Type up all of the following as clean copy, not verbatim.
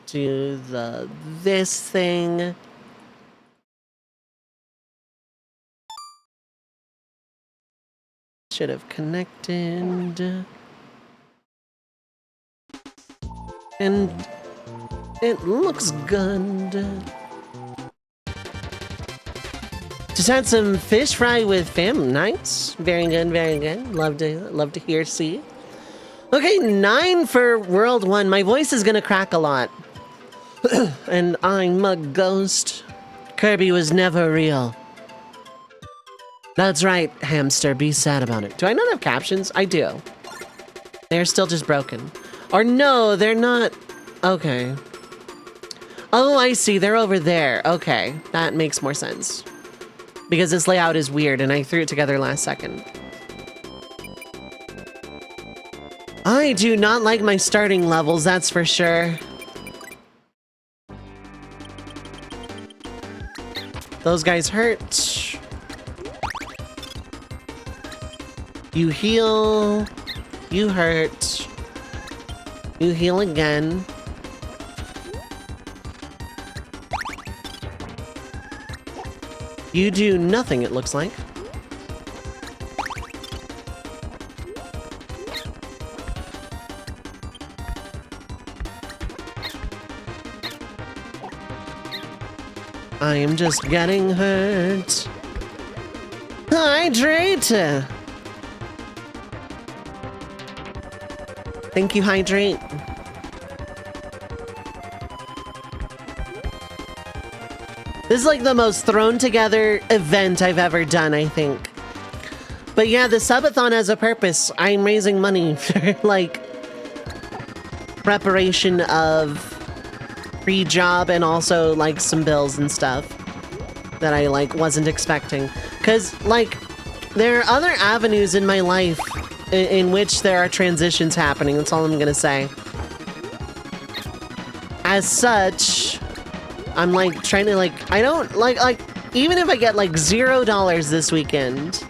do this thing. Should have connected. And it looks good. Just had some fish fry with fam. Nice. Very good, very good. Love to hear, see. Okay, 9 for World 1. My voice is gonna crack a lot. And I'm a ghost. Kirby was never real. That's right, hamster. Be sad about it. Do I not have captions? I do. They're still just broken. Or no, they're not. Okay. Oh, I see. They're over there. Okay. That makes more sense. Because this layout is weird and I threw it together last second. I do not like my starting levels, that's for sure. Those guys hurt. You heal. You hurt. You heal again. You do nothing, it looks like. I am just getting hurt. Hydrate! Thank you, Hydrate. This is like the most thrown together event I've ever done, I think. But yeah, the subathon has a purpose. I'm raising money for like preparation of pre-job and also like some bills and stuff that I like wasn't expecting. Cause like there are other avenues in my life in which there are transitions happening. That's all I'm gonna say. As such, I'm like trying to like, I don't like even if I get like $0 this weekend,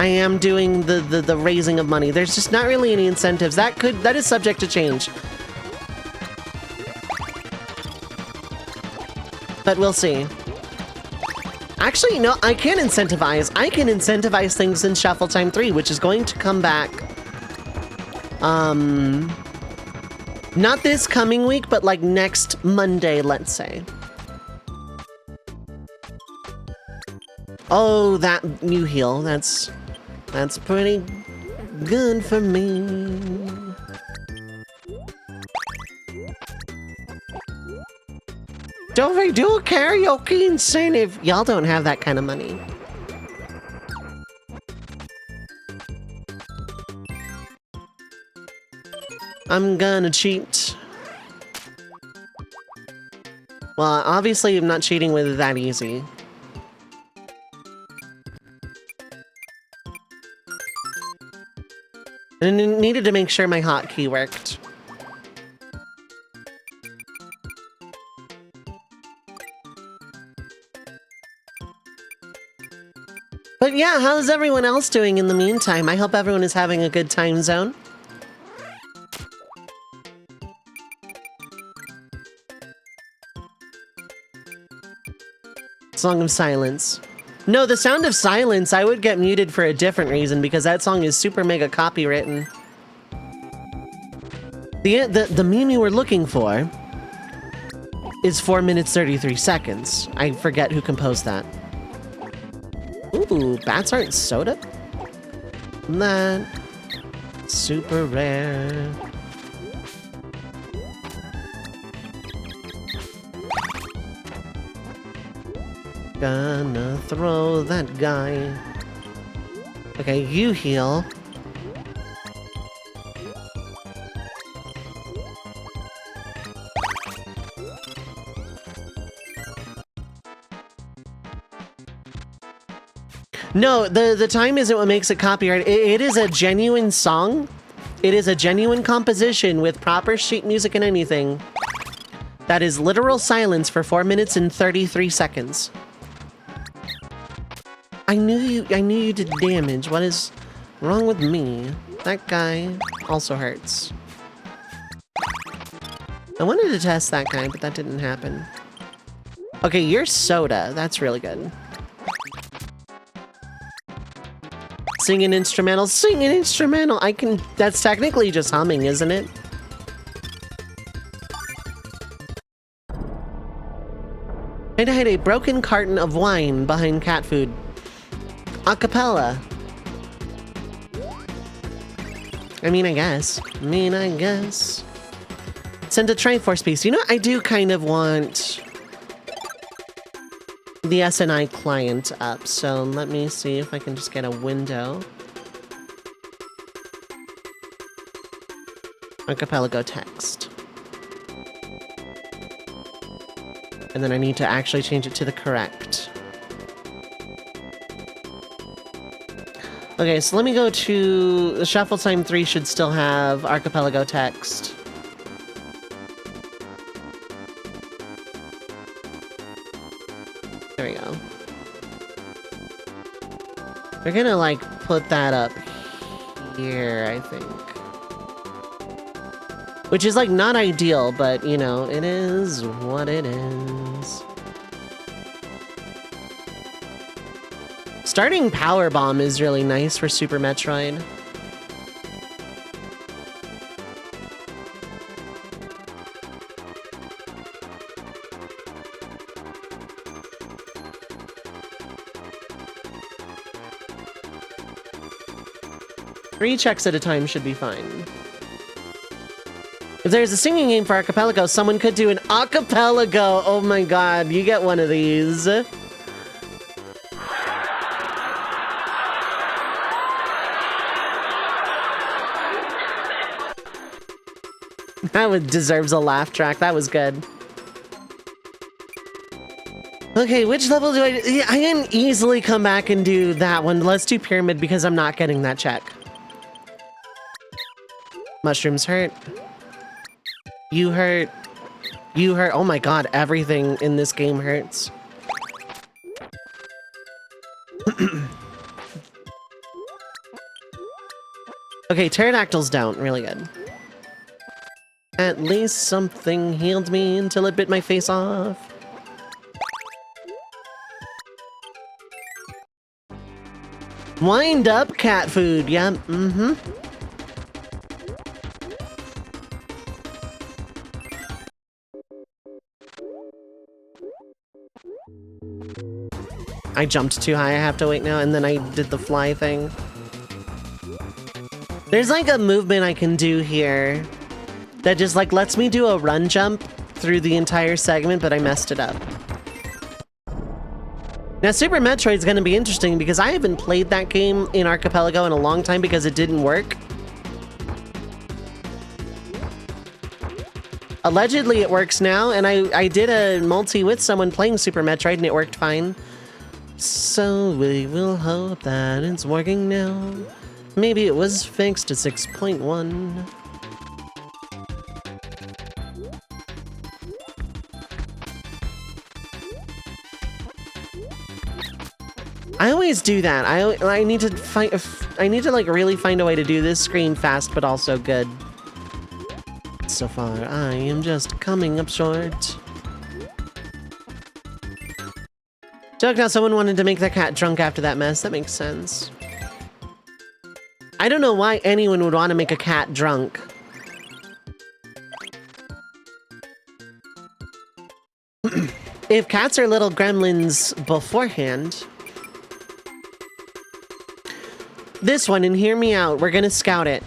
I am doing the raising of money. There's just not really any incentives. That is subject to change. But we'll see. Actually, no, I can incentivize. I can incentivize things in Shuffletime 3, which is going to come back. Not this coming week, but like next Monday, let's say. Oh, that new heal. That's pretty good for me. Don't they do a karaoke incentive? Y'all don't have that kind of money. I'm gonna cheat. Well, obviously I'm not cheating with it that easy. And I needed to make sure my hotkey worked. But yeah, how's everyone else doing in the meantime? I hope everyone is having a good time zone. Song of Silence. No, the Sound of Silence, I would get muted for a different reason because that song is super mega copywritten. The meme you were looking for is 4 minutes 33 seconds. I forget who composed that. Ooh, bats aren't soda? That super rare. Gonna throw that guy. Okay, you heal. No, the time isn't what makes it copyright. It is a genuine song. It is a genuine composition with proper sheet music and anything. That is literal silence for 4 minutes and 33 seconds. I knew you did damage. What is wrong with me? That guy also hurts. I wanted to test that guy, but that didn't happen. Okay, you're soda. That's really good. Sing an instrumental. Sing an instrumental. I can... That's technically just humming, isn't it? I'd hide a broken carton of wine behind cat food. Acapella. I mean, I guess. Send a Triforce piece. You know, I do kind of want the SNI client up, so let me see if I can just get a window. Archipelago text. And then I need to actually change it to the correct. Okay, so let me go to... The Shuffletime 3 should still have Archipelago text. There we go. We're gonna, like, put that up here, I think. Which is, like, not ideal, but, you know, it is what it is. Starting Power Bomb is really nice for Super Metroid. Three checks at a time should be fine. If there's a singing game for Archipelago, someone could do an Acapelago. Oh my god, you get one of these. That one deserves a laugh track. That was good. Okay, which level do I... I can easily come back and do that one. Let's do Pyramid because I'm not getting that check. Mushrooms hurt. You hurt. You hurt. Oh my god, everything in this game hurts. Okay, pterodactyls don't. Really good. At least something healed me until it bit my face off. Wind up cat food. Yeah, mm-hmm. I jumped too high, I have to wait now, and then I did the fly thing. There's like a movement I can do here that just like lets me do a run jump through the entire segment, but I messed it up. Now Super Metroid's gonna be interesting because I haven't played that game in Archipelago in a long time because it didn't work. Allegedly it works now, and I did a multi with someone playing Super Metroid and it worked fine. So we will hope that it's working now. Maybe it was fixed to 6.1. I always do that. I need to find. I need to like really find a way to do this screen fast, but also good. So far, I am just coming up short. Joke, now someone wanted to make the cat drunk after that mess. That makes sense. I don't know why anyone would want to make a cat drunk. If cats are little gremlins beforehand... This one, and hear me out. We're gonna scout it.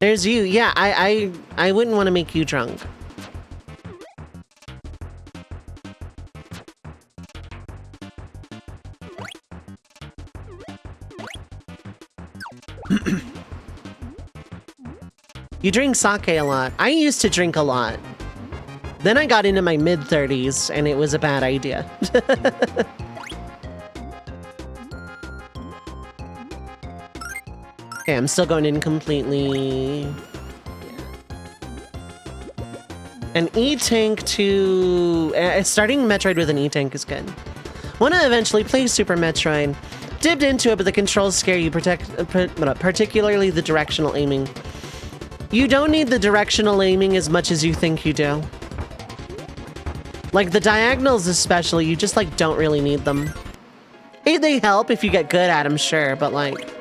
There's you. Yeah, I wouldn't want to make you drunk. You drink sake a lot. I used to drink a lot. Then I got into my mid-30s, and it was a bad idea. Okay, I'm still going in completely. An E-Tank to... starting Metroid with an E-Tank is good. Want to eventually play Super Metroid. Dipped into it, but the controls scare you, particularly the directional aiming. You don't need the directional aiming as much as you think you do. Like the diagonals especially, you just like don't really need them. Hey, they help if you get good at them, sure, but like...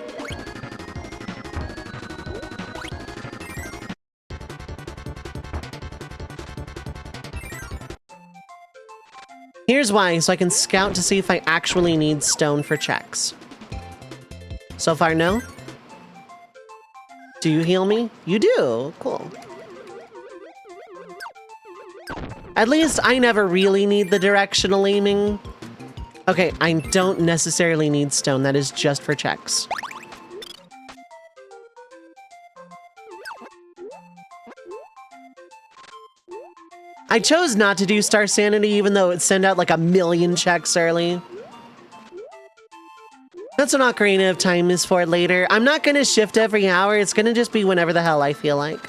Here's why, so I can scout to see if I actually need stone for checks. So far, no? Do you heal me? You do. Cool. At least I never really need the directional aiming. Okay, I don't necessarily need stone. That is just for checks. I chose not to do Star Sanity even though it sent out like 1,000,000 checks early. That's what Ocarina of Time is for later. I'm not gonna shift every hour. It's gonna just be whenever the hell I feel like.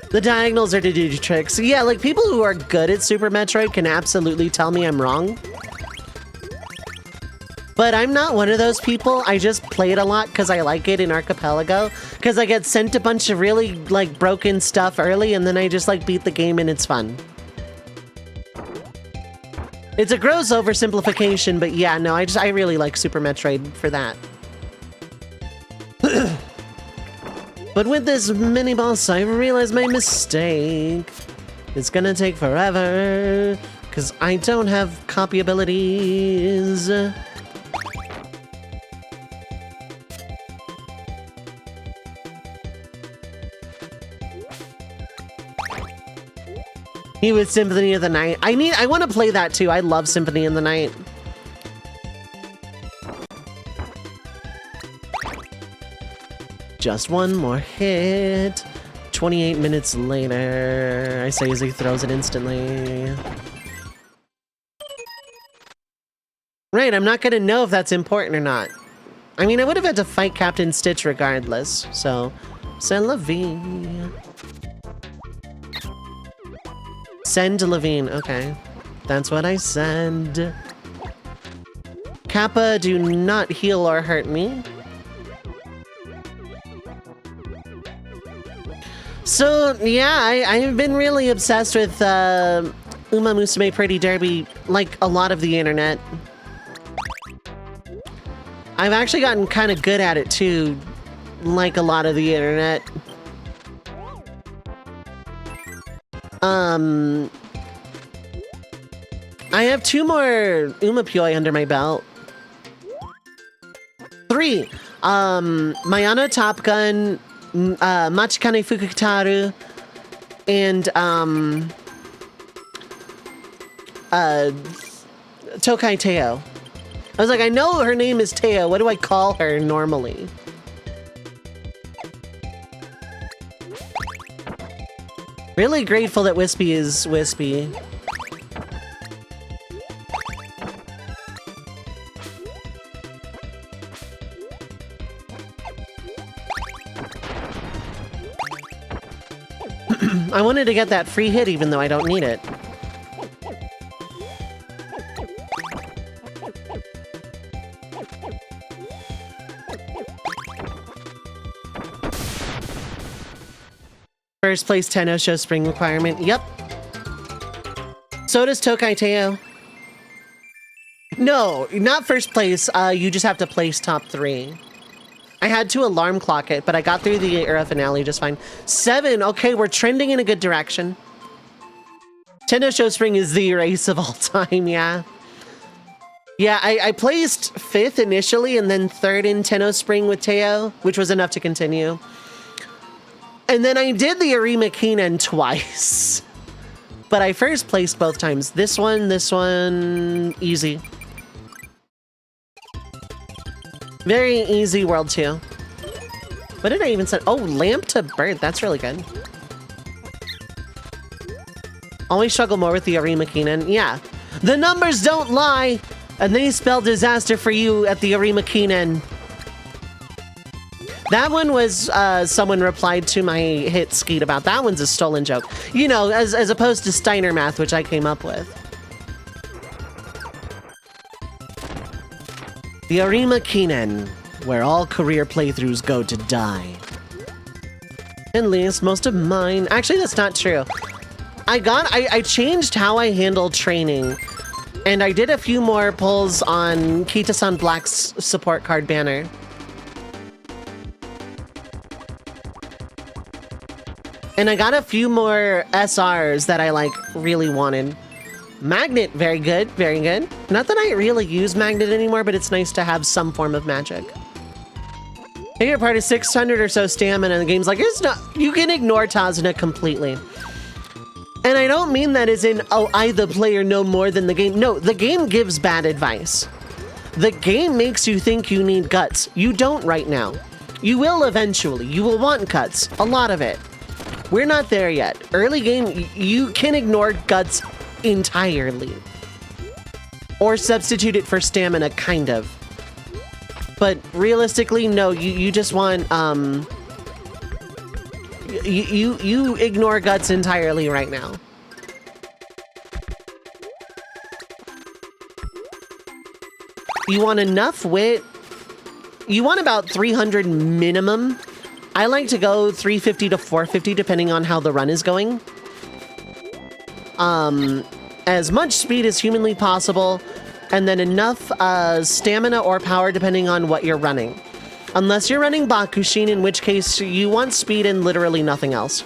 The diagonals are to do tricks. Yeah, like people who are good at Super Metroid can absolutely tell me I'm wrong. But I'm not one of those people. I just play it a lot because I like it in Archipelago. Because I get sent a bunch of really like broken stuff early and then I just like beat the game and it's fun. It's a gross oversimplification, but yeah, no, I really like Super Metroid for that. But with this mini boss, I realized my mistake. It's gonna take forever because I don't have copy abilities. He was Symphony of the Night. I want to play that too. I love Symphony of the Night. Just one more hit. 28 minutes later, I say as he throws it instantly. Right, I'm not gonna know if that's important or not. I mean, I would have had to fight Captain Stitch regardless, so... C'est la vie. Send Levine, okay. That's what I said. Kappa, do not heal or hurt me. So, yeah, I've been really obsessed with Uma Musume Pretty Derby, like a lot of the internet. I've actually gotten kind of good at it too, like a lot of the internet. I have 2 more Umapyoi under my belt. 3. Mayana Top Gun, Machikane Fukutaru, and Tokai Teo. I was like, I know her name is Teo. What do I call her normally? Really grateful that Wispy is Wispy. I wanted to get that free hit even though I don't need it. First place Tenno show spring requirement. Yep. So does Tokai Teo. No, not first place. You just have to place top 3. I had to alarm clock it, but I got through the era finale just fine. 7. Okay, we're trending in a good direction. Tenno Show Spring is the race of all time, yeah. Yeah, I placed 5th initially and then 3rd in Tenno Spring with Teo, which was enough to continue. And then I did the Arima Kinen twice. But I first placed both times. This one, easy. Very easy World 2. What did I even say? Oh, Lamp to Bird. That's really good. Always struggle more with the Arima Kinen. Yeah. The numbers don't lie! And they spell disaster for you at the Arima Kinen. That one was, someone replied to my hit Skeet about. That one's a stolen joke. You know, as opposed to Steiner Math, which I came up with. The Arima Kinen, where all career playthroughs go to die. At least most of mine... Actually, that's not true. I changed how I handle training, and I did a few more pulls on Kita-san Black's support card banner. And I got a few more SRs that I, like, really wanted. Magnet, very good, very good. Not that I really use Magnet anymore, but it's nice to have some form of magic. Favorite part is 600 or so stamina, and the game's like, it's not, you can ignore Tazuna completely. And I don't mean that as in, oh, I, the player, know more than the game. No, the game gives bad advice. The game makes you think you need guts. You don't right now. You will eventually. You will want guts. A lot of it. We're not there yet. Early game, you can ignore guts entirely. Or substitute it for stamina, kind of. But realistically, no, you just want, you ignore guts entirely right now. You want enough wit. You want about 300 minimum. I like to go 350 to 450 depending on how the run is going. As much speed as humanly possible, and then enough stamina or power depending on what you're running. Unless you're running Bakushin, in which case you want speed and literally nothing else.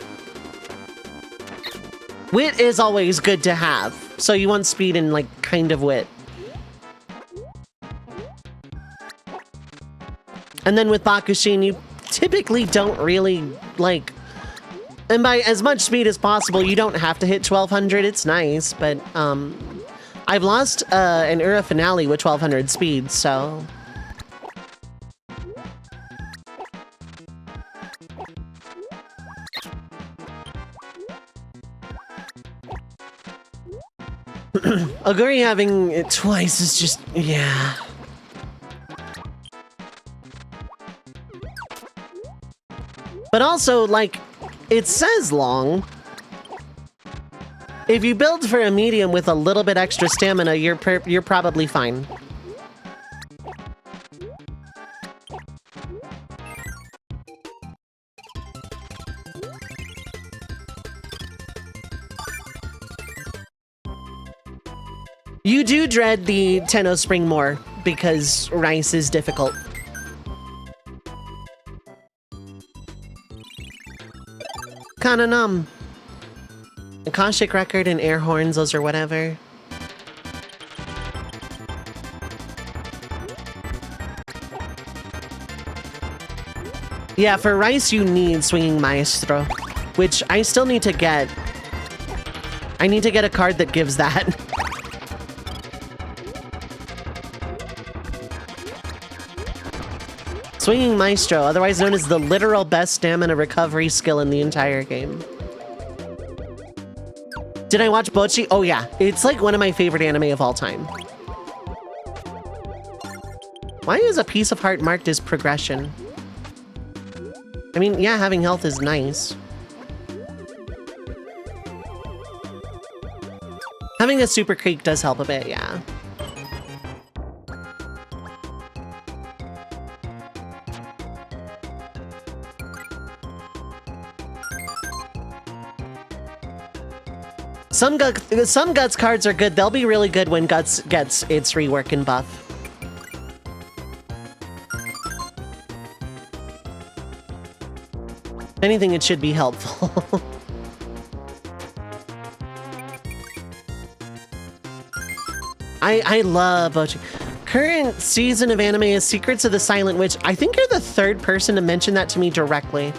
Wit is always good to have, so you want speed and, like, kind of wit. And then with Bakushin, you typically don't really, like... And by as much speed as possible, you don't have to hit 1200, it's nice, but, I've lost an Ura finale with 1200 speed, so... Oguri having it twice is just... yeah. But also, like, it says long. If you build for a medium with a little bit extra stamina, you're probably fine. You do dread the Tenno Spring more, because rice is difficult. Kananam. Akashic Record and air horns, those or whatever. Yeah, for rice you need Swinging Maestro, which I still need to get. I need to get a card that gives that. Swinging Maestro, otherwise known as the literal best stamina recovery skill in the entire game. Did I watch Bocchi? Oh yeah, it's like one of my favorite anime of all time. Why is a piece of heart marked as progression? I mean, yeah, having health is nice. Having a super creek does help a bit, yeah. Some Guts cards are good. They'll be really good when Guts gets its rework and buff. If anything, it should be helpful. I love Bocchi. Current season of anime is Secrets of the Silent Witch. I think you're the third person to mention that to me directly.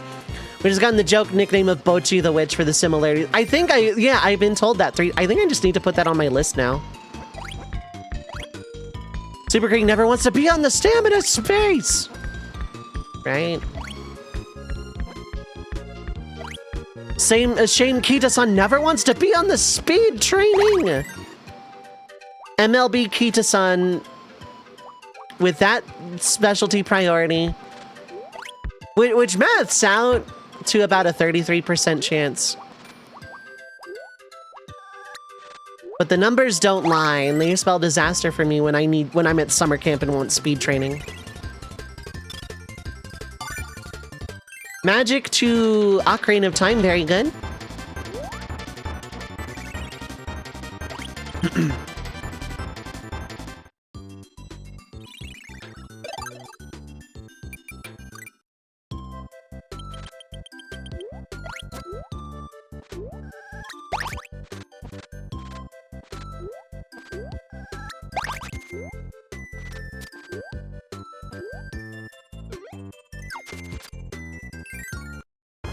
Which has gotten the joke nickname of Bocchi the Witch for the similarity. I think yeah, I've been told that. I think I just need to put that on my list now. Super Creek never wants to be on the stamina space! Right? Same as Shane Kita-san never wants to be on the speed training! MLB Kita-san with that specialty priority. Which maths out to about a 33% chance. But the numbers don't lie, and they spell disaster for me when I'm at summer camp and want speed training. Magic to Ocarina of Time, very good.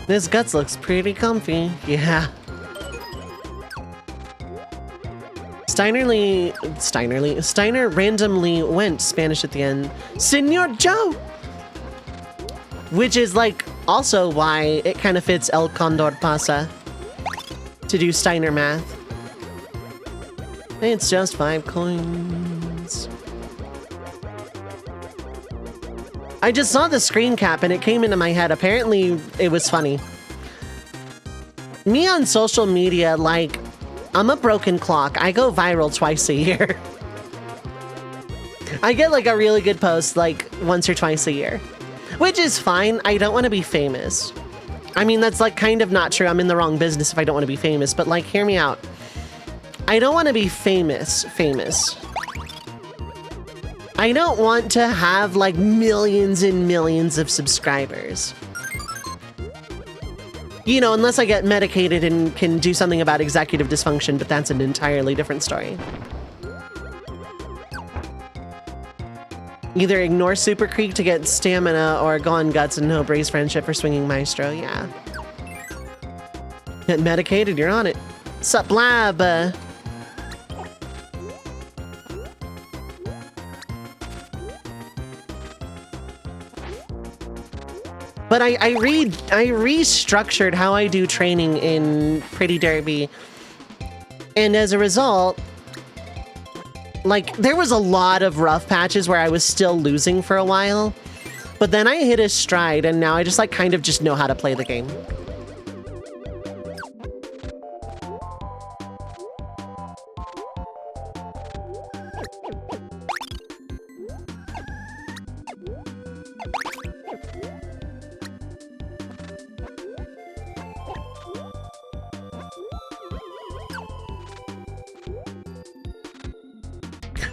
This guts looks pretty comfy. Yeah. Steiner randomly went Spanish at the end. Senor Joe! Which is like also why it kind of fits El Condor Pasa to do Steiner math. It's just 5 coins. I just saw the screen cap and it came into my head. Apparently, it was funny. Me on social media, like, I'm a broken clock. I go viral twice a year. I get like a really good post like once or twice a year, which is fine. I don't want to be famous. I mean, that's like kind of not true. I'm in the wrong business if I don't want to be famous, but like, hear me out. I don't want to be famous. I don't want to have like millions and millions of subscribers. You know, unless I get medicated and can do something about executive dysfunction, but that's an entirely different story. Either ignore Super Creek to get stamina or go on Guts and no Brace Friendship for swinging Maestro, yeah. Get medicated, you're on it. Sup, Lab? But I restructured how I do training in Pretty Derby. And as a result, like, there was a lot of rough patches where I was still losing for a while. But then I hit a stride, and now I just, like, kind of just know how to play the game.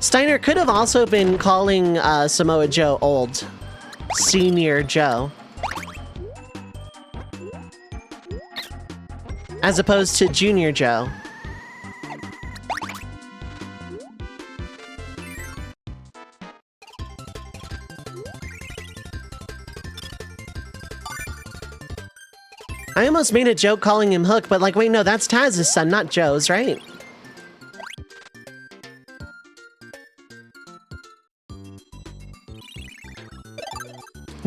Steiner could have also been calling Samoa Joe old. Senior Joe. As opposed to Junior Joe. I almost made a joke calling him Hook, but like, wait, no, that's Taz's son, not Joe's, right?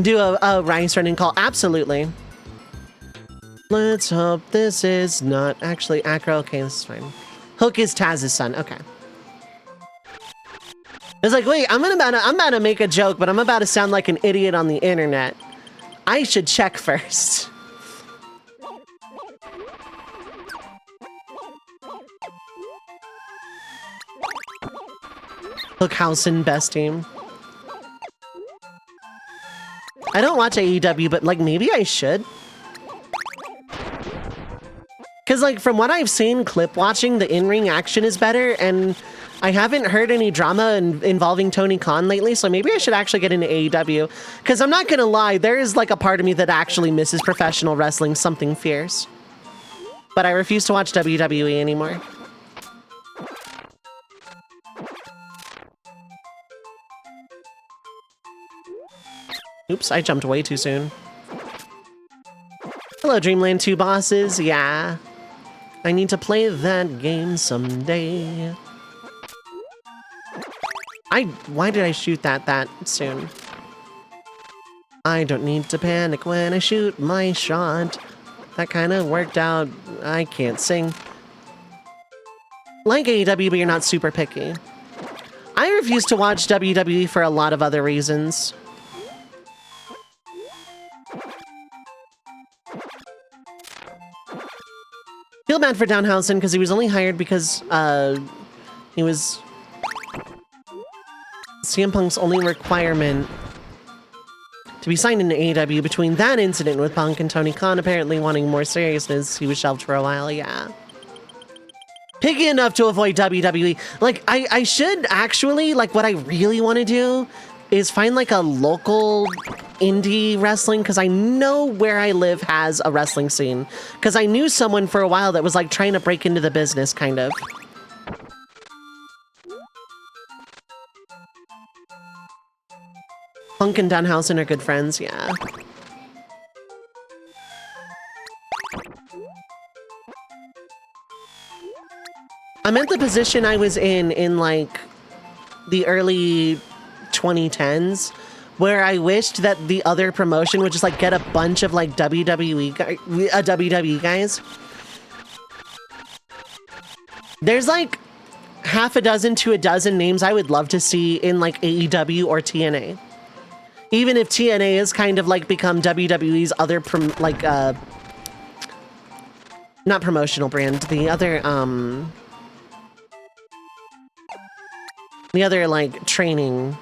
Do a rice running call. Absolutely. Let's hope this is not actually Acro. Okay, this is fine. Hook is Taz's son. Okay. It's like, wait, I'm about to make a joke, but I'm about to sound like an idiot on the internet. I should check first. Hookhausen, best team. I don't watch AEW, but like maybe I should. Because like from what I've seen clip watching, the in-ring action is better, and I haven't heard any drama involving Tony Khan lately, so maybe I should actually get into AEW. Because I'm not gonna lie, there is like a part of me that actually misses professional wrestling something fierce. But I refuse to watch WWE anymore. Oops, I jumped way too soon. Hello, Dreamland 2 bosses. Yeah. I need to play that game someday. Why did I shoot that soon? I don't need to panic when I shoot my shot. That kind of worked out. I can't sing. Like AEW, but you're not super picky. I refuse to watch WWE for a lot of other reasons. Feel bad for Downhausen because he was only hired because he was CM Punk's only requirement to be signed into AEW. Between that incident with Punk and Tony Khan apparently wanting more seriousness, he was shelved for a while, yeah. Picky enough to avoid WWE. Like, I should actually, like, what I really want to do is find, like, a local indie wrestling, because I know where I live has a wrestling scene. Because I knew someone for a while that was, like, trying to break into the business, kind of. Punk and Dunhausen are good friends, yeah. I'm at the position I was in like, the early 2010s, where I wished that the other promotion would just, like, get a bunch of, like, WWE guys. There's, like, half a dozen to a dozen names I would love to see in, like, AEW or TNA. Even if TNA has kind of, like, become WWE's other, not promotional brand, the other, like, training.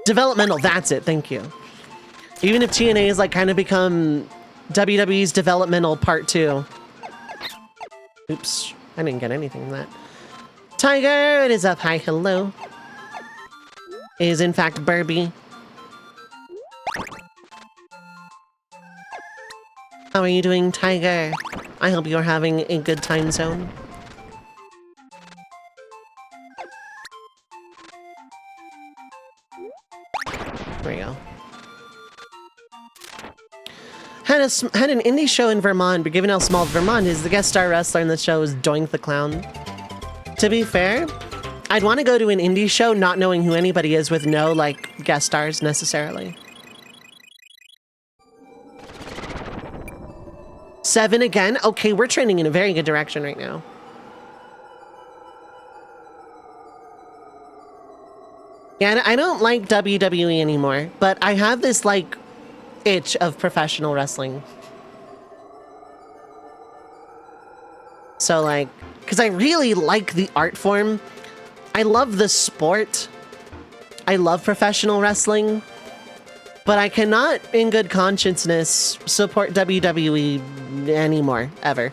Developmental, that's it, thank you. Even if TNA has, like, kind of become WWE's developmental part 2. Oops, I didn't get anything from that. Tiger, it is up. Hi, hello. It is in fact Burby. How are you doing, Tiger? I hope you're having a good time zone. There we go. Had an indie show in Vermont, but given how small Vermont is, the guest star wrestler in the show is Doink the Clown. To be fair, I'd want to go to an indie show not knowing who anybody is with no, like, guest stars necessarily. 7 again? Okay, we're trending in a very good direction right now. Yeah, I don't like WWE anymore, but I have this, like, itch of professional wrestling. So, like, because I really like the art form. I love the sport. I love professional wrestling. But I cannot, in good consciousness, support WWE anymore, ever.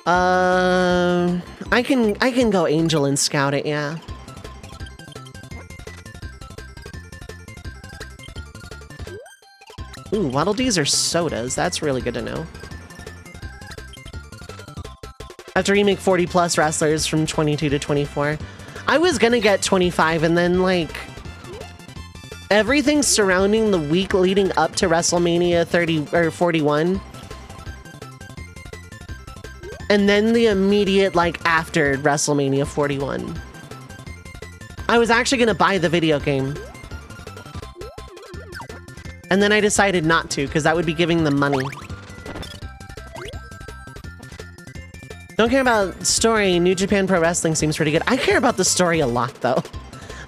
I can go Angel and Scout it, yeah. Ooh, Waddle Dees are sodas. That's really good to know. I have to remake 40 plus wrestlers from 22 to 24. I was gonna get 25 and then, like, everything surrounding the week leading up to WrestleMania 30 or 41. And then the immediate, like, after WrestleMania 41. I was actually gonna buy the video game. And then I decided not to, because that would be giving them money. Don't care about story. New Japan Pro Wrestling seems pretty good. I care about the story a lot, though.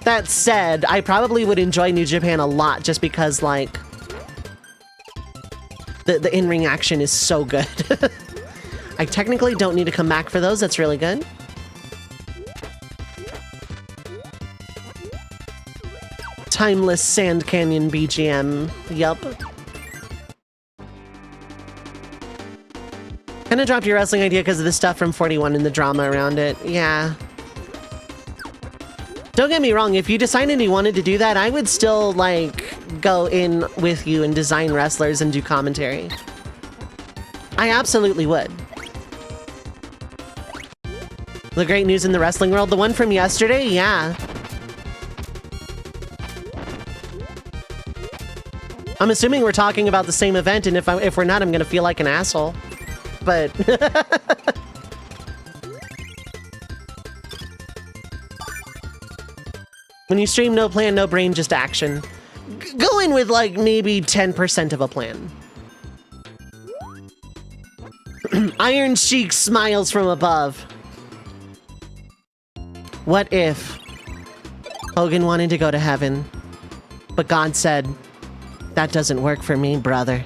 That said, I probably would enjoy New Japan a lot just because, like, the in-ring action is so good. I technically don't need to come back for those. That's really good. Timeless Sand Canyon BGM. Yup. Kinda dropped your wrestling idea because of the stuff from 41 and the drama around it. Yeah. Don't get me wrong, if you decided you wanted to do that, I would still, like, go in with you and design wrestlers and do commentary. I absolutely would. The great news in the wrestling world, the one from yesterday? Yeah. I'm assuming we're talking about the same event, and if we're not, I'm gonna feel like an asshole. But... when you stream, no plan, no brain, just action. Go in with, like, maybe 10% of a plan. Iron Sheik smiles from above. What if Hogan wanted to go to heaven, but God said, that doesn't work for me, brother.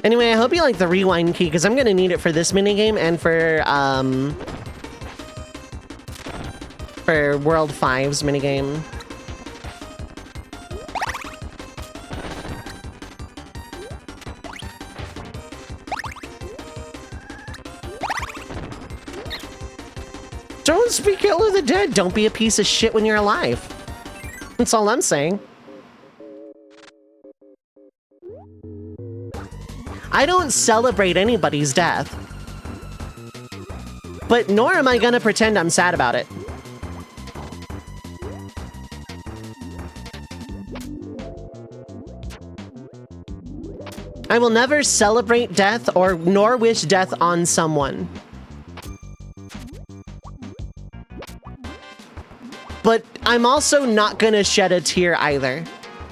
Anyway, I hope you like the rewind key, because I'm going to need it for this minigame and for World 5's minigame. Don't speak ill of the dead. Don't be a piece of shit when you're alive. That's all I'm saying. I don't celebrate anybody's death. But nor am I gonna pretend I'm sad about it. I will never celebrate death nor wish death on someone. But I'm also not gonna shed a tear either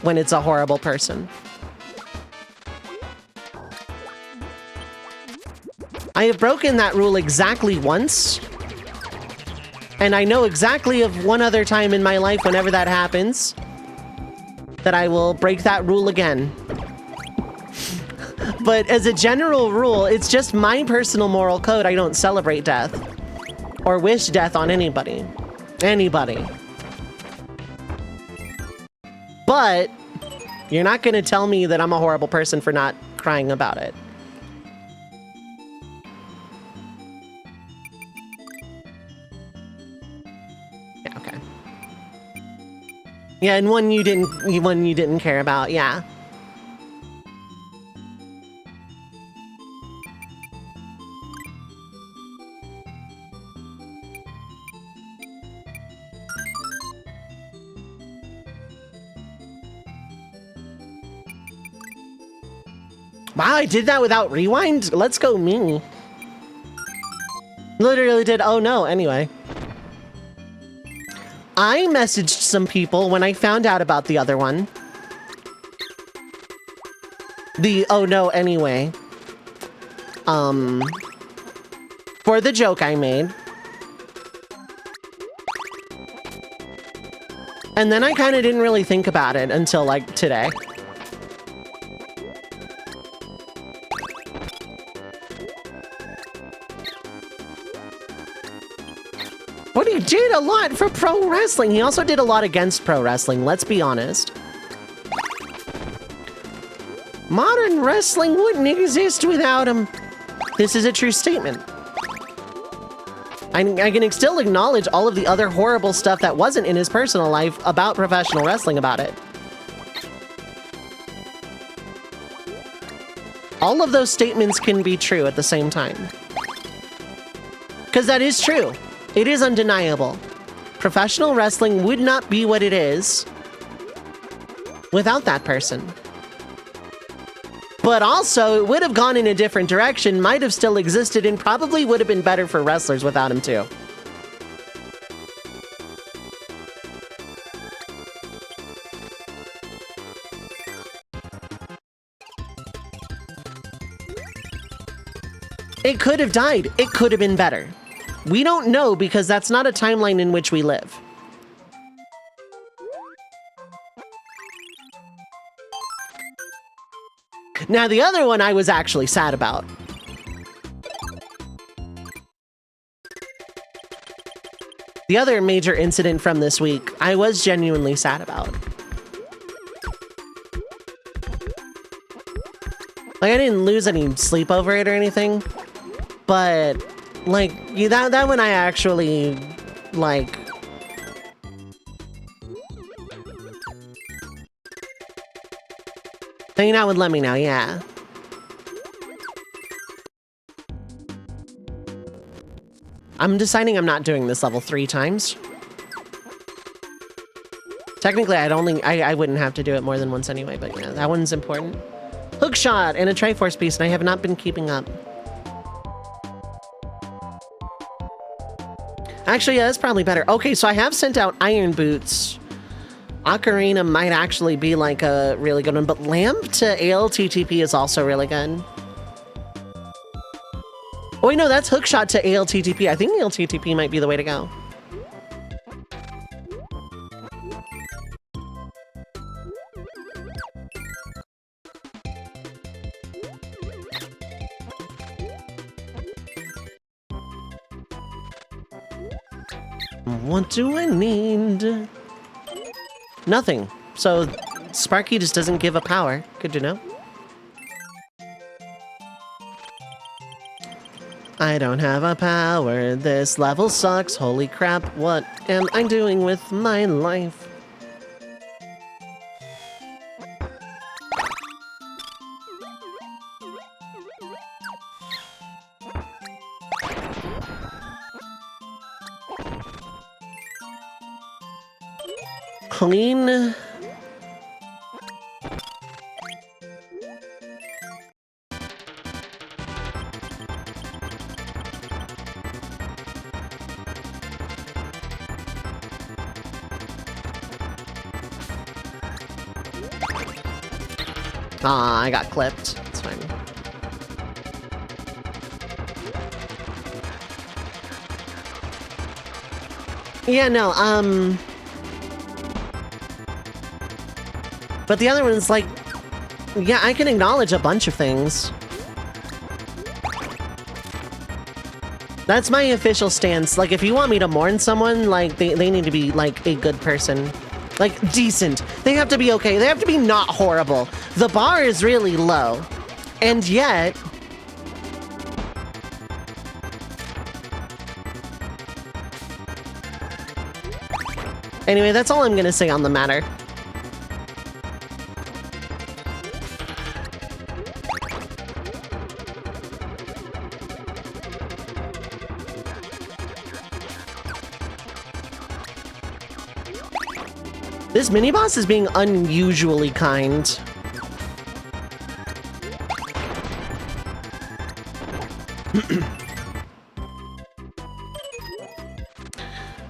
when it's a horrible person. I have broken that rule exactly once. And I know exactly of one other time in my life whenever that happens that I will break that rule again. But as a general rule, it's just my personal moral code. I don't celebrate death or wish death on anybody. But you're not going to tell me that I'm a horrible person for not crying about it. Yeah, okay. Yeah, and one you didn't care about, yeah. Wow, I did that without rewind? Let's go me. Literally did, oh no, anyway. I messaged some people when I found out about the other one. The oh no, anyway. For the joke I made. And then I kind of didn't really think about it until like today. But he did a lot for pro wrestling. He also did a lot against pro wrestling, let's be honest. Modern wrestling wouldn't exist without him. This is a true statement. I can still acknowledge all of the other horrible stuff that wasn't in his personal life about professional wrestling about it. All of those statements can be true at the same time. Because that is true. It is undeniable. Professional wrestling would not be what it is without that person. But also, it would have gone in a different direction, might have still existed, and probably would have been better for wrestlers without him too. It could have died. It could have been better. We don't know because that's not a timeline in which we live. Now, the other one I was actually sad about. The other major incident from this week, I was genuinely sad about. Like, I didn't lose any sleep over it or anything, but like, that one I actually, like... Hanging out with Lemmy now, yeah. I'm deciding I'm not doing this level 3 times. Technically, I wouldn't have to do it more than once anyway, but yeah, that one's important. Hookshot and a Triforce piece, and I have not been keeping up. Actually, yeah, that's probably better. Okay, so I have sent out iron boots Ocarina might actually be like a really good one, but Lamp to ALTTP is also really good. Oh wait, no, that's Hookshot to ALTTP. I think ALTTP might be the way to go. What do I need? Nothing. So Sparky just doesn't give a power. Good to know. I don't have a power. This level sucks. Holy crap. What am I doing with my life? Clean. Ah, I got clipped. It's fine. Yeah, no, but the other one's like, yeah, I can acknowledge a bunch of things. That's my official stance. Like, if you want me to mourn someone, like, they need to be, like, a good person. Like, decent. They have to be okay. They have to be not horrible. The bar is really low. And yet... Anyway, that's all I'm gonna say on the matter. This mini-boss is being unusually kind.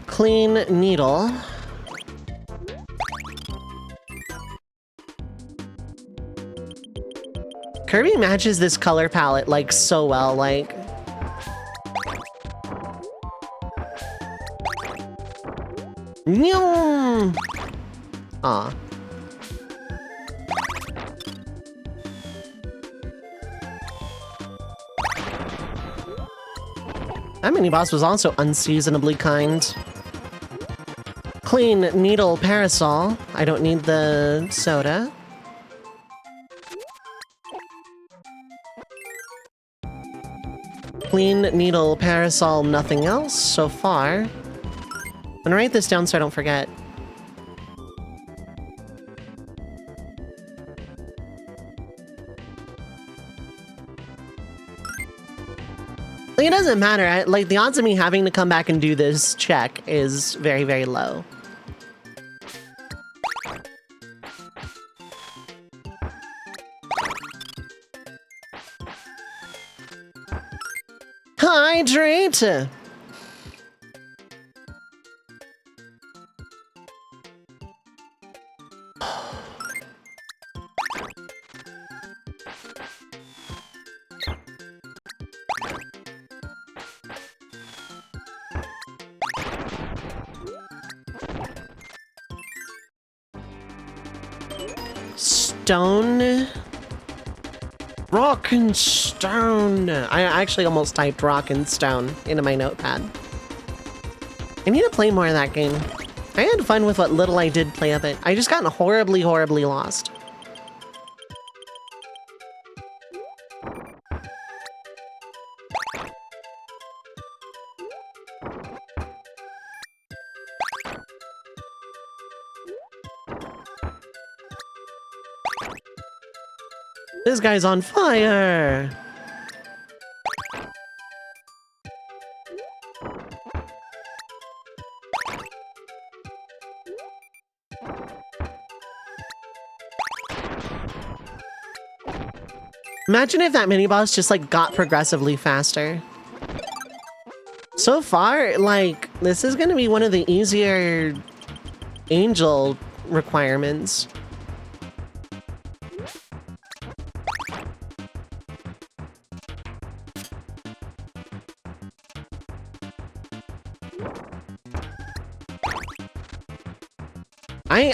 Clean needle. Kirby matches this color palette, like, so well, like... Nyum! Aw. That mini-boss was also unseasonably kind. Clean needle parasol. I don't need the soda. Clean needle parasol, nothing else so far. I'm gonna write this down so I don't forget. Like, it doesn't matter. Like, the odds of me having to come back and do this check is very, very low. Hydrate! Stone? Rock and stone. I actually almost typed rock and stone into my notepad. I need to play more of that game. I had fun with what little I did play of it. I just got horribly, horribly lost. This guy's on fire! Imagine if that mini-boss just, like, got progressively faster. So far, like, this is gonna be one of the easier angel requirements.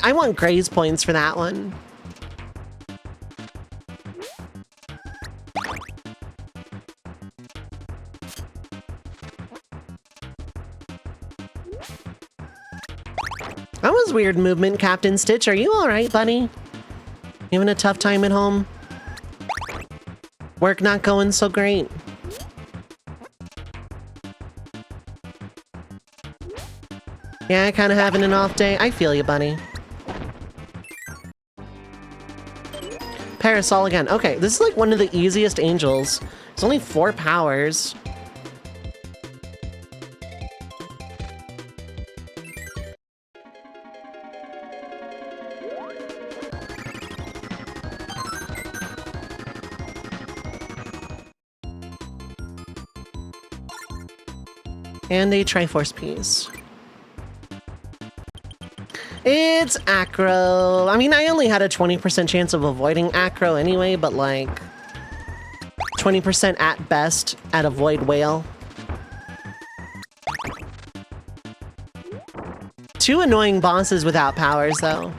I want Gray's points for that one. That was weird movement, Captain Stitch. Are you alright, buddy? You having a tough time at home? Work not going so great? Yeah, kind of having an off day. I feel you, buddy. Parasol again. Okay, this is like one of the easiest angels. It's only 4 powers. And a Triforce piece. It's Acro. I mean, I only had a 20% chance of avoiding Acro anyway, but like 20% at best at avoid whale. 2 annoying bosses without powers though.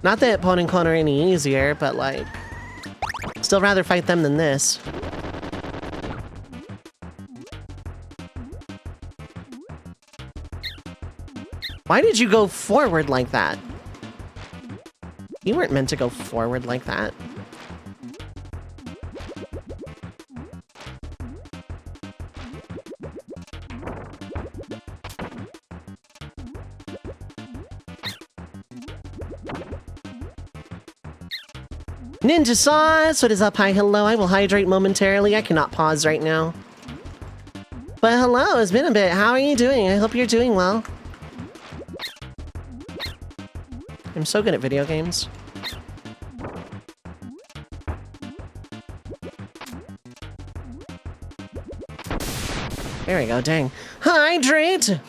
Not that opponent clone are any easier, but like still rather fight them than this. Why did you go forward like that? You weren't meant to go forward like that. Ninja Sauce, what is up? Hi, hello. I will hydrate momentarily. I cannot pause right now. But hello, it's been a bit. How are you doing? I hope you're doing well. I'm so good at video games. There we go, dang. Hydrate!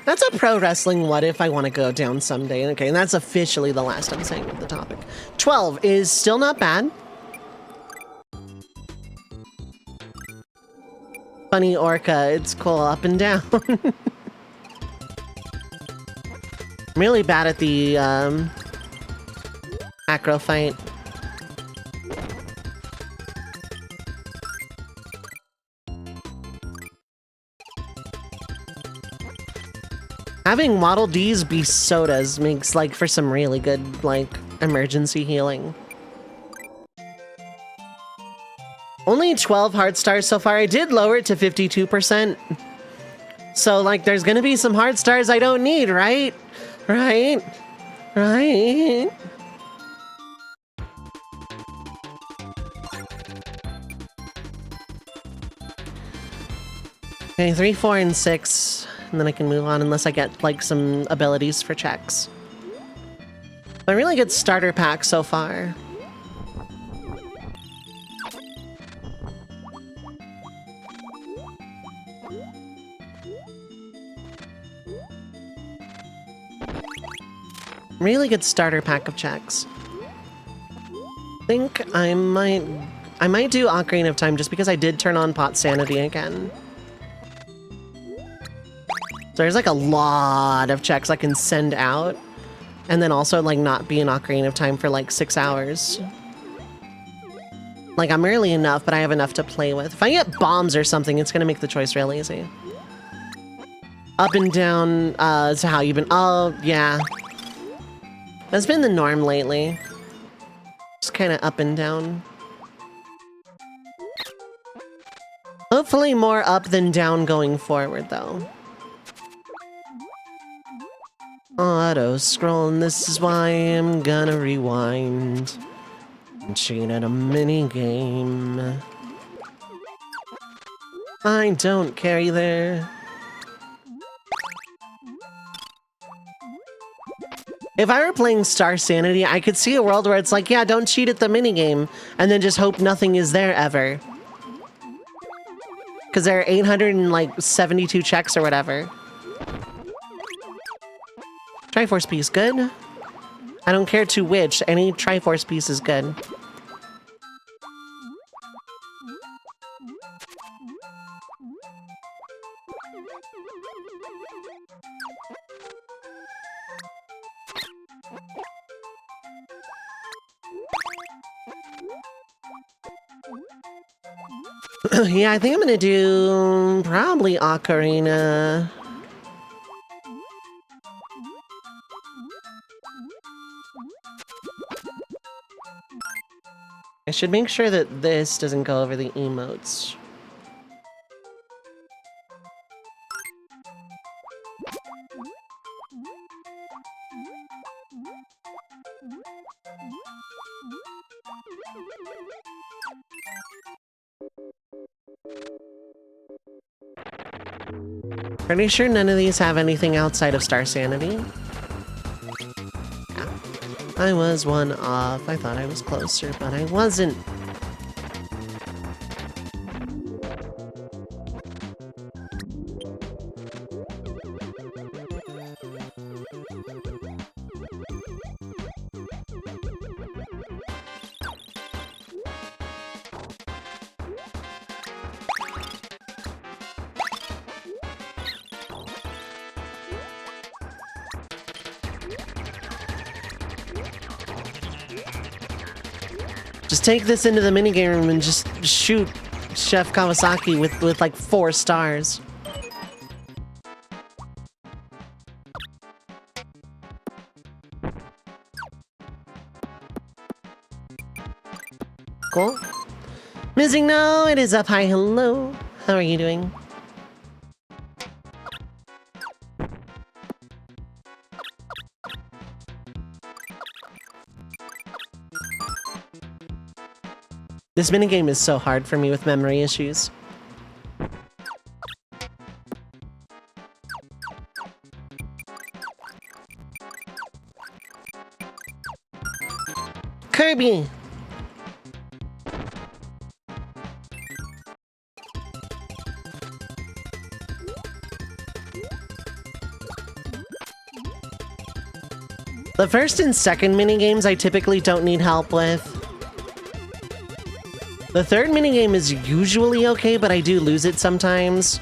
That's a pro wrestling what if I want to go down someday. Okay, and that's officially the last I'm saying of the topic. 12 is still not bad. Funny orca, it's cool up and down. I'm really bad at the acro fight. Having Waddle Dees be sodas makes like for some really good like emergency healing. Only 12 heart stars so far. I did lower it to 52%. So, like, there's gonna be some heart stars I don't need, right? Right? Right? Okay, 3, 4, and 6. And then I can move on unless I get, like, some abilities for checks. But a really good starter pack so far. Really good starter pack of checks. I think I might do Ocarina of Time just because I did turn on Pot Sanity again. So there's like a lot of checks I can send out and then also like not be in Ocarina of Time for like 6 hours. Like I'm early enough, but I have enough to play with. If I get bombs or something, it's gonna make the choice real easy. Up and down, is how you've been, oh yeah. That's been the norm lately. Just kind of up and down. Hopefully more up than down going forward, though. Auto scroll, and this is why I'm gonna rewind and cheat at a mini game. I don't care either. If I were playing Star Sanity, I could see a world where it's like, yeah, don't cheat at the minigame, and then just hope nothing is there ever. Because there are 872 checks or whatever. Triforce piece, good. I don't care to which, any Triforce piece is good. Yeah, I think I'm gonna do probably Ocarina. I should make sure that this doesn't go over the emotes. Pretty sure none of these have anything outside of Star Sanity. Yeah. I was one off. I thought I was closer, but I wasn't. Just take this into the minigame room and just shoot Chef Kawasaki with like 4 stars. Cool. Missing no, it is up. Hi, hello. How are you doing? This minigame is so hard for me with memory issues. Kirby! The first and second minigames I typically don't need help with. The third minigame is usually okay, but I do lose it sometimes.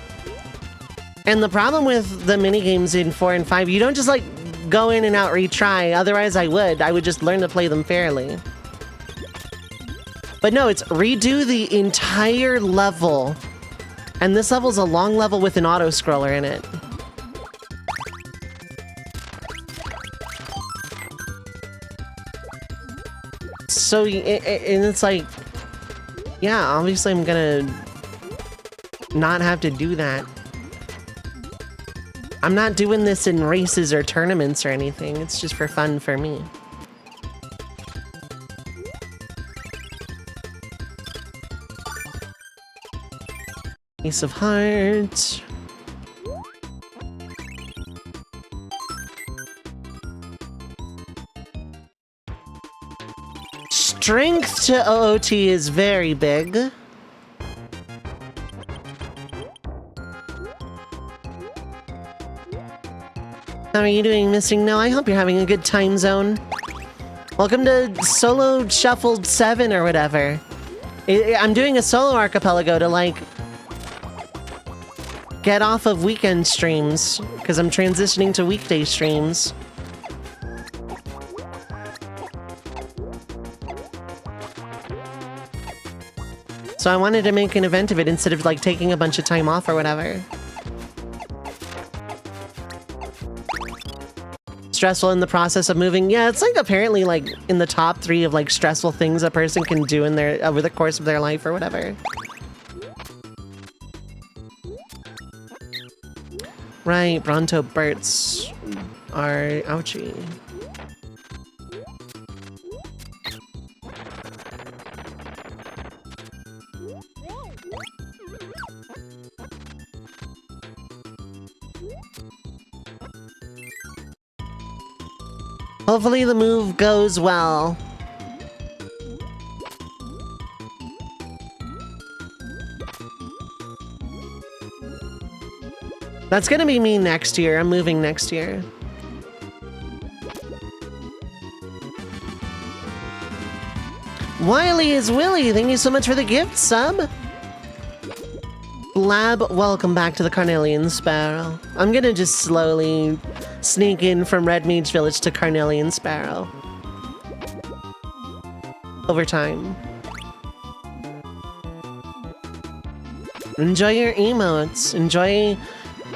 And the problem with the minigames in 4 and 5, you don't just like go in and out retry, otherwise I would just learn to play them fairly. But no, it's redo the entire level. And this level's a long level with an auto-scroller in it. So, and it's like, yeah, obviously I'm gonna not have to do that. I'm not doing this in races or tournaments or anything. It's just for fun for me. Ace of Hearts. Strength to OOT is very big. How are you doing, Missing No? I hope you're having a good time zone. Welcome to Solo Shuffled 7 or whatever. I'm doing a solo archipelago to, like, get off of weekend streams, because I'm transitioning to weekday streams. So I wanted to make an event of it instead of, like, taking a bunch of time off or whatever. Stressful in the process of moving. Yeah, it's like apparently like in the top 3 of like stressful things a person can do in their over the course of their life or whatever. Right, Bronto Burts are ouchie. Hopefully the move goes well. That's gonna be me next year. I'm moving next year. Wiley is Willie. Thank you so much for the gift sub. Lab, welcome back to the Carnelian Sparrow. I'm gonna just slowly sneak in from Red Mage Village to Carnelian Sparrow. Over time. Enjoy your emotes. Enjoy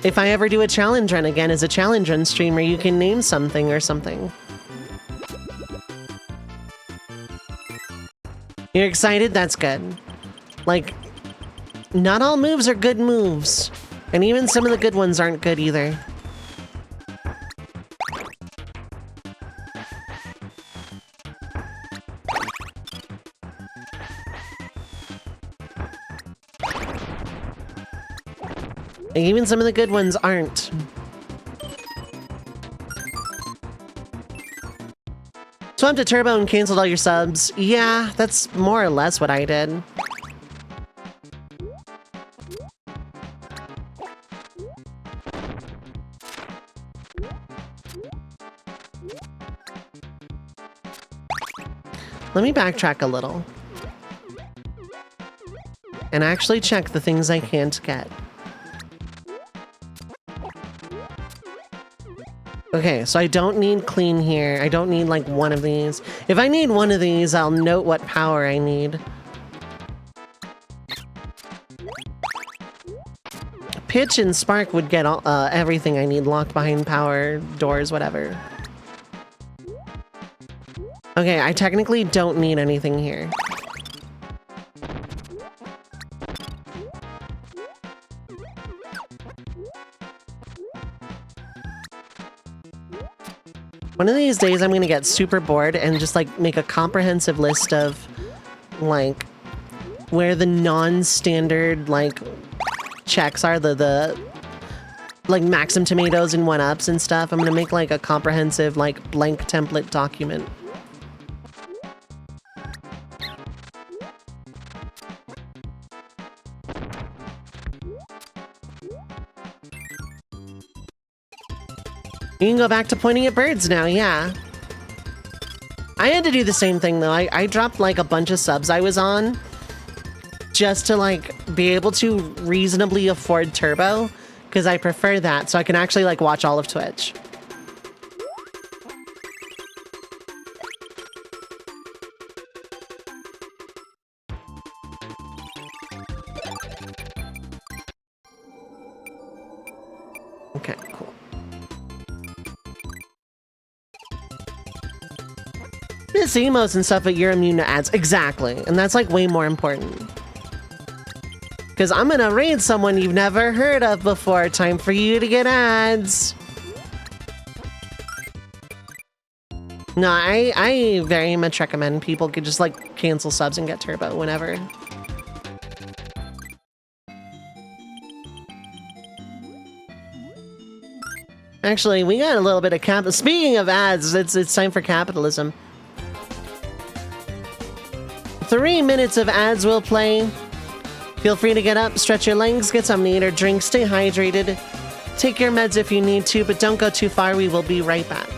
if I ever do a challenge run again as a challenge run streamer, you can name something or something. You're excited? That's good. Like, not all moves are good moves. And even some of the good ones aren't good either. And even some of the good ones aren't. Swapped to Turbo and canceled all your subs. Yeah, that's more or less what I did. Let me backtrack a little. And actually check the things I can't get. Okay, so I don't need clean here. I don't need like one of these. If I need one of these, I'll note what power I need. Pitch and Spark would get all, everything I need locked behind power, doors, whatever. Okay, I technically don't need anything here. One of these days I'm gonna get super bored and just like make a comprehensive list of like where the non-standard like checks are, the like Maxim tomatoes and 1-ups and stuff. I'm gonna make like a comprehensive like blank template document. You can go back to pointing at birds now, yeah. I had to do the same thing though. I dropped like a bunch of subs I was on just to like be able to reasonably afford Turbo, because I prefer that so I can actually like watch all of Twitch. Okay, cool. Miss emotes and stuff, but you're immune to ads. Exactly. And that's like way more important. Because I'm gonna raid someone you've never heard of before. Time for you to get ads. No, I very much recommend people could just like cancel subs and get Turbo whenever. Actually, we got a little bit of cap. Speaking of ads, it's time for capitalism. 3 minutes of ads will play. Feel free to get up, stretch your legs, get something to eat or drink, stay hydrated. Take your meds if you need to, but don't go too far. We will be right back.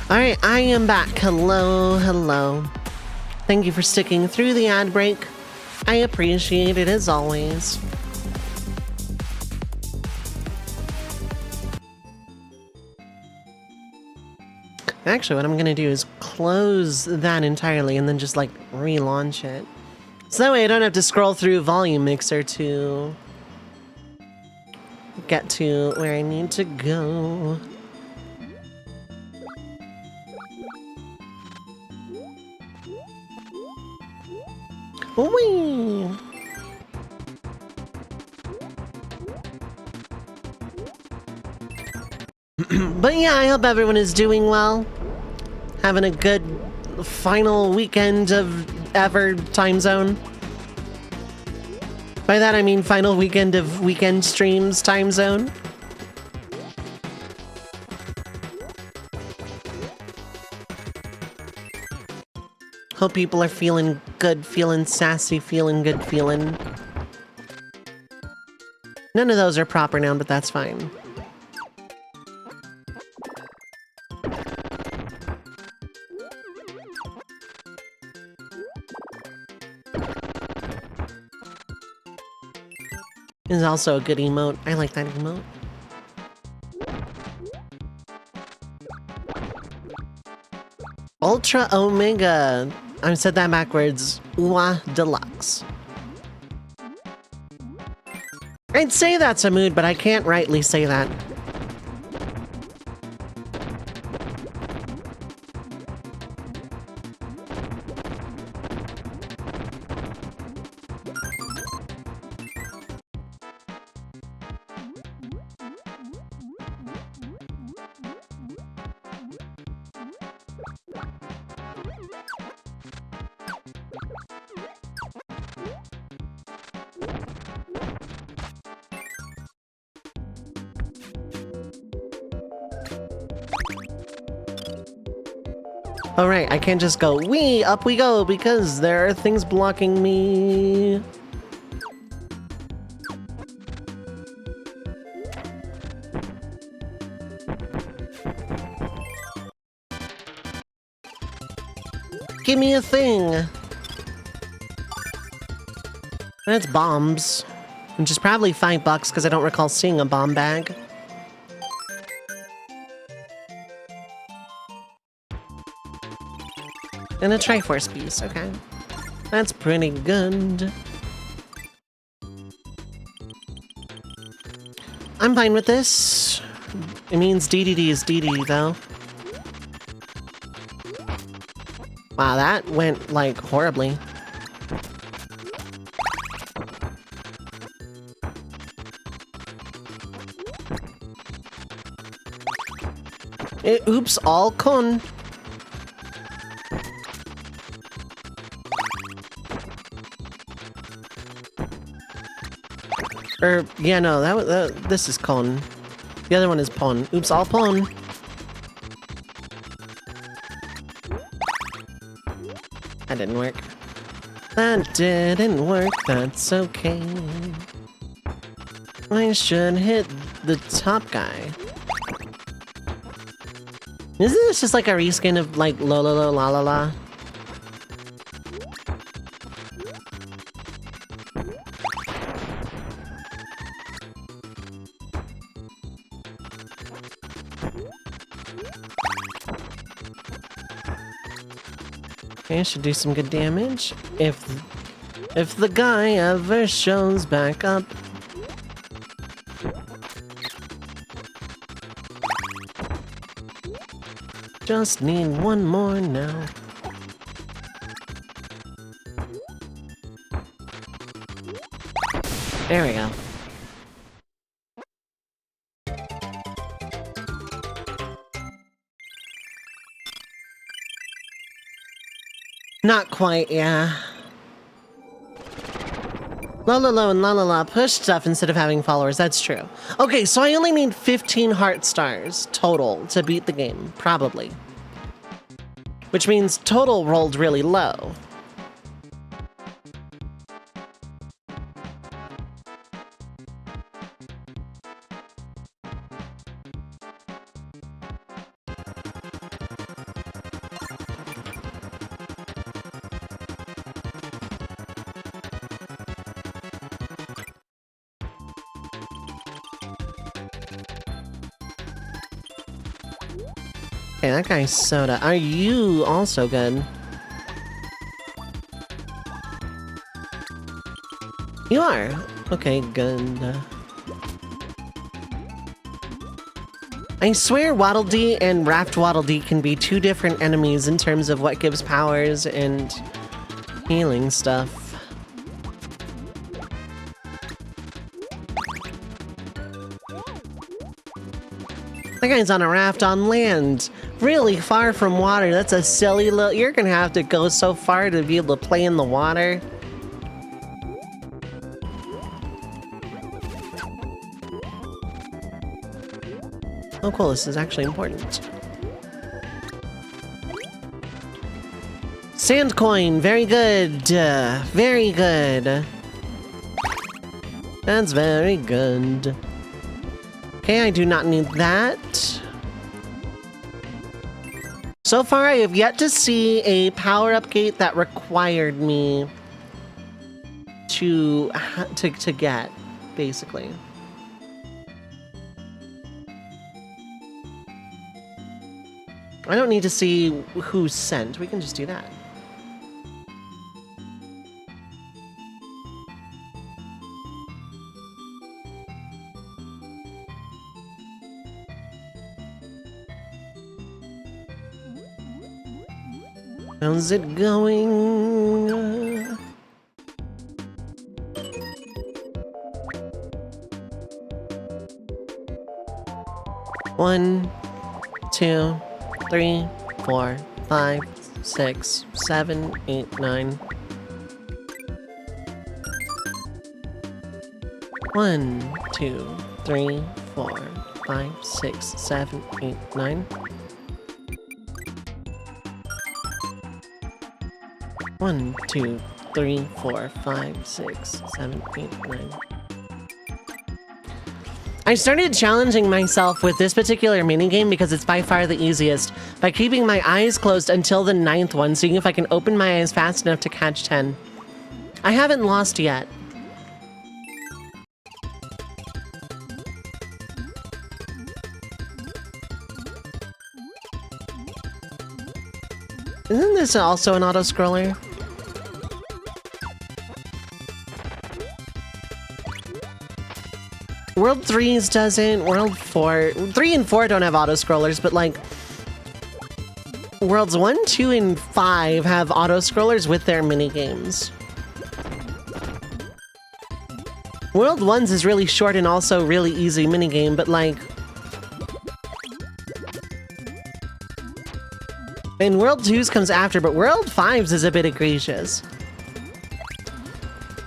All right, I am back. Hello, hello. Thank you for sticking through the ad break. I appreciate it as always. Actually, what I'm gonna do is close that entirely and then just like relaunch it. So that way I don't have to scroll through Volume Mixer to get to where I need to go. Whee! But yeah, I hope everyone is doing well. Having a good final weekend of ever time zone. By that I mean final weekend of weekend streams time zone. Hope people are feeling good, feeling sassy, feeling good, feeling. None of those are proper noun, but that's fine. This is also a good emote. I like that emote. Ultra Omega. I said that backwards. Ua Deluxe. I'd say that's a mood, but I can't rightly say that. Alright, I can't just go, wee, up we go, because there are things blocking me. Give me a thing. That's bombs. Which is probably $5 because I don't recall seeing a bomb bag. And a Triforce piece, okay. That's pretty good. I'm fine with this. It means DDD is DDD, though. Wow, that went, like, horribly. Oops, all con. Yeah, no, this is con. The other one is pon. Oops, all pon. That didn't work. That didn't work, that's okay. I should hit the top guy. Isn't this just like a reskin of like lo lo lo la la la? Okay, should do some good damage. If the guy ever shows back up. Just need one more now. There we go. Not quite, yeah. La la la and la la la push stuff instead of having followers, that's true. Okay, so I only need 15 heart stars total to beat the game, probably. Which means total rolled really low. Okay, that guy's soda. Are you also good? You are. Okay, good. I swear Waddle Dee and Raft Waddle Dee can be two different enemies in terms of what gives powers and healing stuff. That guy's on a raft on land, really far from water. That's a silly little... You're gonna have to go so far to be able to play in the water. Oh cool, this is actually important. Sand coin, very good. Very good. That's very good. Okay, I do not need that. So far, I have yet to see a power-up gate that required me to get, basically. I don't need to see who's sent. We can just do that. How's it going? 1, 2, 3, 4, 5, 6, 7, 8, 9. 1, 2, 3, 4, 5, 6, 7, 8, 9. 1, 2, 3, 4, 5, 6, 7, 8, 9. I started challenging myself with this particular minigame because it's by far the easiest, by keeping my eyes closed until the 9th one, seeing if I can open my eyes fast enough to catch 10. I haven't lost yet. Isn't this also an auto-scroller? World 3's doesn't, World 4... 3 and 4 don't have auto-scrollers, but like... Worlds 1, 2, and 5 have auto-scrollers with their minigames. World 1's is really short and also really easy minigame, but like... And World 2's comes after, but World 5's is a bit egregious.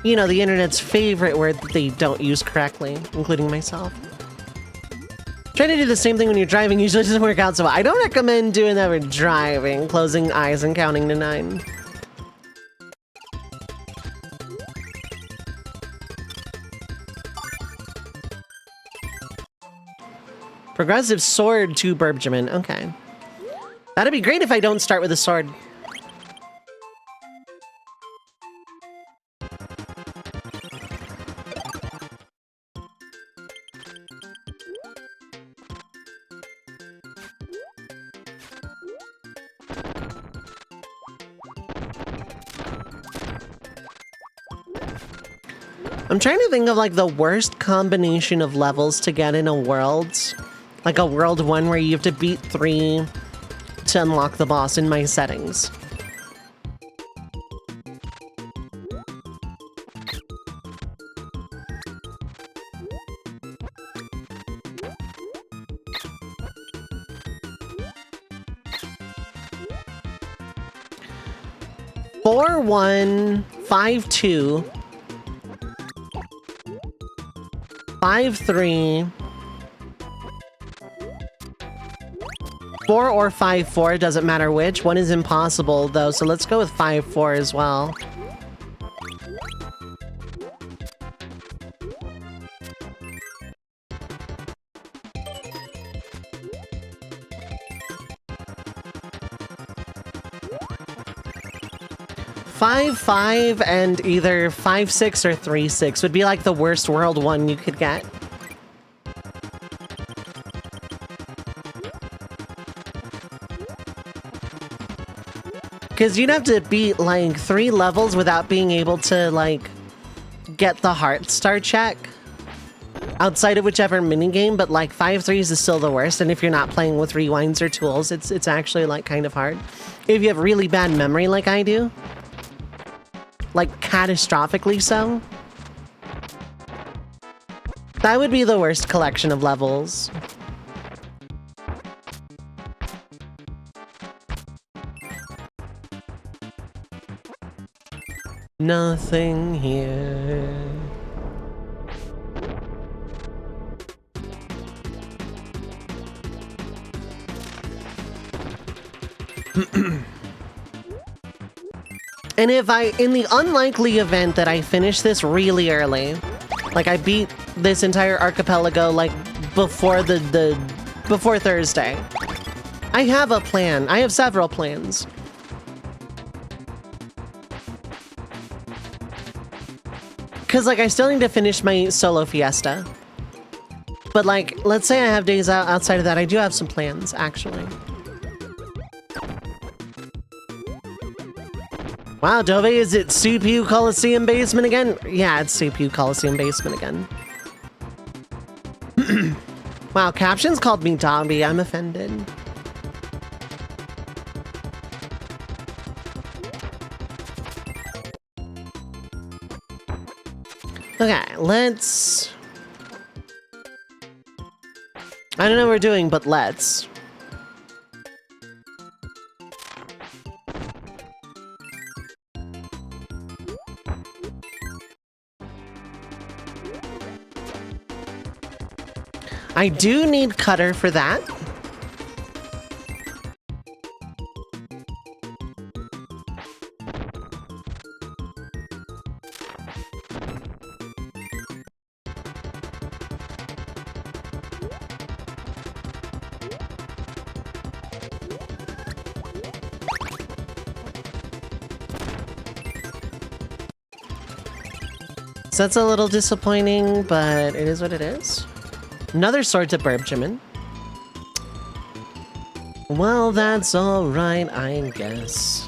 You know, the internet's favorite word that they don't use correctly, including myself. Trying to do the same thing when you're driving usually doesn't work out so well. I don't recommend doing that when driving, closing eyes and counting to 9. Progressive sword to Burbjamin. Okay. That'd be great if I don't start with a sword. I'm trying to think of like the worst combination of levels to get in a world. Like a world 1 where you have to beat 3 to unlock the boss in my settings. Four, 1, 5, 2. 5-3. 4 or 5-4, doesn't matter which. One is impossible though, so let's go with 5-4 as well. Five, 5, and either 5-6 or 3-6 would be like the worst World 1 you could get. Because you'd have to beat like 3 levels without being able to like get the heart star check outside of whichever minigame, but like 5 threes is still the worst. And if you're not playing with rewinds or tools, it's actually like kind of hard. If you have really bad memory like I do, like catastrophically so, that would be the worst collection of levels. Nothing here. And if in the unlikely event that I finish this really early, like I beat this entire archipelago like before before Thursday, I have a plan. I have several plans. Because, like, I still need to finish my solo fiesta. But, like, let's say I have days outside of that. I do have some plans, actually. Wow, Dove, is it CPU Coliseum Basement again? Yeah, it's CPU Coliseum Basement again. Wow, captions called me Dobby. I'm offended. Okay, let's... I don't know what we're doing, but let's. I do need Cutter for that. So that's a little disappointing, but it is what it is. Another sword to Burbjamin. Well, that's alright, I guess.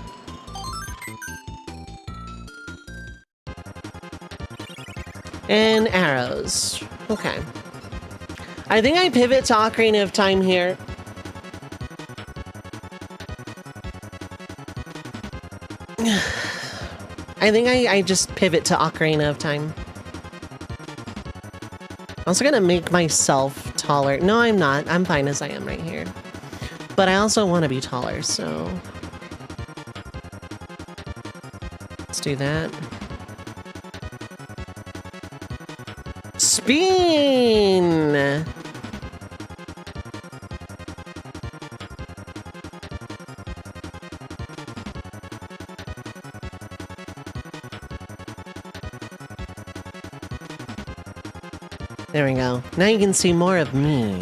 And arrows. Okay. I think I pivot to Ocarina of Time here. I think I just pivot to Ocarina of Time. I'm also gonna make myself taller. No, I'm not. I'm fine as I am right here. But I also want to be taller, so... let's do that. Spin! There we go. Now you can see more of me.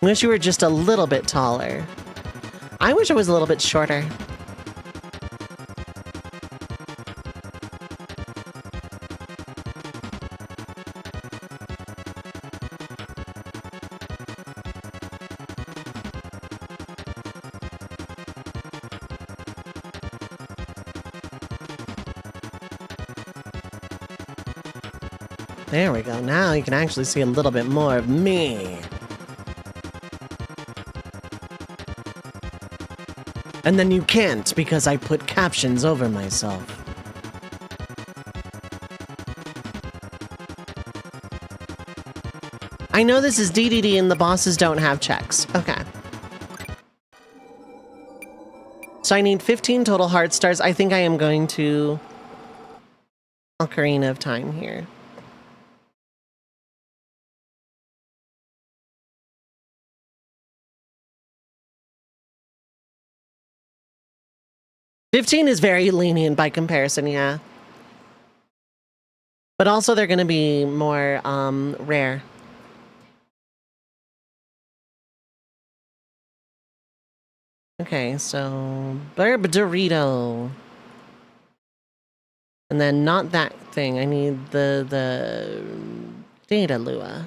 Wish you were just a little bit taller. I wish I was a little bit shorter. There we go. Now you can actually see a little bit more of me. And then you can't because I put captions over myself. I know this is DDD and the bosses don't have checks. Okay. So I need 15 total heart stars. I think I am going to Ocarina of Time here. $15 is very lenient by comparison, yeah. But also they're going to be more rare. Okay, so Burb Dorito. And then not that thing. I need the Data Lua.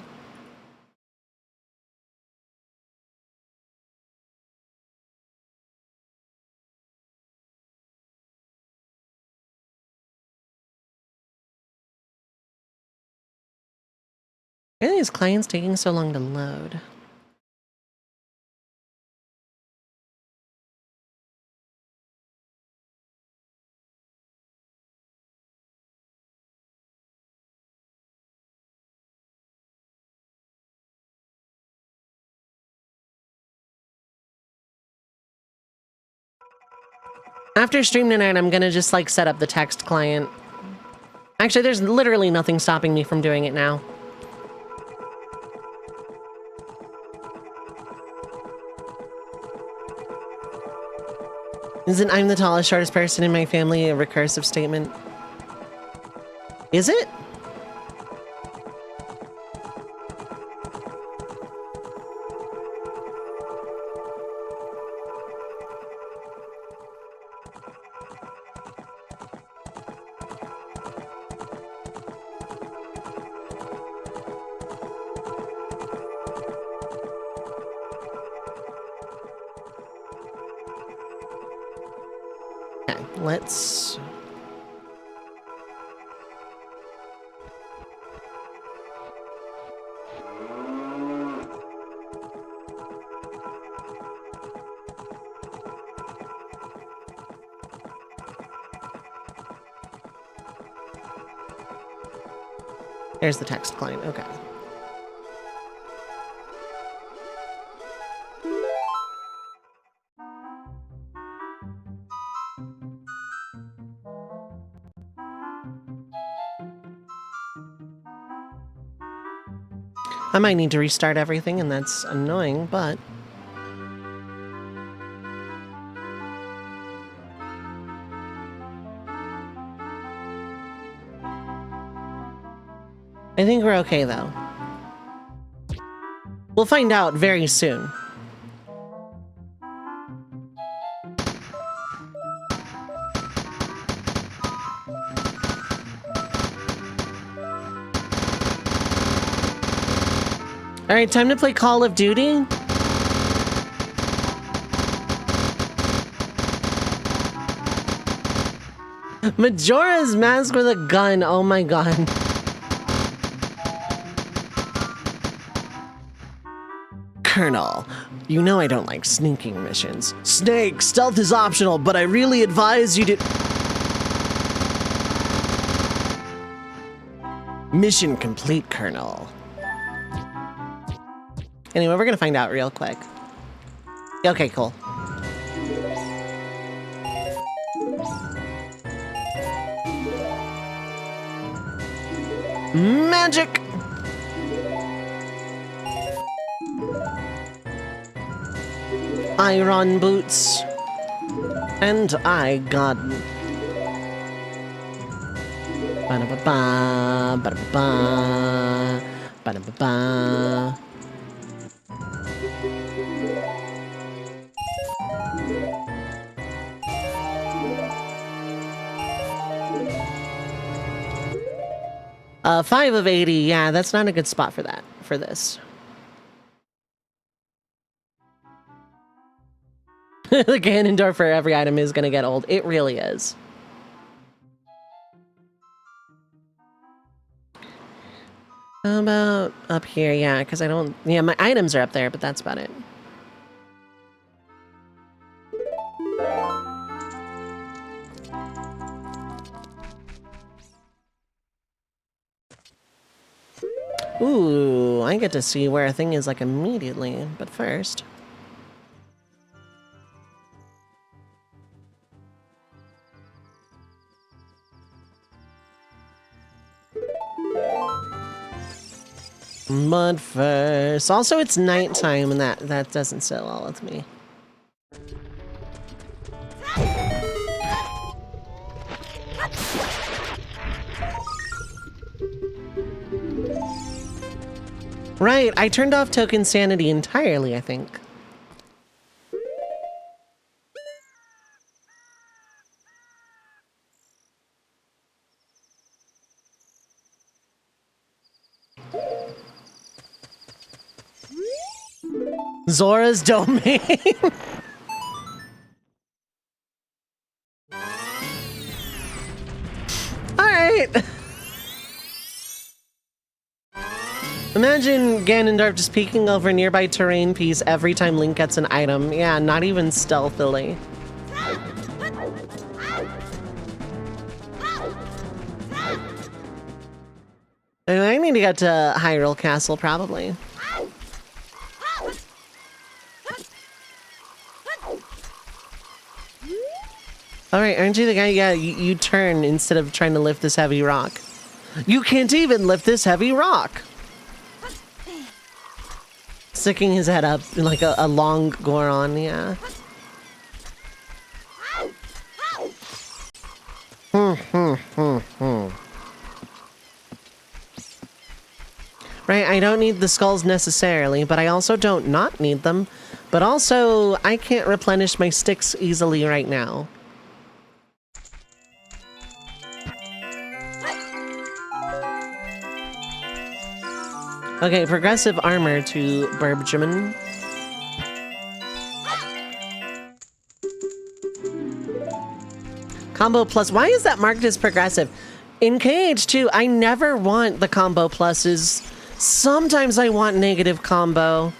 Why are these clients taking so long to load? After stream tonight, I'm gonna just like set up the text client. Actually, there's literally nothing stopping me from doing it now. Isn't "I'm the tallest, shortest person in my family" a recursive statement? Is it? Okay, let's... There's the text client, okay. I might need to restart everything, and that's annoying, but... I think we're okay, though. We'll find out very soon. Alright, time to play Call of Duty. Majora's Mask with a gun, oh my god. Colonel, you know I don't like sneaking missions. Snake, stealth is optional, but I really advise you to... Mission complete, Colonel. Anyway, we're gonna find out real quick. Okay, cool. Magic! Iron boots. And I got... Ba-da-ba-ba, ba-da-ba-ba, ba-da-ba-ba. Five of 80, yeah, that's not a good spot for that, for this. The Ganondorf for every item is gonna get old. It really is. How about up here? Yeah, because I don't... Yeah, my items are up there, but that's about it. Ooh, I get to see where a thing is, like, immediately. But first... But first... Also, it's nighttime, and that doesn't sit well with me. Right, I turned off token sanity entirely, I think. Zora's domain. All right. Imagine Ganondorf just peeking over a nearby terrain piece every time Link gets an item. Yeah, not even stealthily. I need to get to Hyrule Castle, probably. Alright, aren't you the guy? Yeah, you turn instead of trying to lift this heavy rock. You can't even lift this heavy rock! Sticking his head up like a long Goron, yeah. Right, I don't need the skulls necessarily, but I also don't not need them. But also, I can't replenish my sticks easily right now. Okay, progressive armor to Burbjaman. Combo plus. Why is that marked as progressive? In KH2, I never want the combo pluses. Sometimes I want negative combo.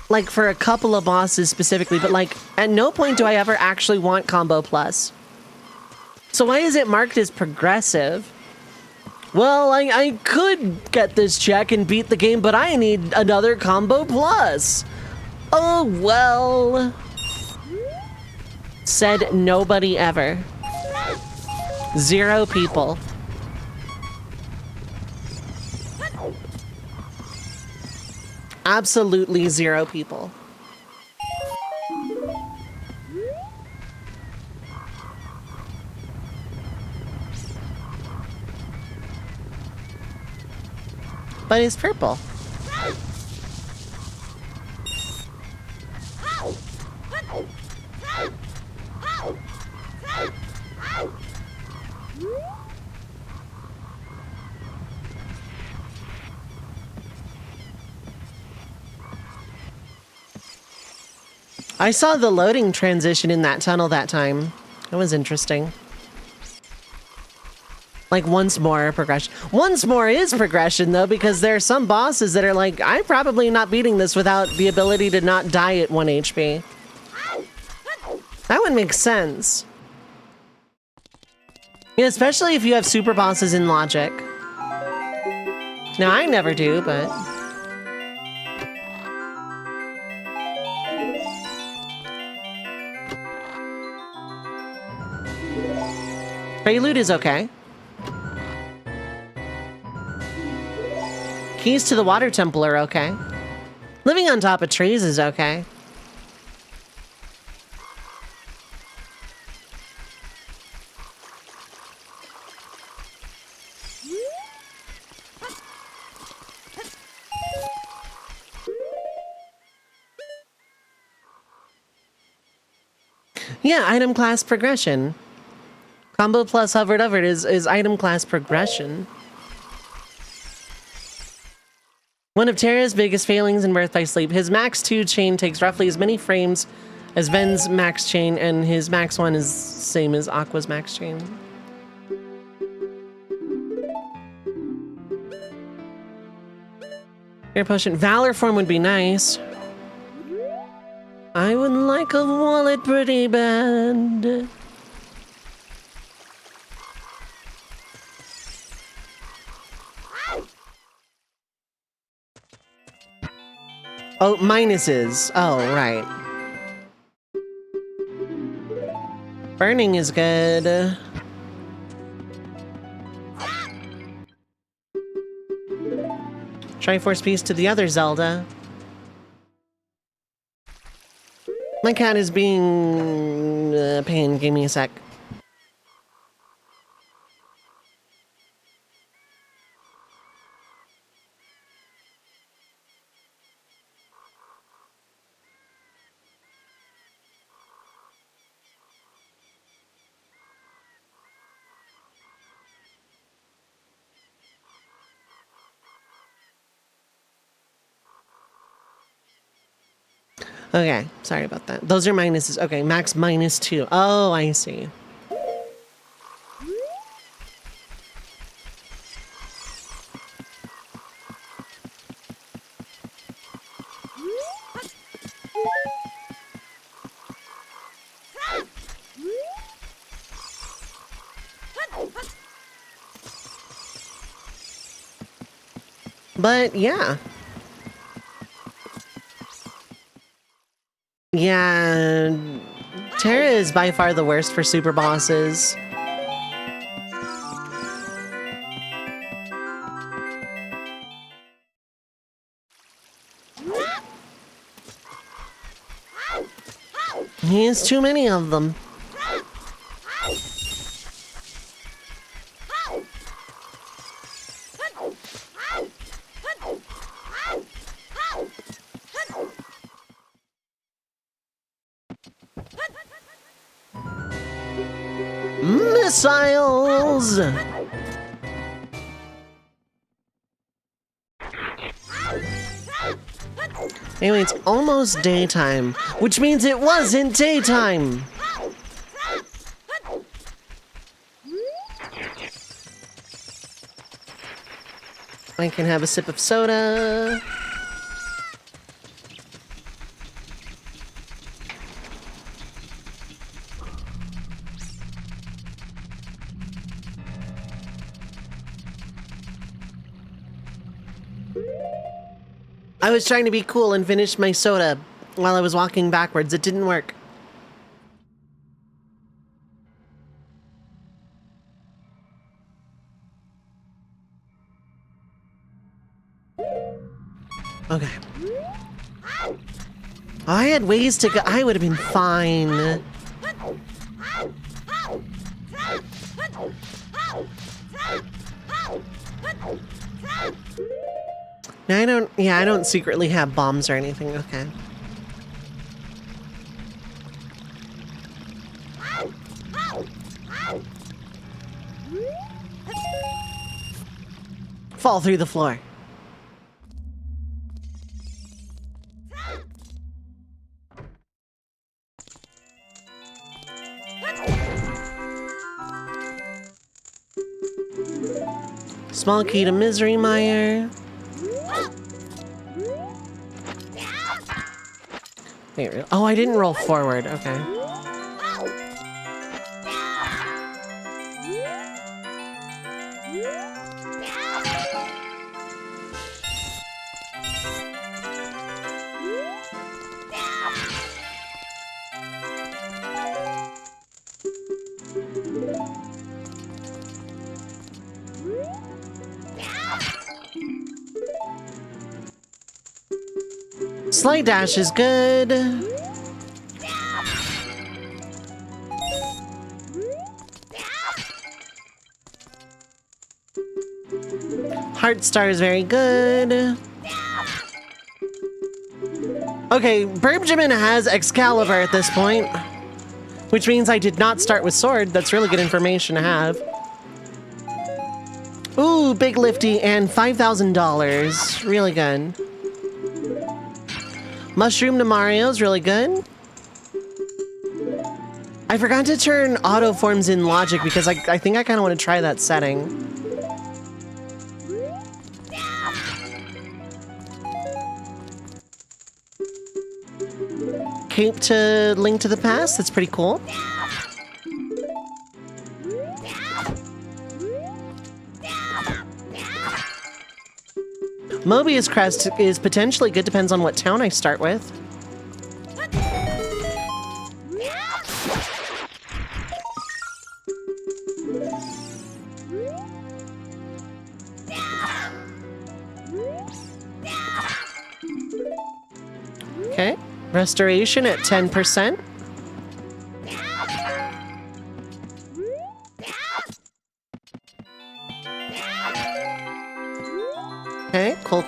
Like for a couple of bosses specifically, but like at no point do I ever actually want combo plus. So why is it marked as progressive? Well, I could get this check and beat the game, but I need another combo plus. Oh, well. Said nobody ever. 0 people. Absolutely 0 people. But it's purple. I saw the loading transition in that tunnel that time. It was interesting. Like once more progression. Once more is progression though, because there are some bosses that are like, I'm probably not beating this without the ability to not die at 1 HP. That would make sense. Yeah, especially if you have super bosses in Logic. Now I never do, but... Prelude is okay. Keys to the Water Temple are okay. Living on top of trees is okay. Yeah, item class progression. Combo plus hovered over it is item class progression. One of Terra's biggest failings in Birth by Sleep. His max 2 chain takes roughly as many frames as Ven's max chain, and his max 1 is same as Aqua's max chain. Air potion. Valor form would be nice. I would like a wallet pretty bad. Oh, minuses. Oh, right. Burning is good. Triforce piece to the other Zelda. My cat is being a pain. Give me a sec. Okay, sorry about that. Those are minuses. Okay, max -2. Oh, I see. But yeah. Yeah, Terra is by far the worst for super bosses. He has too many of them. Missiles! Anyway, it's almost daytime, which means it wasn't daytime! I can have a sip of soda. I was trying to be cool and finish my soda while I was walking backwards. It didn't work. Okay. Oh, I had ways to go. I would have been fine. Now I don't secretly have bombs or anything. Okay. Fall through the floor. Small key to Misery Mire. Wait, oh, I didn't roll forward. Okay. Slide dash is good. Heart star is very good. Okay, Burbjamin has Excalibur at this point, which means I did not start with sword. That's really good information to have. Ooh, big lifty and $5,000. Really good. Mushroom to Mario is really good. I forgot to turn auto forms in logic because I think I kind of want to try that setting. Cape to Link to the Past, that's pretty cool. Mobius Crest is potentially good, depends on what town I start with. Okay, restoration at 10%. Okay, cool.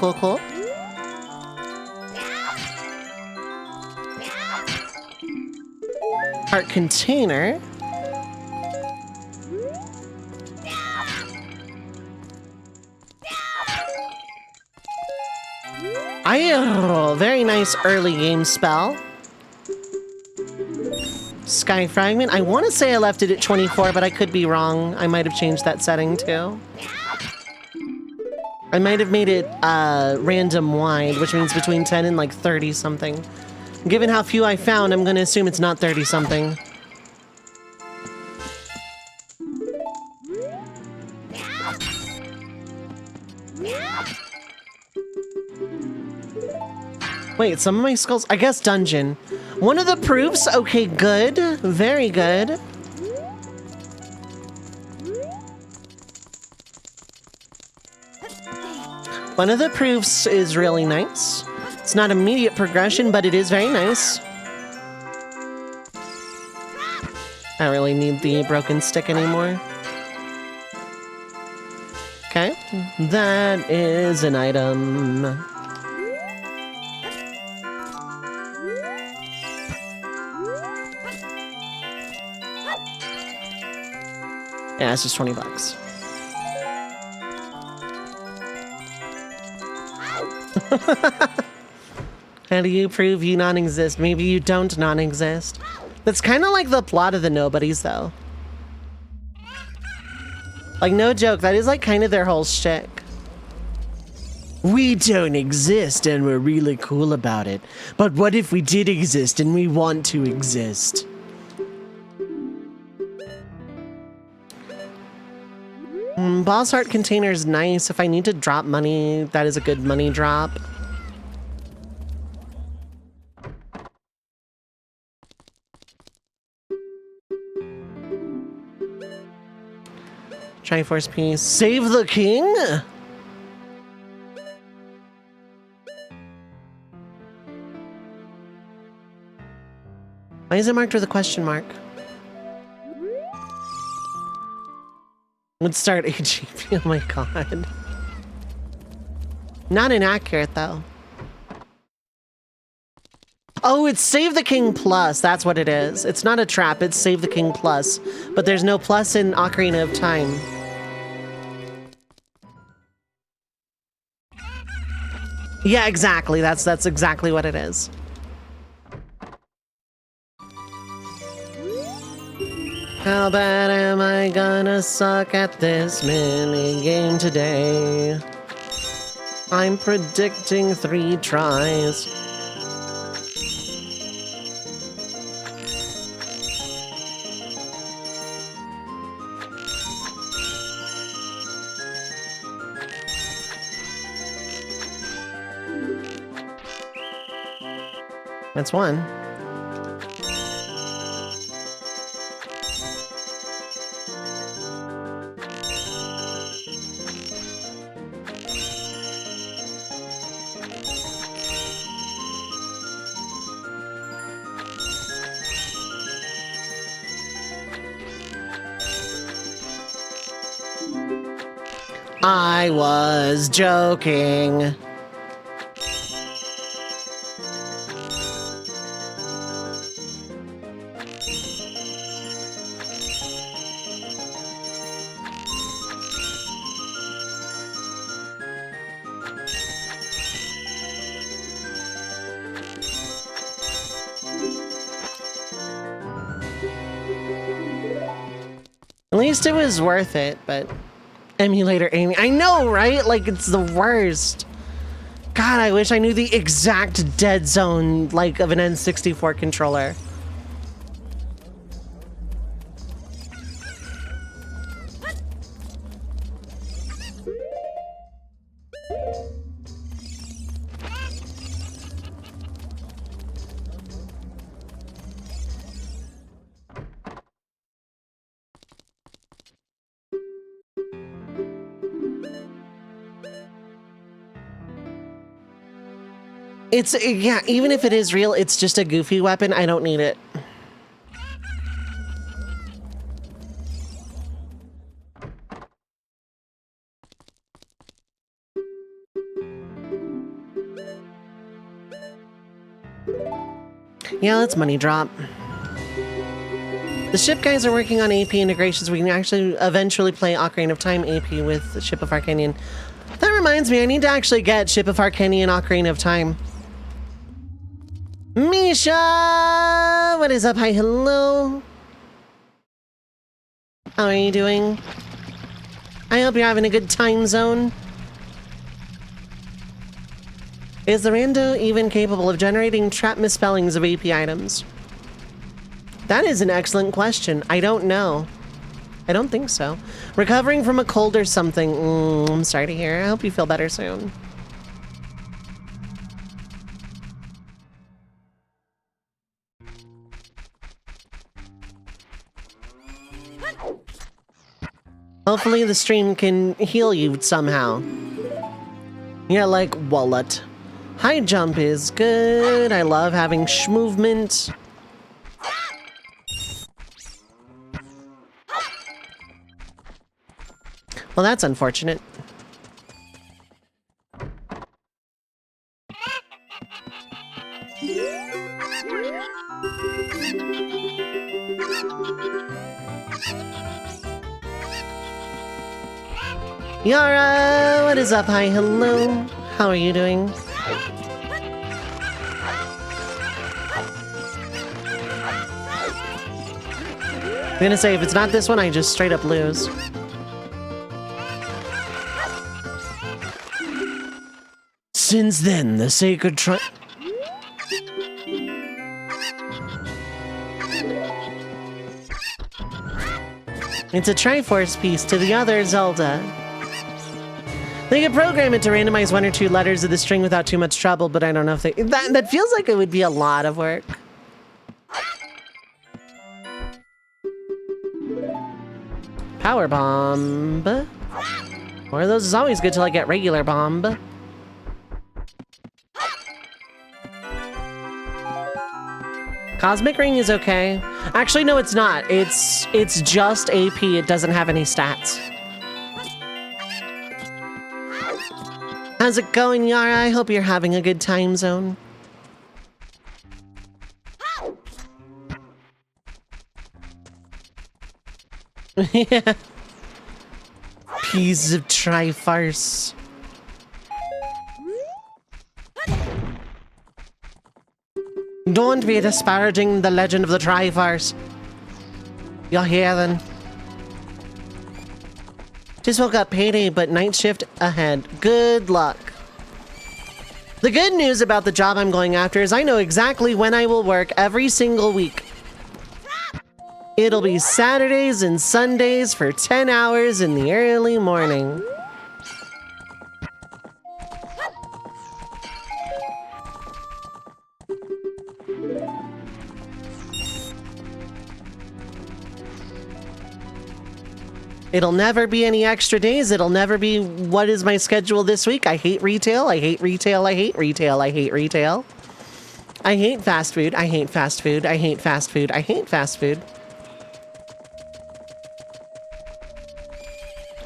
Heart container. Very nice early game spell. Sky Fragment. I want to say I left it at 24, but I could be wrong. I might have changed that setting too. I might have made it random wide, which means between 10 and like 30 something. Given how few I found, I'm going to assume it's not 30 something. Wait, some of my skulls... I guess dungeon. One of the proofs? Okay, good. Very good. One of the proofs is really nice. It's not immediate progression, but it is very nice. I don't really need the broken stick anymore. Okay, that is an item. Yeah, it's just 20 bucks. How do you prove you non-exist? Maybe you don't non-exist. That's kind of like the plot of the Nobodies, though. Like, no joke, that is like kind of their whole shtick. We don't exist and we're really cool about it. But what if we did exist and we want to exist? Boss art container is nice. If I need to drop money, that is a good money drop. Triforce piece. Save the king? Why is it marked with a question mark? Would start AGP. Oh my god. Not inaccurate though. Oh, it's Save the King Plus. That's what it is. It's not a trap. It's Save the King Plus. But there's no plus in Ocarina of Time. Yeah, exactly. That's exactly what it is. How bad am I gonna suck at this mini game today? I'm predicting 3 tries. That's 1. I was joking. At least it was worth it, but emulator aiming. I know, right? Like, it's the worst. God, I wish I knew the exact dead zone, like, of an N64 controller. Yeah, even if it is real, it's just a goofy weapon. I don't need it. Yeah, let's money drop. The ship guys are working on AP integrations. We can actually eventually play Ocarina of Time AP with Ship of Arcanian. That reminds me, I need to actually get Ship of Arcanian Ocarina of Time. Misha! What is up? Hi, hello. How are you doing? I hope you're having a good time zone. Is the rando even capable of generating trap misspellings of AP items? That is an excellent question. I don't know. I don't think so. Recovering from a cold or something. I'm sorry to hear. I hope you feel better soon. Hopefully the stream can heal you somehow. Yeah, like wallet. High jump is good. I love having movement. Well, that's unfortunate. Yara, what is up? Hi, hello. How are you doing? I'm gonna say, if it's not this one, I just straight up lose. Since then, the sacred It's a Triforce piece to the other Zelda. They could program it to randomize 1 or 2 letters of the string without too much trouble, but I don't know if they... That feels like it would be a lot of work. Power bomb. One of those is always good till I get regular bomb. Cosmic Ring is okay. Actually, no, it's not. It's just AP. It doesn't have any stats. How's it going, Yara? I hope you're having a good time zone. Yeah. Piece of Trifarce. Don't be disparaging the legend of the Trifarce. You're here then. Just woke up, payday, but night shift ahead. Good luck. The good news about the job I'm going after is I know exactly when I will work every single week. It'll be Saturdays and Sundays for 10 hours in the early morning. It'll never be any extra days. It'll never be, what is my schedule this week? I hate retail. I hate retail. I hate retail. I hate retail. I hate fast food. I hate fast food. I hate fast food. I hate fast food.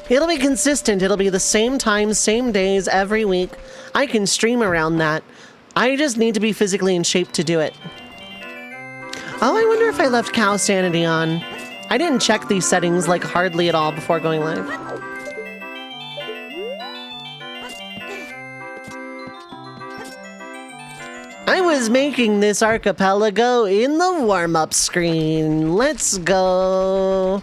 It'll be consistent. It'll be the same times, same days, every week. I can stream around that. I just need to be physically in shape to do it. Oh, I wonder if I left cow sanity on. I didn't check these settings like hardly at all before going live. I was making this archipelago in the warm-up screen. Let's go.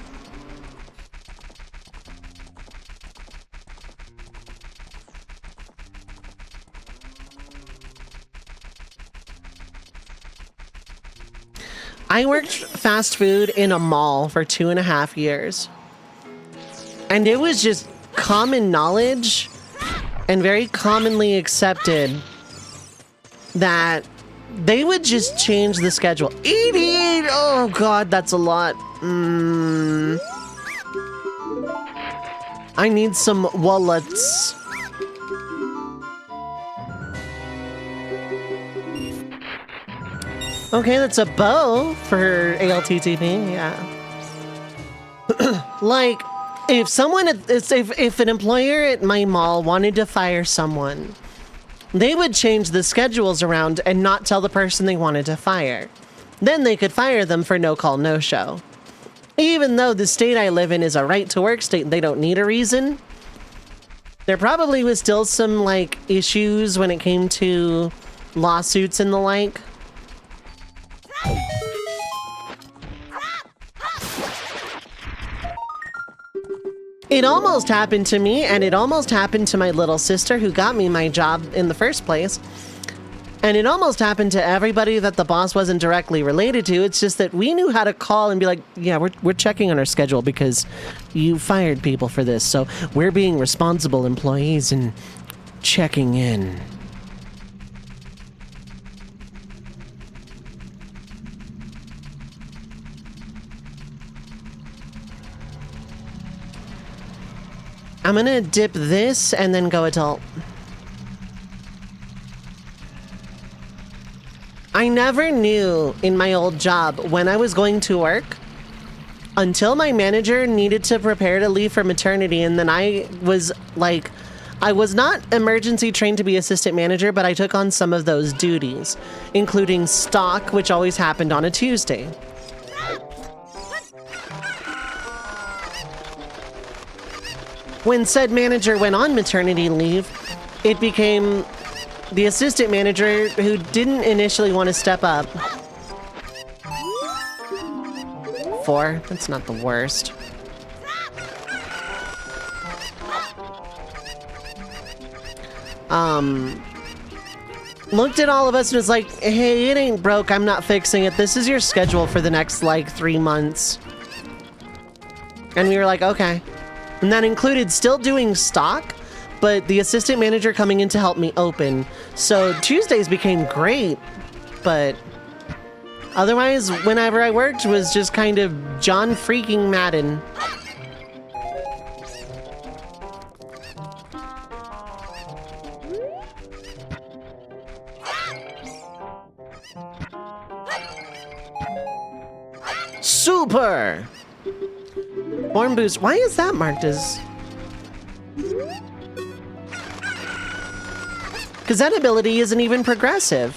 I worked fast food in a mall for 2.5 years. And it was just common knowledge and very commonly accepted that they would just change the schedule. 88! Oh god, that's a lot. I need some wallets. Okay, that's a bow for ALTTP, yeah. Like, if someone, if an employer at my mall wanted to fire someone, they would change the schedules around and not tell the person they wanted to fire. Then they could fire them for no call, no show. Even though the state I live in is a right-to-work state, they don't need a reason. There probably was still some, like, issues when it came to lawsuits and the like. It almost happened to me, and it almost happened to my little sister who got me my job in the first place. And it almost happened to everybody that the boss wasn't directly related to. It's just that we knew how to call and be like, yeah, we're checking on our schedule because you fired people for this. So we're being responsible employees and checking in. I'm gonna dip this and then go adult. I never knew in my old job when I was going to work until my manager needed to prepare to leave for maternity, and then I was like, I was not emergency trained to be assistant manager, but I took on some of those duties, including stock, which always happened on a Tuesday. When said manager went on maternity leave, it became the assistant manager who didn't initially want to step up. 4, that's not the worst. Looked at all of us and was like, hey, it ain't broke, I'm not fixing it. This is your schedule for the next, like, 3 months. And we were like, okay. And that included still doing stock, but the assistant manager coming in to help me open. So Tuesdays became great, but otherwise, whenever I worked was just kind of John freaking Madden. Super! Form boost. Why is that marked as... Because that ability isn't even progressive.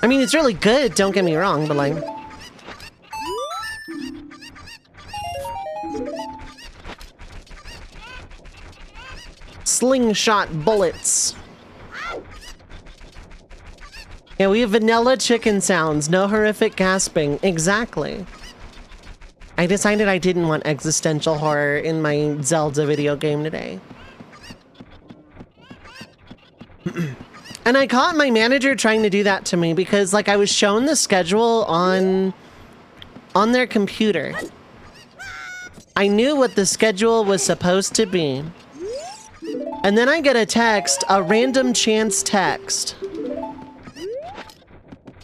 I mean, it's really good, don't get me wrong, but like... Slingshot bullets. Yeah, we have vanilla chicken sounds, no horrific gasping. Exactly. I decided I didn't want existential horror in my Zelda video game today. And I caught my manager trying to do that to me because, like, I was shown the schedule on their computer. I knew what the schedule was supposed to be. And then I get a text, a random chance text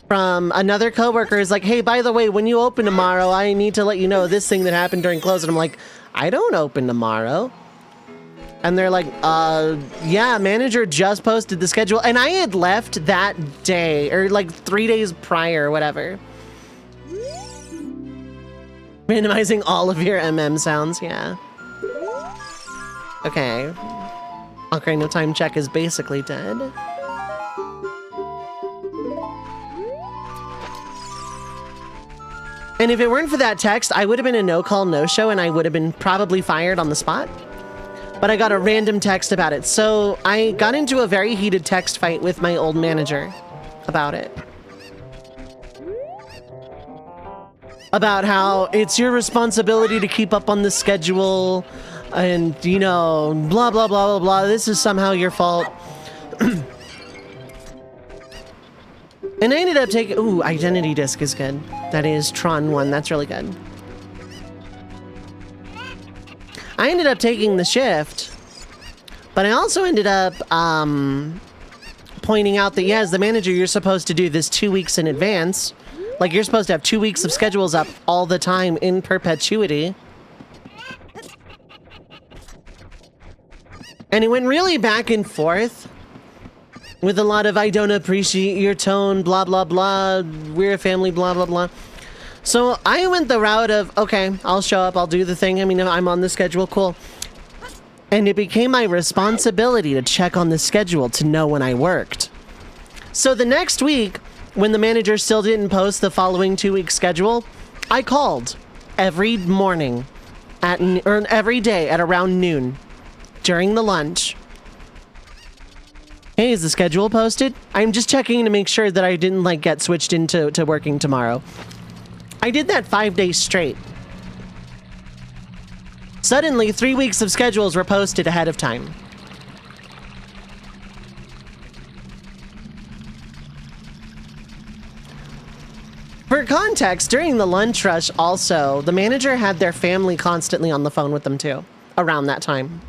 from another coworker is like, hey, by the way, when you open tomorrow, I need to let you know this thing that happened during close. And I'm like, I don't open tomorrow. And they're like, yeah, manager just posted the schedule. And I had left that day, or like 3 days prior, or whatever. Randomizing all of your MM sounds, yeah. Okay. Ocarina of Time check is basically dead. And if it weren't for that text, I would have been a no-call, no-show, and I would have been probably fired on the spot. But I got a random text about it. So I got into a very heated text fight with my old manager about it. About how it's your responsibility to keep up on the schedule and, you know, blah, blah, blah, blah, blah. This is somehow your fault. And I ended up taking... Ooh, Identity Disc is good. That is Tron 1. That's really good. I ended up taking the shift, but I also ended up pointing out that, yeah, as the manager, you're supposed to do this 2 weeks in advance. Like, you're supposed to have 2 weeks of schedules up all the time in perpetuity. And it went really back and forth with a lot of, I don't appreciate your tone, blah, blah, blah, we're a family, blah, blah, blah. So I went the route of, okay, I'll show up, I'll do the thing. I mean, I'm on the schedule, cool. And it became my responsibility to check on the schedule to know when I worked. So the next week, when the manager still didn't post the following 2 week schedule, I called every morning or every day at around noon during the lunch. Hey, is the schedule posted? I'm just checking to make sure that I didn't like get switched into working tomorrow. I did that 5 days straight. Suddenly, 3 weeks of schedules were posted ahead of time. For context, during the lunch rush also, the manager had their family constantly on the phone with them too, around that time.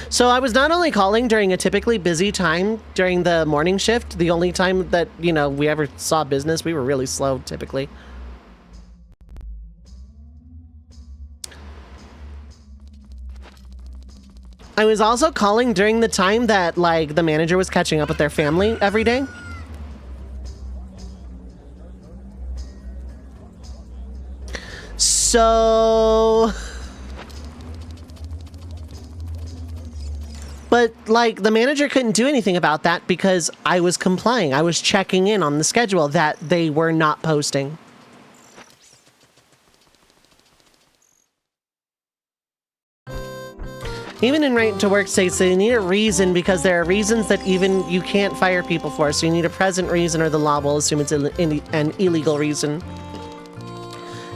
So I was not only calling during a typically busy time during the morning shift, the only time that, you know, we ever saw business, we were really slow typically. I was also calling during the time that, like, the manager was catching up with their family every day. So... But, like, the manager couldn't do anything about that because I was complying. I was checking in on the schedule that they were not posting. Even in right to work states, they need a reason because there are reasons that even you can't fire people for. So you need a present reason or the law will assume it's an illegal reason.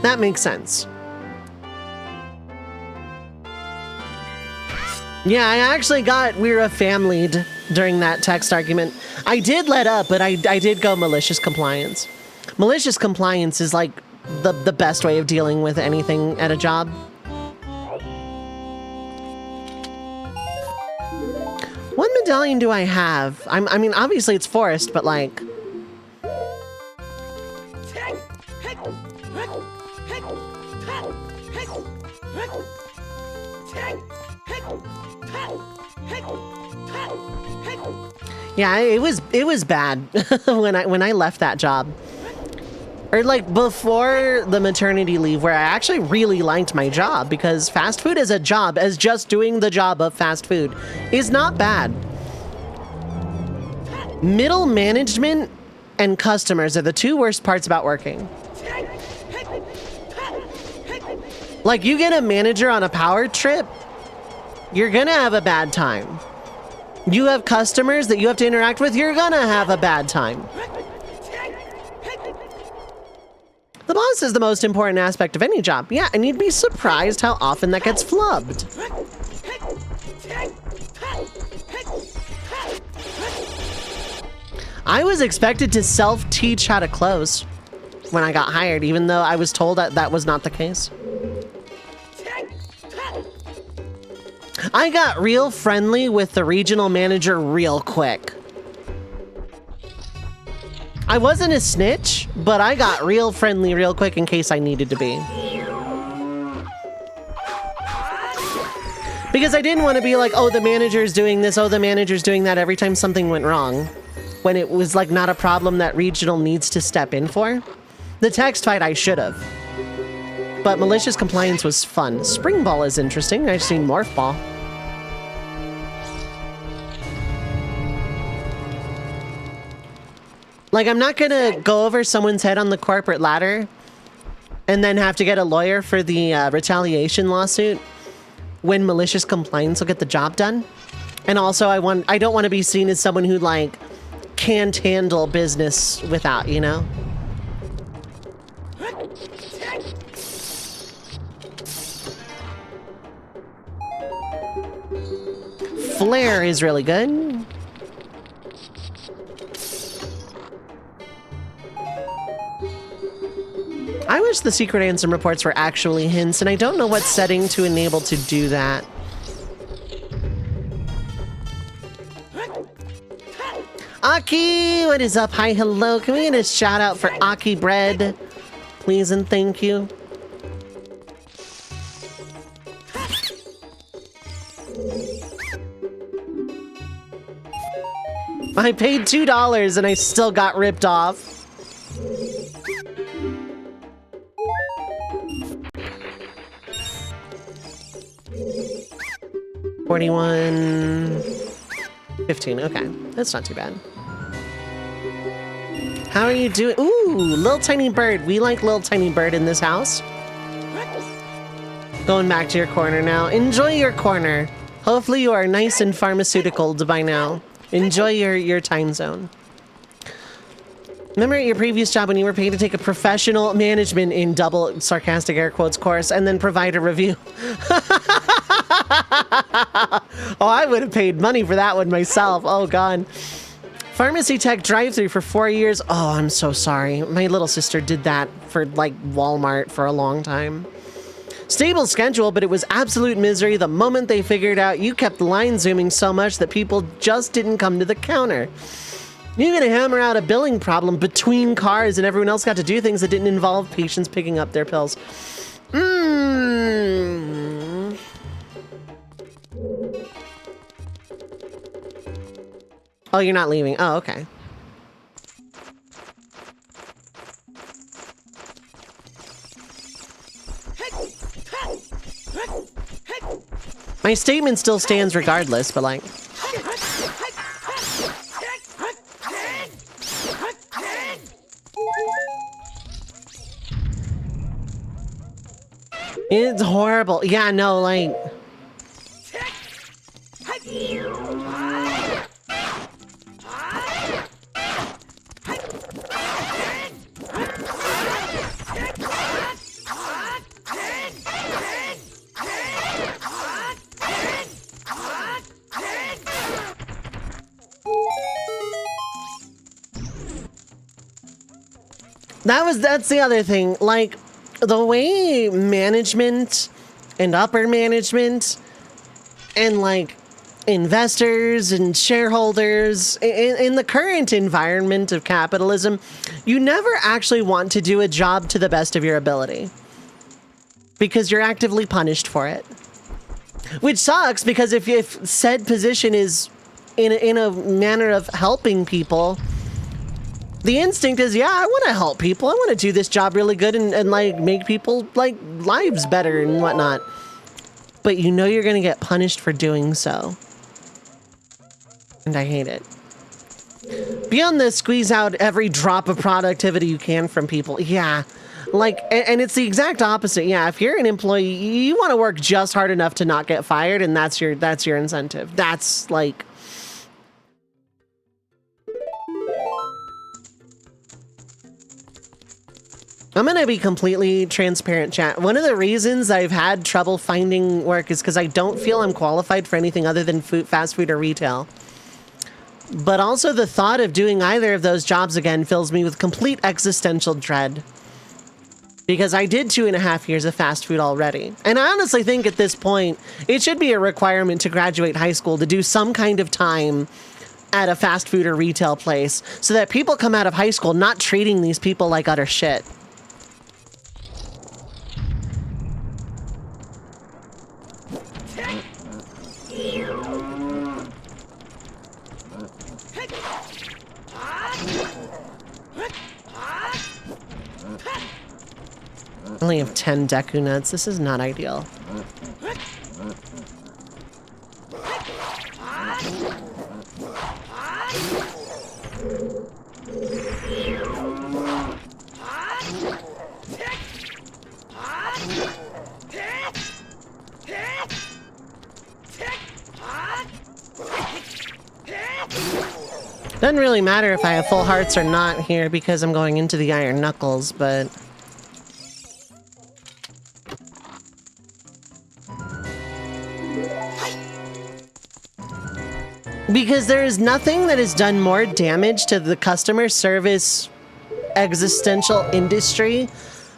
That makes sense. Yeah, I actually got we're a family during that text argument. I did let up, but I did go malicious compliance. Malicious compliance is like the best way of dealing with anything at a job. What medallion do I have? I mean, obviously it's Forest, but like... Yeah, it was bad when I left that job. Or like before the maternity leave where I actually really liked my job because fast food as a job, as just doing the job of fast food, is not bad. Middle management and customers are the two worst parts about working. Like you get a manager on a power trip, you're gonna have a bad time. You have customers that you have to interact with, you're gonna have a bad time. The boss is the most important aspect of any job. Yeah, and you'd be surprised how often that gets flubbed. I was expected to self-teach how to close when I got hired, even though I was told that that was not the case. I got real friendly with the regional manager real quick. I wasn't a snitch, but I got real friendly real quick in case I needed to be. Because I didn't want to be like, oh, the manager's doing this, oh, the manager's doing that every time something went wrong. When it was like not a problem that regional needs to step in for. The text fight I should have. But malicious compliance was fun. Spring Ball is interesting. I've seen Morph Ball. Like, I'm not gonna go over someone's head on the corporate ladder and then have to get a lawyer for the retaliation lawsuit when malicious compliance will get the job done. And also, I don't want to be seen as someone who, like, can't handle business without, you know? Flare is really good. I wish the secret answer reports were actually hints, and I don't know what setting to enable to do that. Aki, what is up? Hi, hello. Can we get a shout out for Aki Bread? Please and thank you. I paid $2 and I still got ripped off. $41.15. Okay, that's not too bad. How are you doing? Ooh, Little Tiny Bird. We like Little Tiny Bird in this house. Going back to your corner now. Enjoy your corner. Hopefully you are nice and pharmaceutical by now. Enjoy your time zone. Remember at your previous job when you were paid to take a professional management in double sarcastic air quotes course and then provide a review? Oh, I would have paid money for that one myself. Oh, God. Pharmacy tech drive-thru for 4 years. Oh, I'm so sorry. My little sister did that for like Walmart for a long time. Stable schedule, but it was absolute misery the moment they figured out you kept the line zooming so much that people just didn't come to the counter. You're gonna hammer out a billing problem between cars and everyone else got to do things that didn't involve patients picking up their pills. Oh, you're not leaving. Oh, okay. My statement still stands regardless, but like... It's horrible. Yeah, no, like... That's the other thing. Like, the way management and upper management and like investors and shareholders in the current environment of capitalism, you never actually want to do a job to the best of your ability because you're actively punished for it, which sucks because if said position is in a manner of helping people, the instinct is, yeah, I want to help people. I want to do this job really good and like make people like lives better and whatnot. But you know you're going to get punished for doing so. And I hate it. Beyond this, squeeze out every drop of productivity you can from people. Yeah. Like, and it's the exact opposite. Yeah, if you're an employee, you want to work just hard enough to not get fired, and that's your incentive. That's like... I'm going to be completely transparent, chat. One of the reasons I've had trouble finding work is because I don't feel I'm qualified for anything other than fast food or retail. But also the thought of doing either of those jobs again fills me with complete existential dread. Because I did 2.5 years of fast food already. And I honestly think at this point, it should be a requirement to graduate high school to do some kind of time at a fast food or retail place so that people come out of high school not treating these people like utter shit. I only have 10 Deku nuts. This is not ideal. Doesn't really matter if I have full hearts or not here because I'm going into the Iron Knuckles, but... Because there is nothing that has done more damage to the customer service existential industry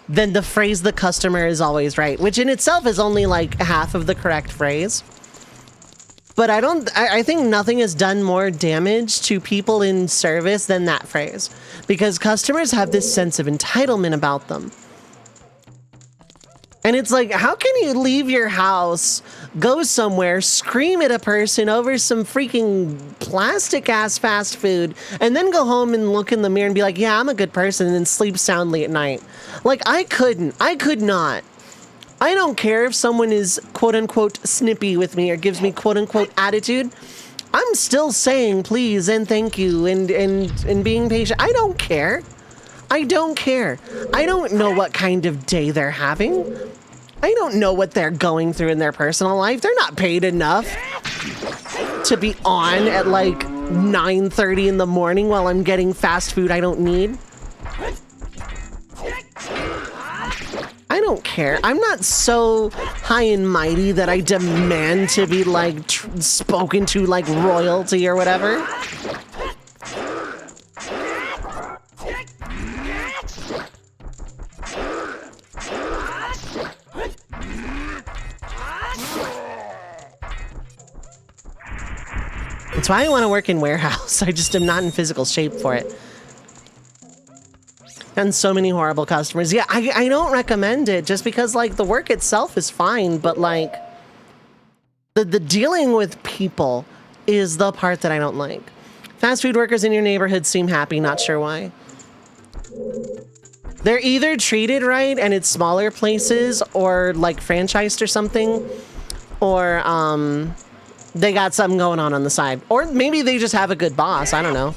than the phrase "the customer is always right," which in itself is only like half of the correct phrase. But I think nothing has done more damage to people in service than that phrase. Because customers have this sense of entitlement about them. And it's like, how can you leave your house, go somewhere, scream at a person over some freaking plastic-ass fast food, and then go home and look in the mirror and be like, yeah, I'm a good person, and then sleep soundly at night? Like, I could not. I don't care if someone is quote-unquote snippy with me or gives me quote-unquote attitude. I'm still saying please and thank you and being patient. I don't care. I don't care. I don't know what kind of day they're having. I don't know what they're going through in their personal life. They're not paid enough to be on at like 9:30 in the morning while I'm getting fast food I don't need. I don't care. I'm not so high and mighty that I demand to be like spoken to like royalty or whatever. why I want to work in warehouse. I just am not in physical shape for it. And so many horrible customers. Yeah, I don't recommend it just because, like, the work itself is fine, but, like, the dealing with people is the part that I don't like. Fast food workers in your neighborhood seem happy, not sure why. They're either treated right and it's smaller places or, like, franchised or something, or, they got something going on the side. Or maybe they just have a good boss, I don't know.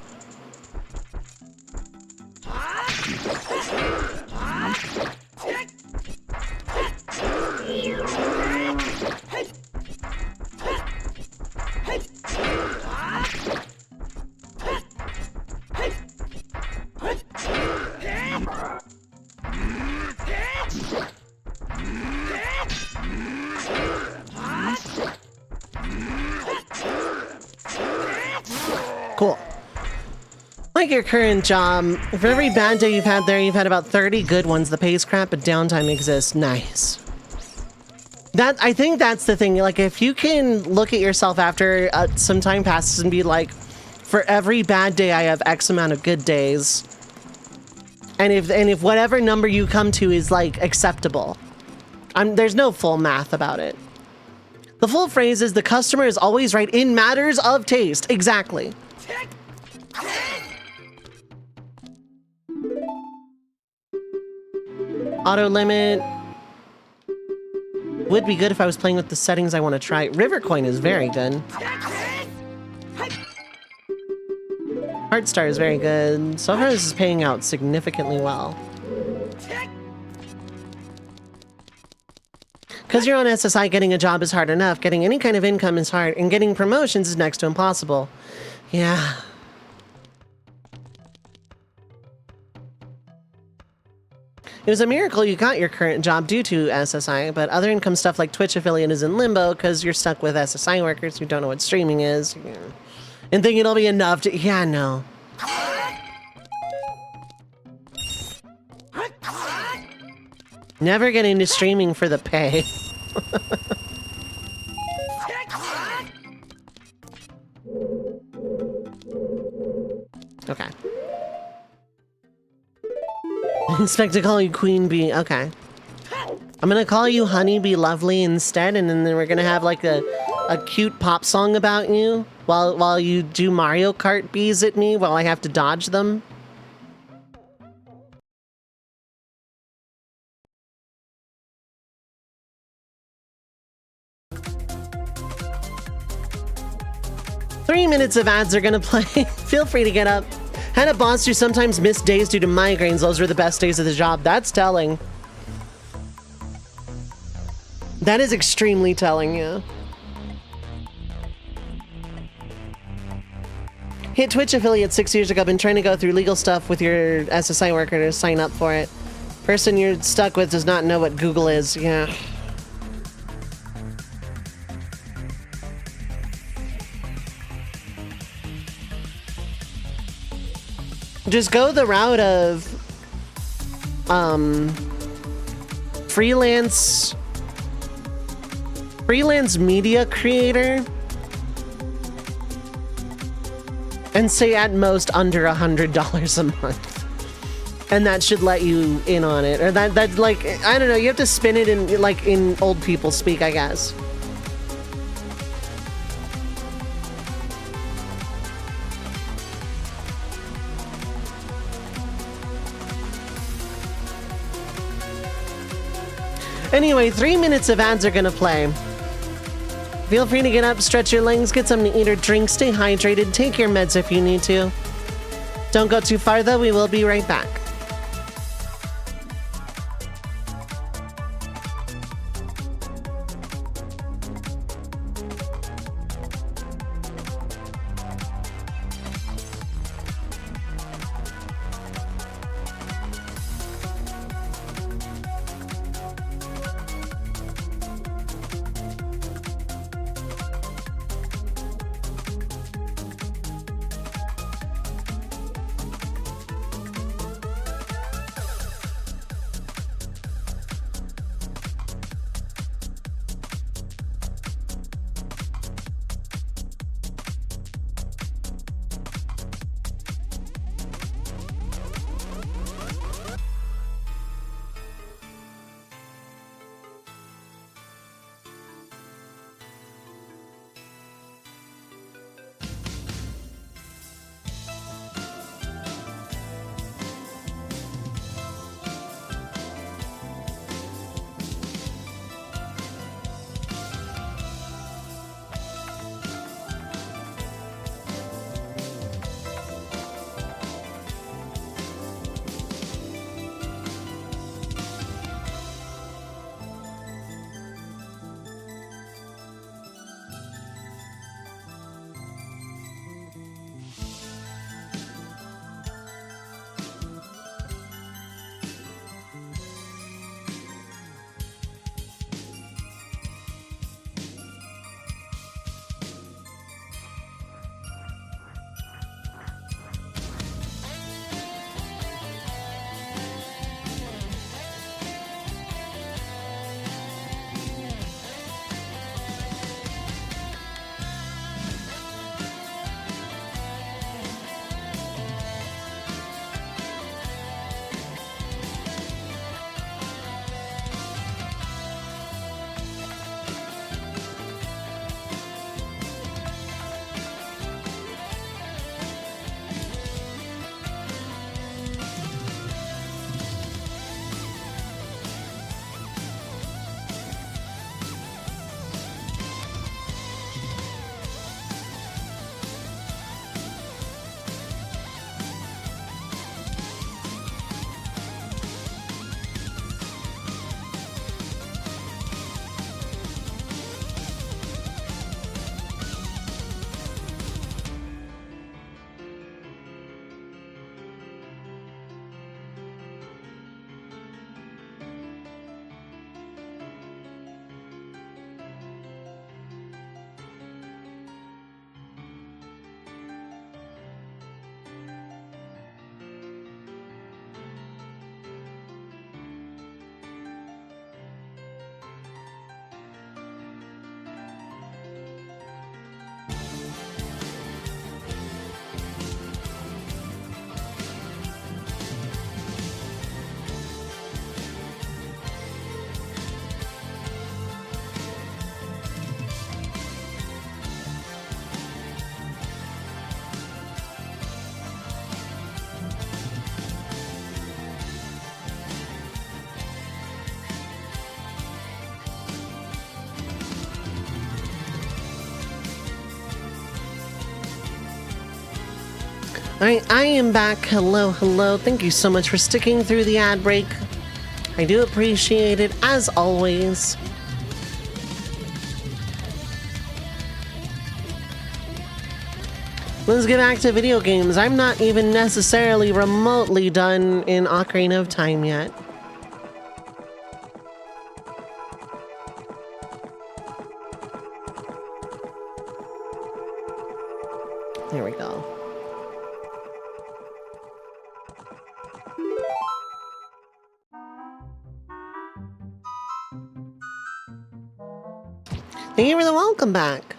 Cool. Like your current job, for every bad day you've had there, you've had about 30 good ones. The pay's crap, but downtime exists. Nice. I think that's the thing. Like, if you can look at yourself after some time passes and be like, for every bad day, I have X amount of good days. And if whatever number you come to is, like, acceptable. There's no full math about it. The full phrase is, the customer is always right in matters of taste. Exactly. Auto limit. Would be good if I was playing with the settings I want to try. River Coin is very good. Heartstar is very good. So far this is paying out significantly well. Because you're on SSI, getting a job is hard enough. Getting any kind of income is hard. And getting promotions is next to impossible. Yeah. It was a miracle you got your current job due to SSI, but other income stuff like Twitch affiliate is in limbo because you're stuck with SSI workers who don't know what streaming is. And think it'll be enough to... Yeah, no. Never get into streaming for the pay. Okay. Expect to call you Queen Bee. Okay. I'm gonna call you Honey Bee Lovely instead, and then we're gonna have like a cute pop song about you while you do Mario Kart bees at me while I have to dodge them. Three minutes of ads are gonna play. Feel free to get up. Had a boss who sometimes missed days due to migraines. Those were the best days of the job. That's telling. That is extremely telling, yeah. Hit Twitch affiliate 6 years ago. Been trying to go through legal stuff with your SSI worker to sign up for it. Person you're stuck with does not know what Google is. Yeah. Just go the route of freelance media creator and say at most under $100 a month, and that should let you in on it. Or that like, I don't know, you have to spin it in like in old people speak, I guess. Anyway, 3 minutes of ads are gonna play. Feel free to get up, stretch your legs, get something to eat or drink, stay hydrated, take your meds if you need to. Don't go too far though, we will be right back. Alright, I am back. Hello, hello. Thank you so much for sticking through the ad break. I do appreciate it, as always. Let's get back to video games. I'm not even necessarily remotely done in Ocarina of Time yet. There we go. Thank you for the welcome back.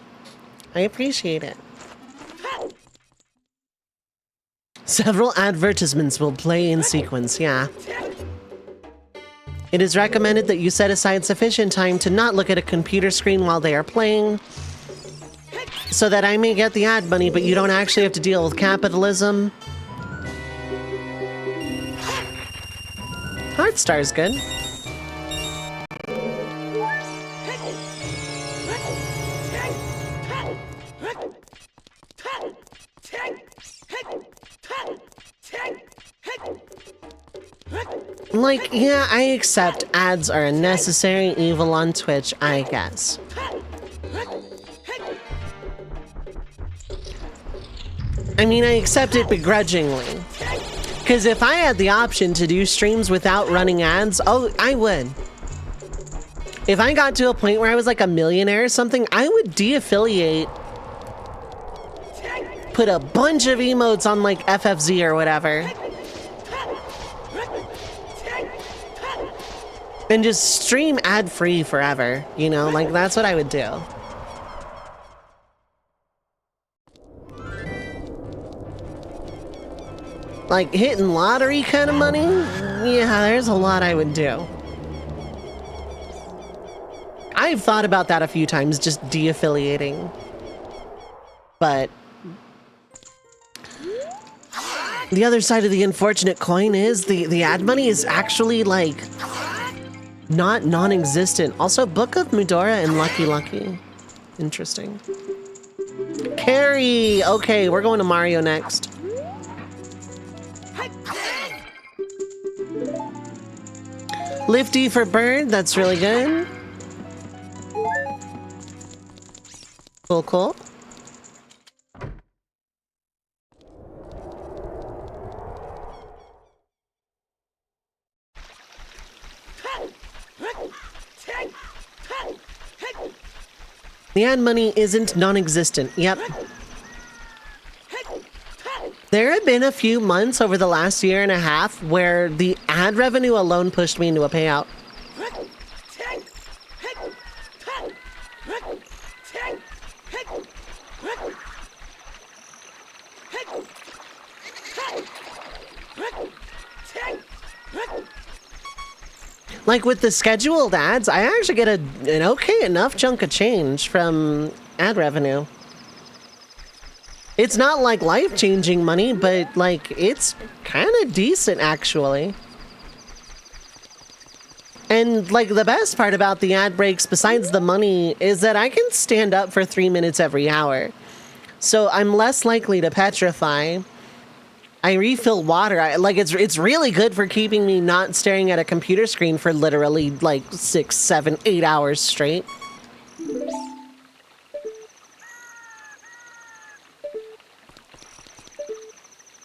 I appreciate it. Several advertisements will play in sequence, yeah. It is recommended that you set aside sufficient time to not look at a computer screen while they are playing, so that I may get the ad money, but you don't actually have to deal with capitalism. Heartstar's good. Like, yeah, I accept ads are a necessary evil on Twitch, I guess. I mean, I accept it begrudgingly. Because if I had the option to do streams without running ads, oh, I would. If I got to a point where I was like a millionaire or something, I would de-affiliate, put a bunch of emotes on like FFZ or whatever, and just stream ad-free forever, you know? Like, that's what I would do. Like, hitting lottery kind of money? Yeah, there's a lot I would do. I've thought about that a few times, just de-affiliating. But the other side of the unfortunate coin is the ad money is actually, like, not non-existent. Also, Book of Medora and Lucky Lucky. Interesting. Carrie! Okay, we're going to Mario next. Lifty for bird, that's really good. Cool, cool. The ad money isn't non-existent. Yep. There have been a few months over the last year and a half where the ad revenue alone pushed me into a payout. Like with the scheduled ads, I actually get an okay enough chunk of change from ad revenue. It's not like life-changing money, but like it's kind of decent actually. And like the best part about the ad breaks besides the money is that I can stand up for 3 minutes every hour. So I'm less likely to petrify. I refill water. It's really good for keeping me not staring at a computer screen for literally like 6, 7, 8 hours straight.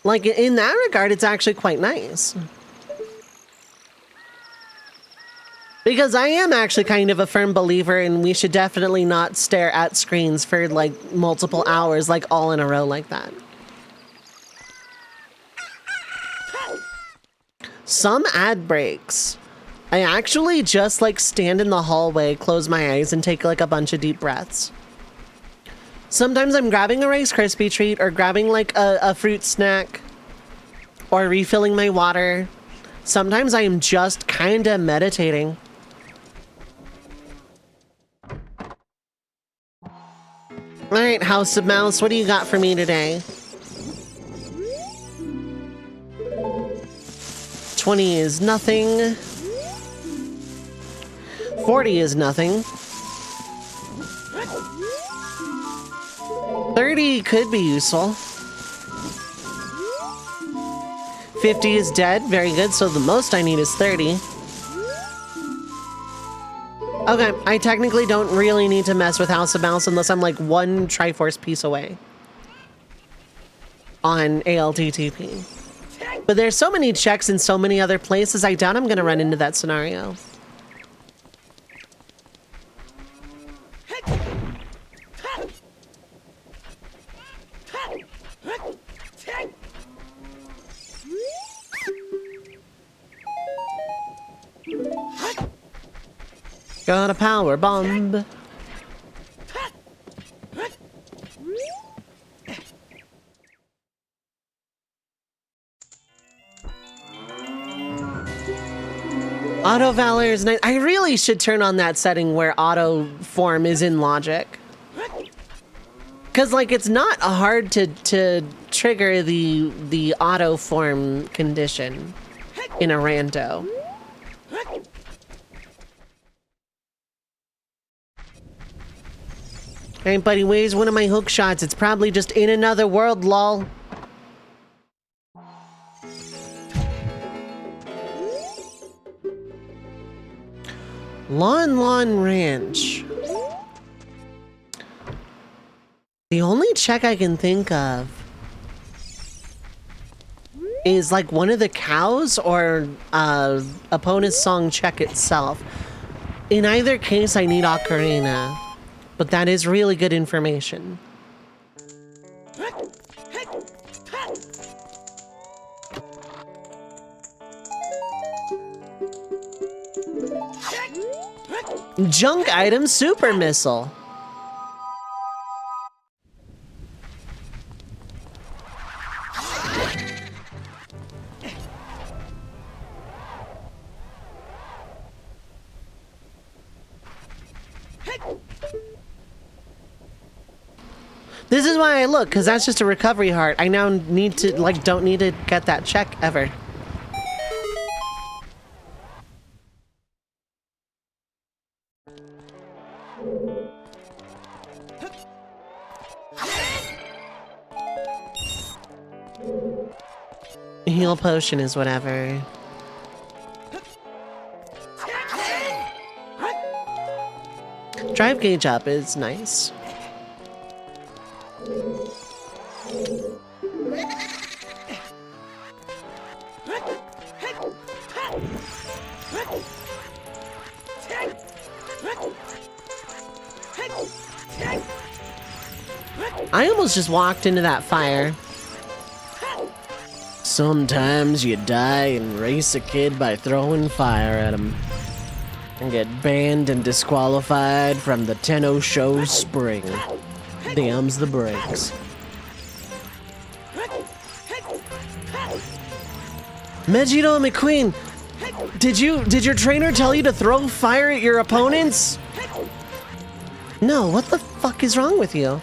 Like in that regard, it's actually quite nice. Because I am actually kind of a firm believer in we should definitely not stare at screens for like multiple hours, like all in a row like that. Some ad breaks, I actually just like stand in the hallway, close my eyes, and take like a bunch of deep breaths. Sometimes I'm grabbing a Rice Krispie treat or grabbing like a fruit snack or refilling my water. Sometimes I am just kind of meditating. All right, House of Mouse, what do you got for me today? 20 is nothing. 40 is nothing. 30 could be useful. 50 is dead. Very good. So the most I need is 30. Okay, I technically don't really need to mess with House of Mouse unless I'm like one Triforce piece away on ALTTP. But there's so many checks in so many other places, I doubt I'm going to run into that scenario. Got a power bomb. Auto Valor is nice. I really should turn on that setting where auto form is in logic. Cause like it's not hard to trigger the auto form condition in a rando. Hey buddy, where's one of my hook shots? It's probably just in another world, lol. Lon Ranch. The only check I can think of is like one of the cows or opponent's song check itself. In either case, I need Ocarina, but that is really good information. Junk item super missile. This is why I look, because that's just a recovery heart. I now need to, like, don't need to get that check ever. Heal potion is whatever. Drive gauge up is nice. I almost just walked into that fire. Sometimes you die and race a kid by throwing fire at him. And get banned and disqualified from the Tenno Show Spring. Damns the brakes. Megito McQueen, did your trainer tell you to throw fire at your opponents? No, what the fuck is wrong with you?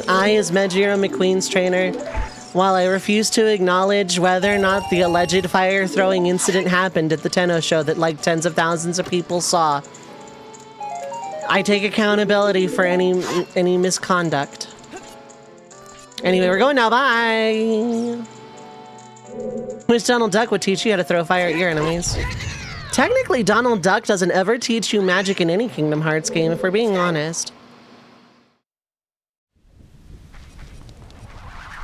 I, as Megiro McQueen's trainer, while I refuse to acknowledge whether or not the alleged fire-throwing incident happened at the Tenno show that like tens of thousands of people saw, I take accountability for any misconduct. Anyway, we're going now, bye! Wish Donald Duck would teach you how to throw fire at your enemies. Technically, Donald Duck doesn't ever teach you magic in any Kingdom Hearts game, if we're being honest.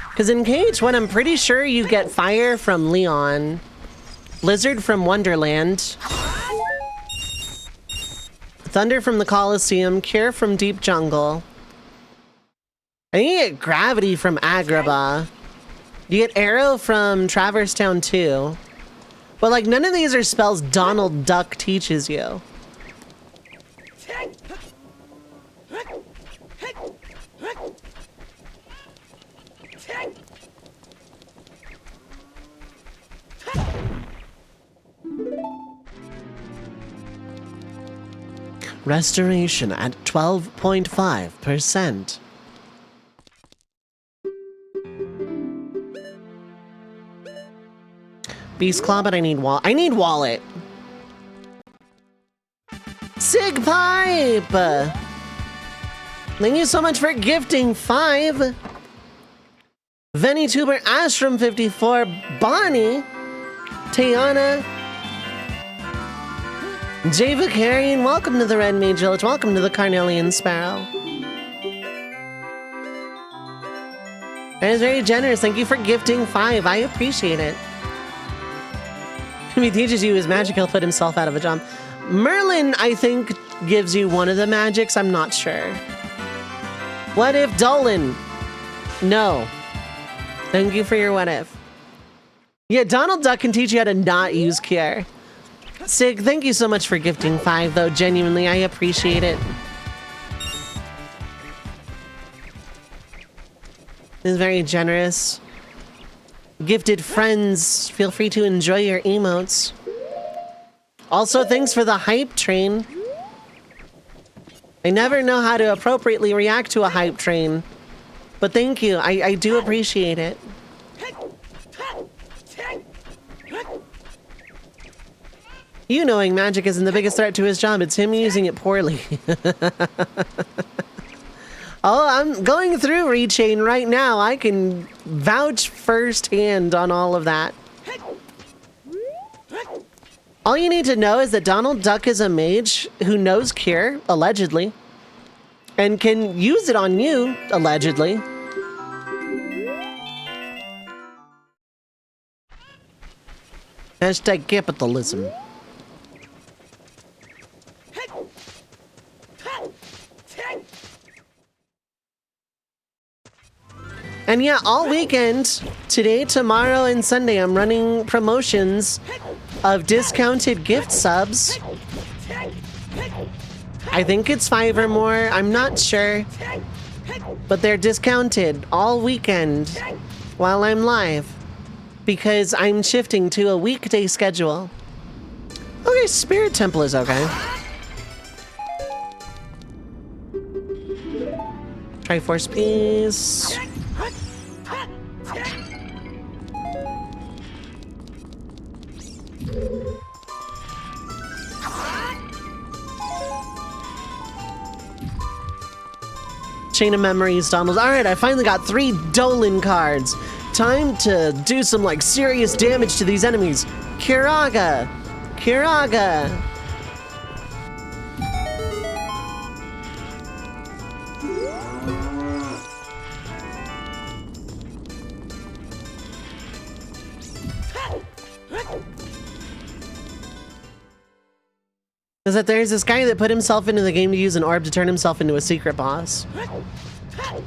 Because in KH1, I'm pretty sure you get fire from Leon, Blizzard from Wonderland, Thunder from the Colosseum, Cure from Deep Jungle. I think you get Gravity from Agrabah. You get Arrow from Traverse Town 2. But like, none of these are spells Donald Duck teaches you. Restoration at 12.5%. Beast Claw, but I need wallet. I need wallet. Sig Pipe! Thank you so much for gifting 5. VennyTuber Astrum 54, Bonnie, Tayana, Jay Vicarian, welcome to the Red Mage Village, welcome to the Carnelian Sparrow. That is very generous, thank you for gifting 5, I appreciate it. If he teaches you his magic, he'll put himself out of a job. Merlin, I think, gives you one of the magics, I'm not sure. What if Dolan? No. Thank you for your what if. Yeah, Donald Duck can teach you how to not use Cure. Sig, thank you so much for gifting 5, though. Genuinely, I appreciate it. This is very generous. Gifted friends, feel free to enjoy your emotes. Also, thanks for the hype train. I never know how to appropriately react to a hype train. But thank you, I do appreciate it. You knowing magic isn't the biggest threat to his job, it's him using it poorly. Oh, I'm going through Rechain right now. I can vouch firsthand on all of that. All you need to know is that Donald Duck is a mage who knows Cure, allegedly, and can use it on you, allegedly. Hashtag capitalism. And yeah, all weekend, today, tomorrow, and Sunday, I'm running promotions of discounted gift subs. I think it's 5 or more, I'm not sure. But they're discounted all weekend while I'm live. Because I'm shifting to a weekday schedule. Okay, Spirit Temple is okay. Triforce, please. Chain of Memories, Donald. Alright, I finally got 3 Dolan cards. Time to do some, like, serious damage to these enemies. Kiraga! Kiraga! Is that there's this guy that put himself into the game to use an orb to turn himself into a secret boss.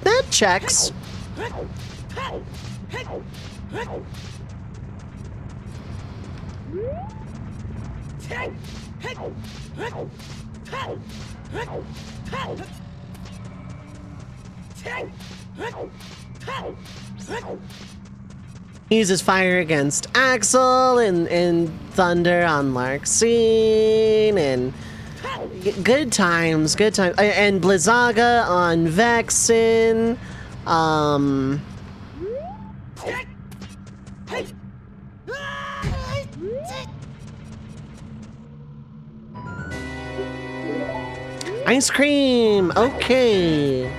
That checks. He uses fire against Axel and thunder on Larxene and good times, and Blizzaga on Vexen. Ice cream, okay.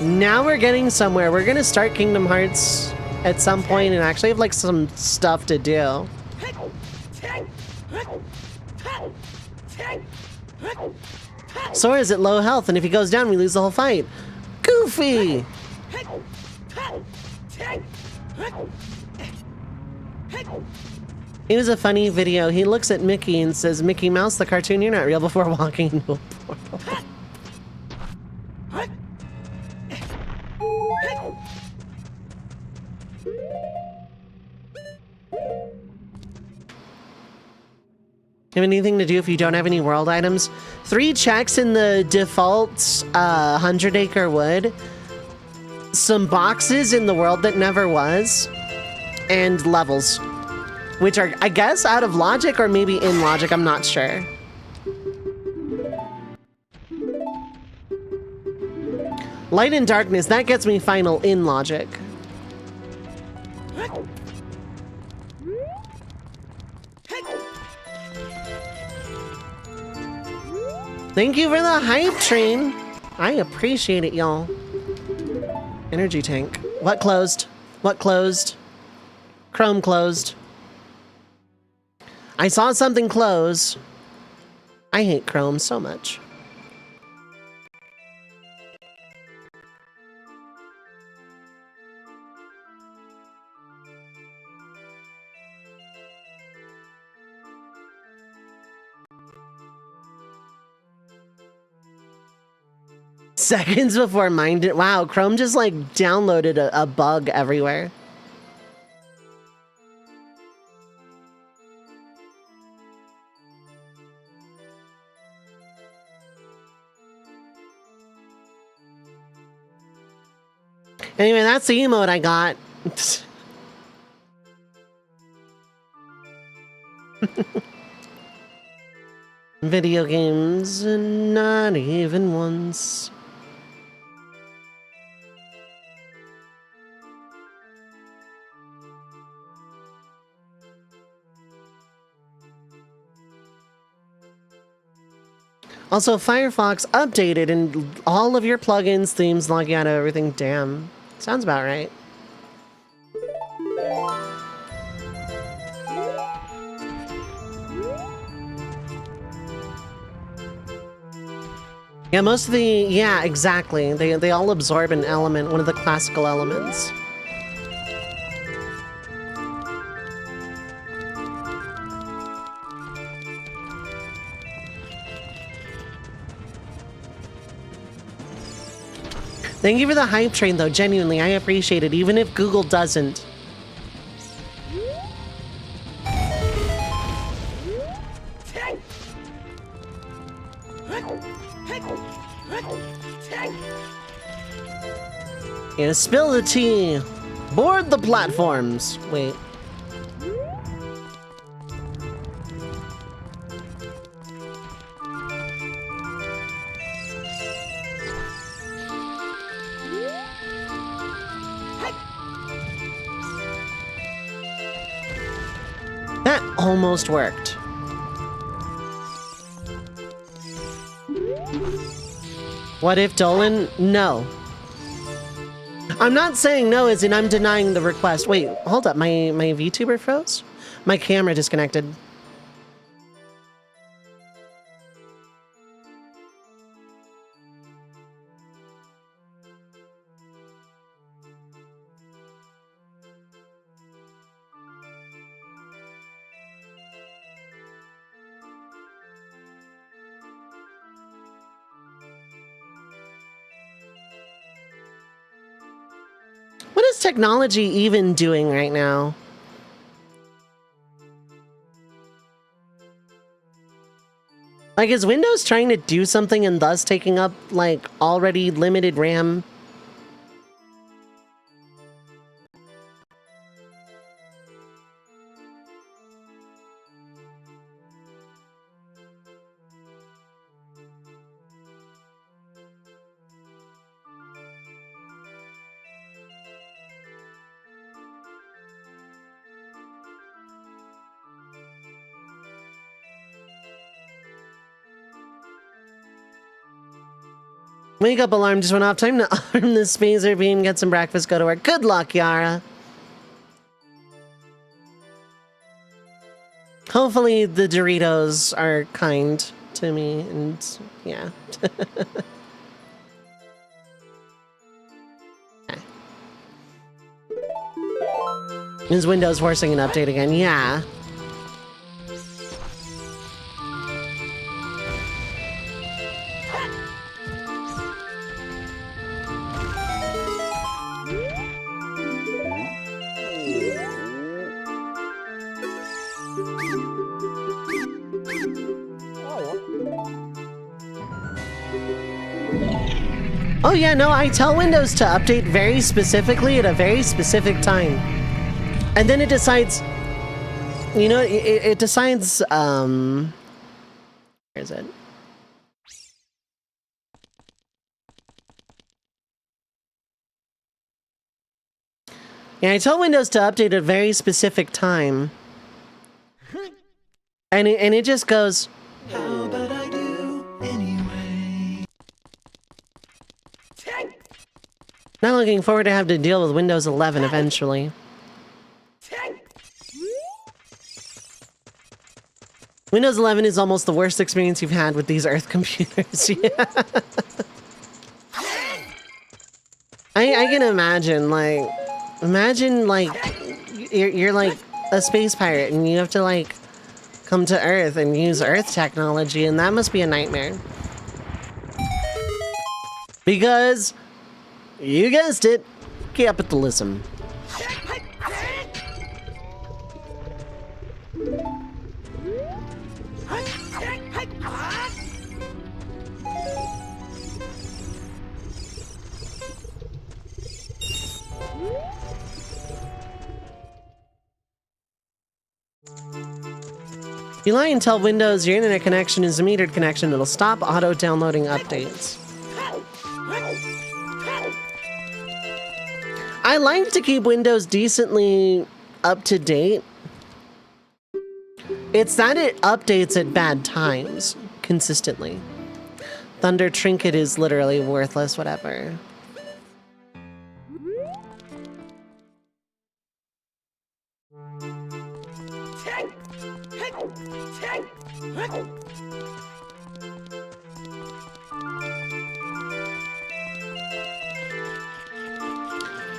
Now we're getting somewhere. We're gonna start Kingdom Hearts at some point and actually have like some stuff to do. Sora's at low health, and if he goes down, we lose the whole fight. Goofy! It was a funny video. He looks at Mickey and says, "Mickey Mouse, the cartoon, you're not real," before walking into a portal. Have anything to do if you don't have any world items? 3 checks in the default 100-acre wood. Some boxes in the world that never was. And levels. Which are, I guess, out of logic or maybe in logic, I'm not sure. Light and darkness, that gets me final in logic. Thank you for the hype train. I appreciate it, y'all. Energy tank. What closed? What closed? Chrome closed. I saw something close. I hate Chrome so much. Seconds before mine did. Wow, Chrome just like downloaded a bug everywhere. Anyway, that's the emote I got. Video games, not even once. Also, Firefox updated and all of your plugins, themes, logging out of everything. Damn. Sounds about right. Yeah, most of the... Yeah, exactly. They all absorb an element, one of the classical elements. Thank you for the hype train, though. Genuinely, I appreciate it, even if Google doesn't. Yeah, spill the tea. Board the platforms. Wait. That almost worked. What if Dolan? No. I'm not saying no as in I'm denying the request. Wait, hold up. My VTuber froze? My camera disconnected. What is technology even doing right now? Like, is Windows trying to do something and thus taking up, like, already limited RAM? Wake up alarm just went off. Time to arm the spacer beam, get some breakfast, go to work. Good luck, Yara. Hopefully the Doritos are kind to me and yeah. Okay. Is Windows forcing an update again? Yeah. Oh yeah, no, I tell Windows to update very specifically at a very specific time. And then it decides, you know, it decides, where is it? Yeah, I tell Windows to update at a very specific time. And it just goes... How about I do anyway? Not looking forward to having to deal with Windows 11 eventually. Windows 11 is almost the worst experience you've had with these Earth computers. Yeah. I can imagine, like, you're like a space pirate and you have to like come to Earth and use Earth technology, and that must be a nightmare. Because, you guessed it, capitalism. If you lie and tell Windows your internet connection is a metered connection, it'll stop auto-downloading updates. I like to keep Windows decently up to date. It's that it updates at bad times, consistently. Thunder Trinket is literally worthless, whatever.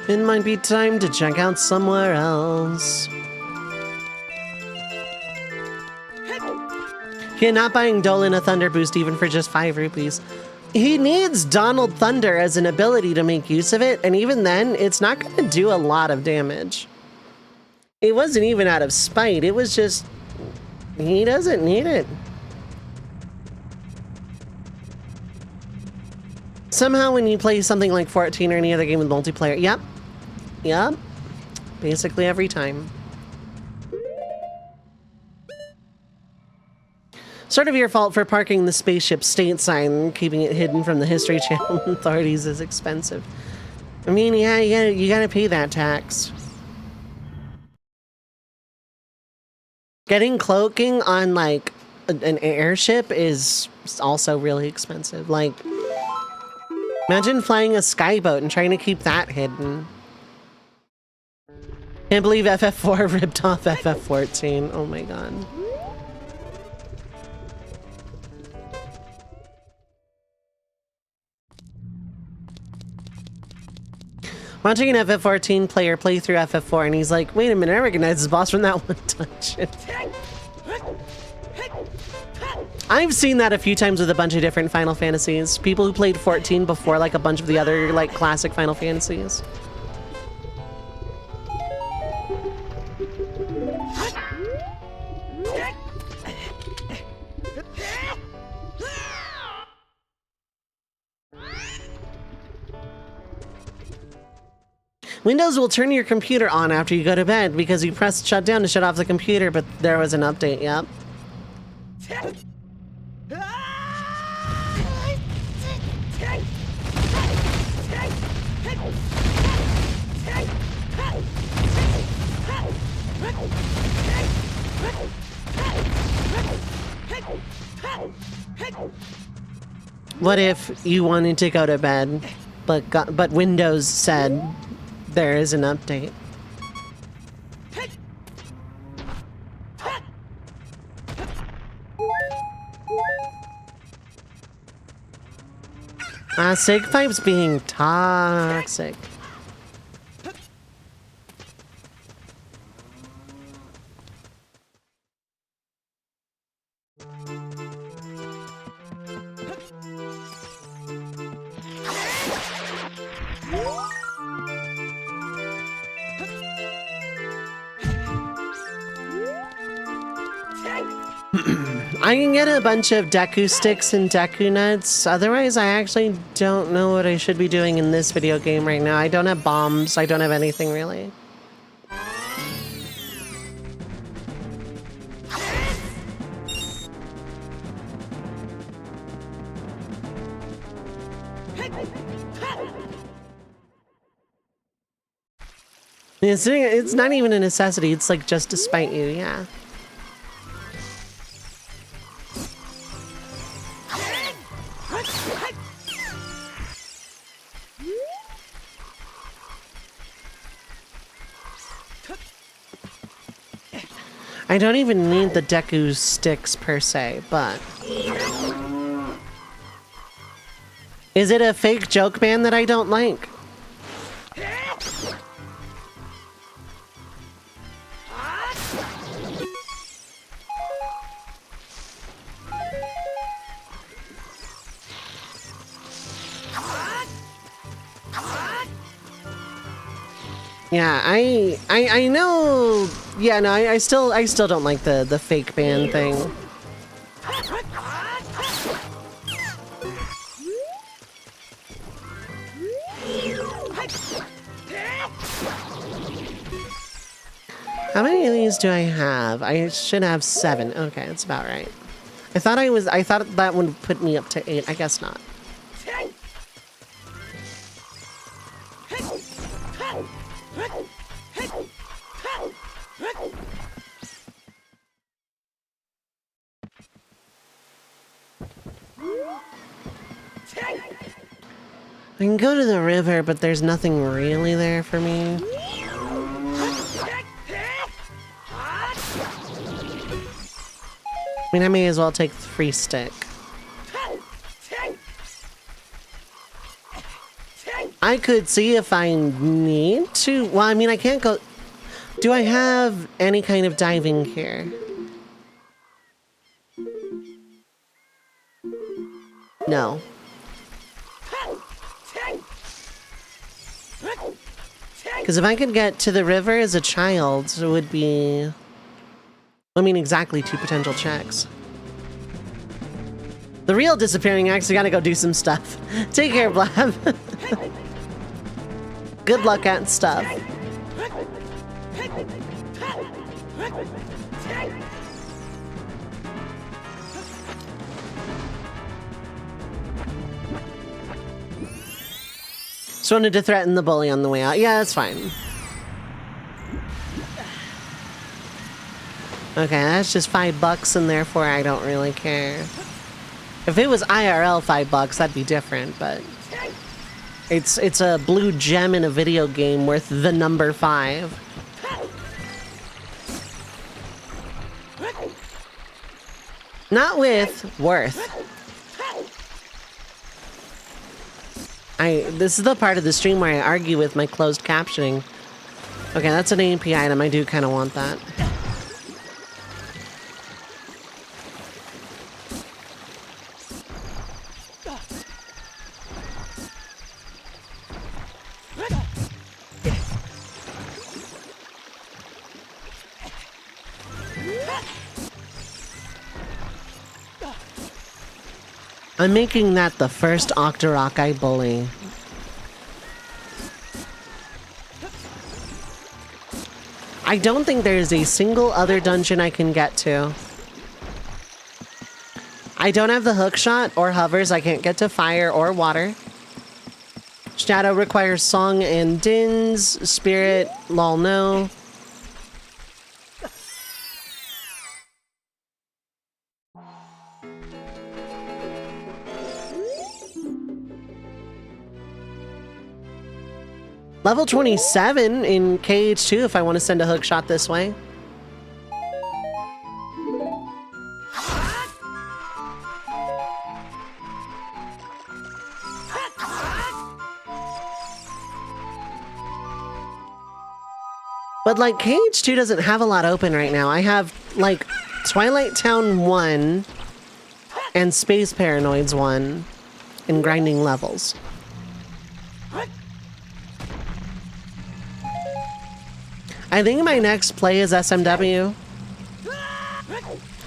It might be time to check out somewhere else. Yeah, not buying Dolan a Thunder Boost even for just 5 rupees. He needs Donald Thunder as an ability to make use of it, and even then, it's not going to do a lot of damage. It wasn't even out of spite, it was just... he doesn't need it. Somehow when you play something like 14 or any other game with multiplayer, yep, basically every time. Sort of your fault for parking the spaceship stateside and keeping it hidden from the History Channel authorities is expensive. I mean, yeah, you gotta pay that tax. Getting cloaking on, like, an airship is also really expensive. Like, imagine flying a skyboat and trying to keep that hidden. Can't believe FF4 ripped off FF14. Oh my god. Watching an FF14 player play through FF4 and he's like, wait a minute, I recognize this boss from that one dungeon. I've seen that a few times with a bunch of different Final Fantasies. People who played 14 before like a bunch of the other like classic Final Fantasies. Windows will turn your computer on after you go to bed because you pressed shut down to shut off the computer, but there was an update, yep. What if you wanted to go to bed, but Windows said there is an update? Sig pipes being toxic. I can get a bunch of Deku sticks and Deku nuts. Otherwise, I actually don't know what I should be doing in this video game right now. I don't have bombs. I don't have anything really. It's not even a necessity. It's like just to spite you, yeah. I don't even need the Deku sticks per se, but... Is it a fake joke band that I don't like? Yeah, I know. Yeah, no, I still don't like the fake band thing. How many of these do I have? I should have 7. Okay, that's about right. I thought that would put me up to 8. I guess not. I can go to the river, but there's nothing really there for me. I mean, I may as well take the free stick. I could see if I need to. Well, I mean, I can't go. Do I have any kind of diving here? No. Because if I could get to the river as a child, it would be... I mean, exactly 2 potential checks. The real disappearing acts, you gotta go do some stuff. Take care, Blab. Good luck at stuff. Just wanted to threaten the bully on the way out. Yeah, that's fine. Okay, that's just $5 and therefore I don't really care. If it was IRL $5, that'd be different, but... It's a blue gem in a video game worth the number 5. Not with, worth. This is the part of the stream where I argue with my closed captioning. Okay, that's an AP item. I do kind of want that. I'm making that the first Octorok I bully. I don't think there's a single other dungeon I can get to. I don't have the hook shot or hovers. I can't get to fire or water. Shadow requires song and dins. Spirit, lol no. Level 27 in KH2 if I want to send a hook shot this way. But like KH2 doesn't have a lot open right now. I have like Twilight Town 1 and Space Paranoids 1 in grinding levels. I think my next play is SMW.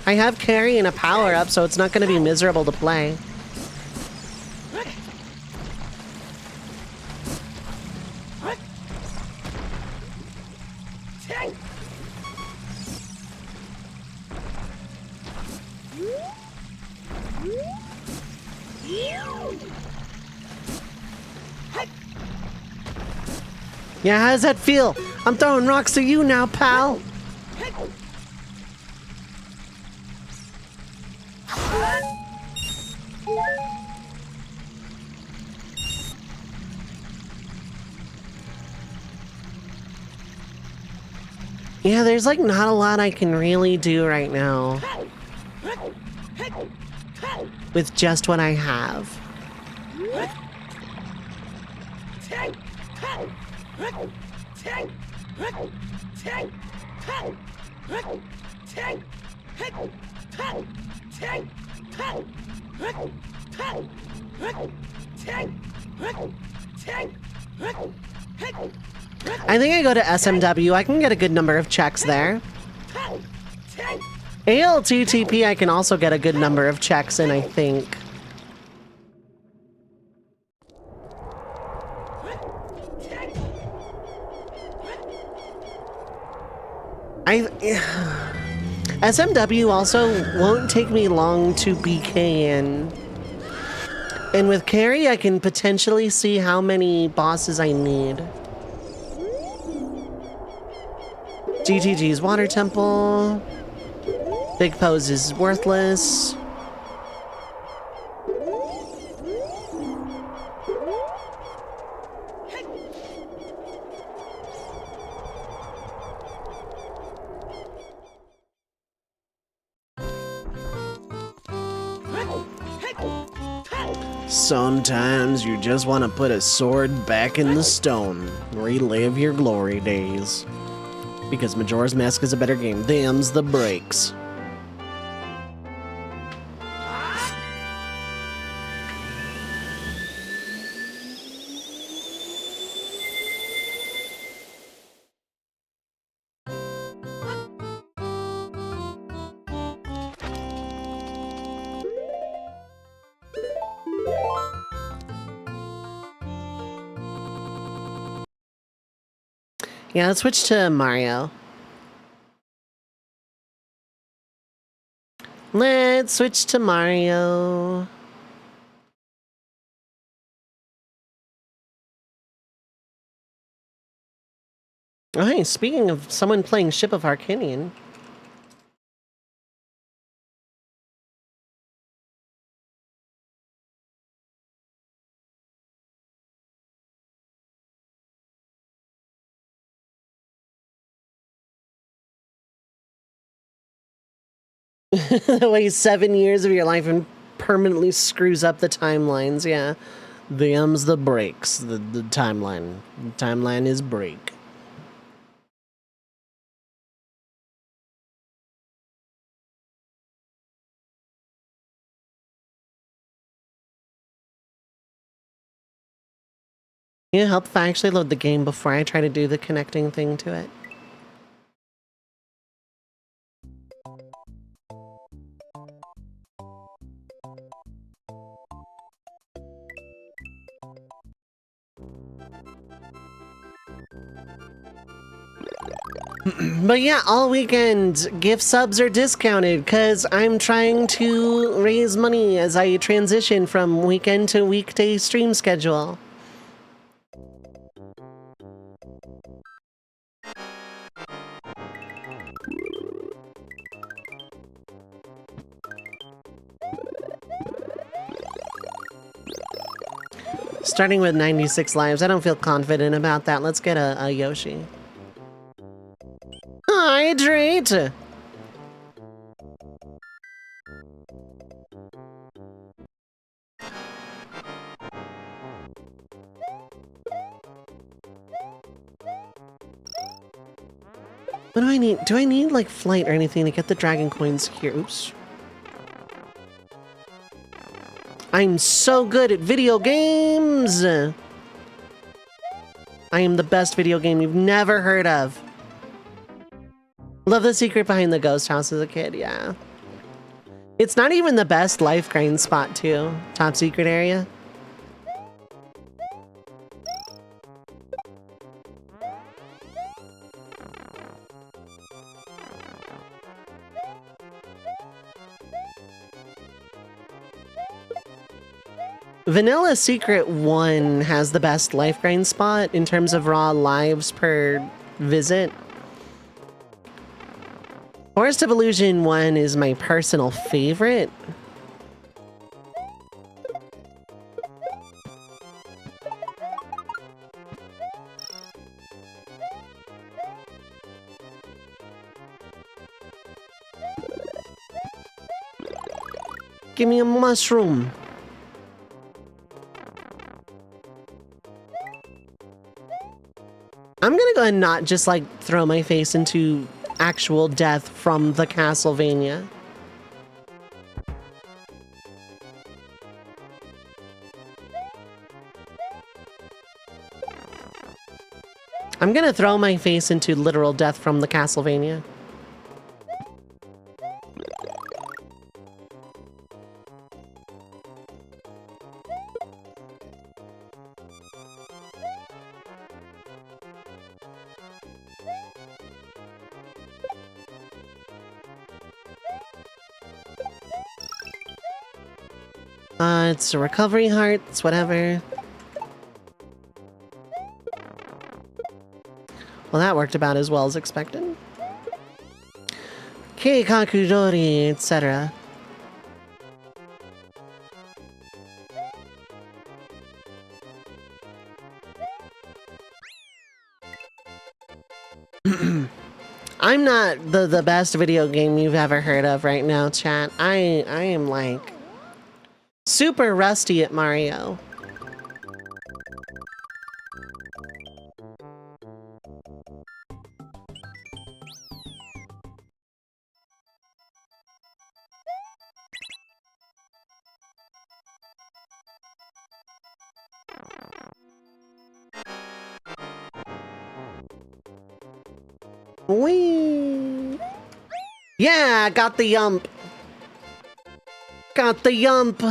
I have carry and a power up, so it's not going to be miserable to play. Yeah, how does that feel? I'm throwing rocks at you now, pal. Yeah, there's like not a lot I can really do right now with just what I have. I think I go to SMW. I can get a good number of checks there. ALTTP, I can also get a good number of checks in, I think. SMW also won't take me long to BK in. And with Carrie, I can potentially see how many bosses I need. GTG's Water Temple. Big Pose is worthless. Sometimes you just want to put a sword back in the stone. Relive your glory days. Because Majora's Mask is a better game. Them's the breaks. Yeah, let's switch to Mario. Let's switch to Mario. Oh, hey, speaking of someone playing Ship of Arcanian. Waste 7 years of your life and permanently screws up the timelines, yeah. Them's the breaks, the timeline. The timeline is break. Can you help if I actually load the game before I try to do the connecting thing to it? But yeah, all weekend gift subs are discounted because I'm trying to raise money as I transition from weekend to weekday stream schedule. Starting with 96 lives, I don't feel confident about that. Let's get a Yoshi. Hydrate! What do I need? Do I need, like, flight or anything to get the dragon coins here? Oops. I'm so good at video games! I am the best video game you've never heard of. Love the secret behind the ghost house as a kid, yeah. It's not even the best life grind spot, too. Top secret area. Vanilla Secret 1 has the best life grind spot in terms of raw lives per visit. Forest of Illusion 1 is my personal favorite. Give me a mushroom. I'm gonna go ahead and not just like throw my face into actual death from the Castlevania. I'm gonna throw my face into literal death from the Castlevania. It's a recovery heart, it's whatever. Well, that worked about as well as expected. Keikakudori, etc. I'm not the best video game you've ever heard of right now, chat. I am like super rusty at Mario. Whee! Yeah, got the yump. Got the yump.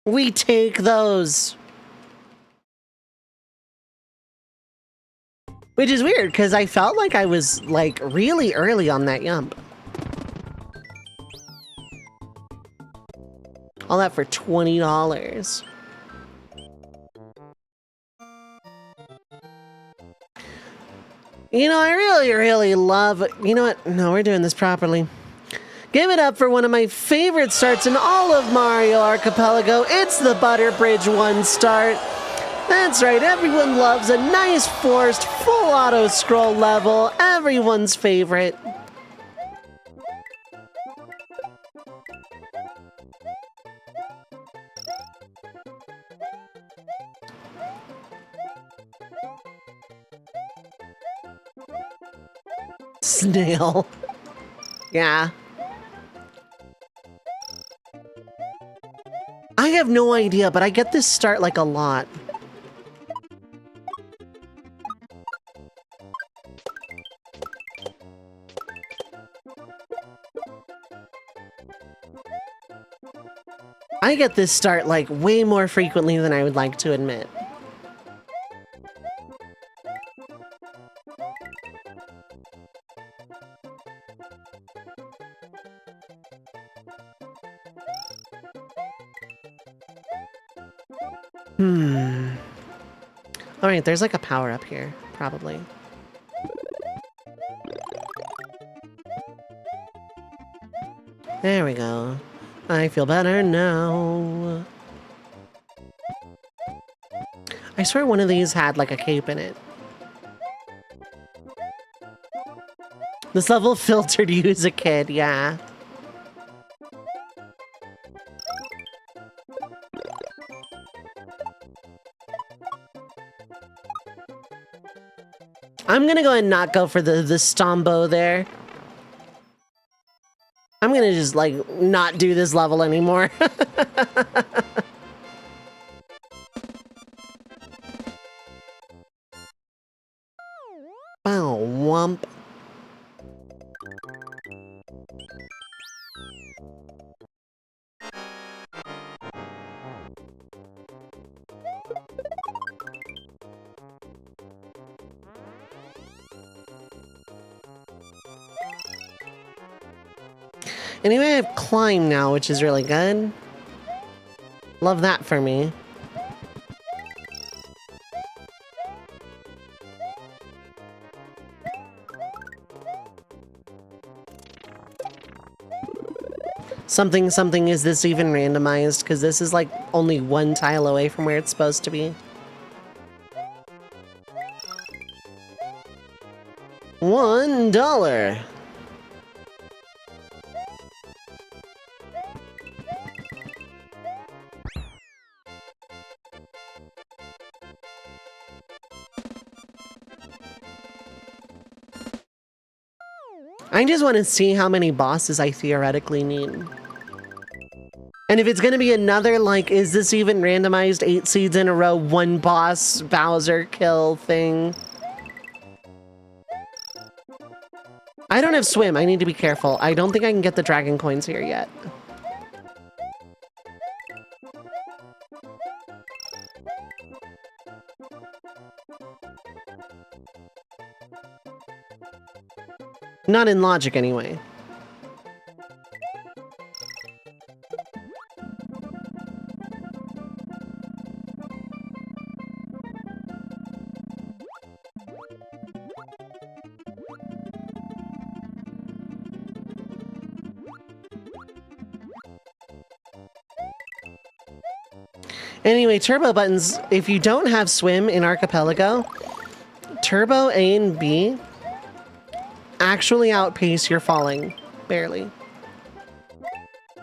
We take those. Which is weird, because I felt like I was, like, really early on that yump. All that for $20. You know, I really love... You know what? No, we're doing this properly. Give it up for one of my favorite starts in all of Mario Archipelago. It's the Butter Bridge 1 start. That's right, everyone loves a nice forced full auto scroll level. Everyone's favorite. Snail. Yeah. I have no idea, but I get this start like a lot. I get this start like way more frequently than I would like to admit. Alright, there's like a power up here, probably. There we go. I feel better now. I swear one of these had like a cape in it. This level filtered you as a kid, yeah. I'm gonna go ahead and not go for the Stombo there. I'm gonna just, like, not do this level anymore. Bow, wump. Anyway, I have climb now, which is really good. Love that for me. Something, is this even randomized? Because this is like only one tile away from where it's supposed to be. $1. I just want to see how many bosses I theoretically need. And if it's going to be another, like, is this even randomized 8 seeds in a row, one boss Bowser kill thing? I don't have swim. I need to be careful. I don't think I can get the dragon coins here yet. Not in logic, anyway. Anyway, turbo buttons, if you don't have swim in Archipelago, turbo A and B actually outpace your falling, barely.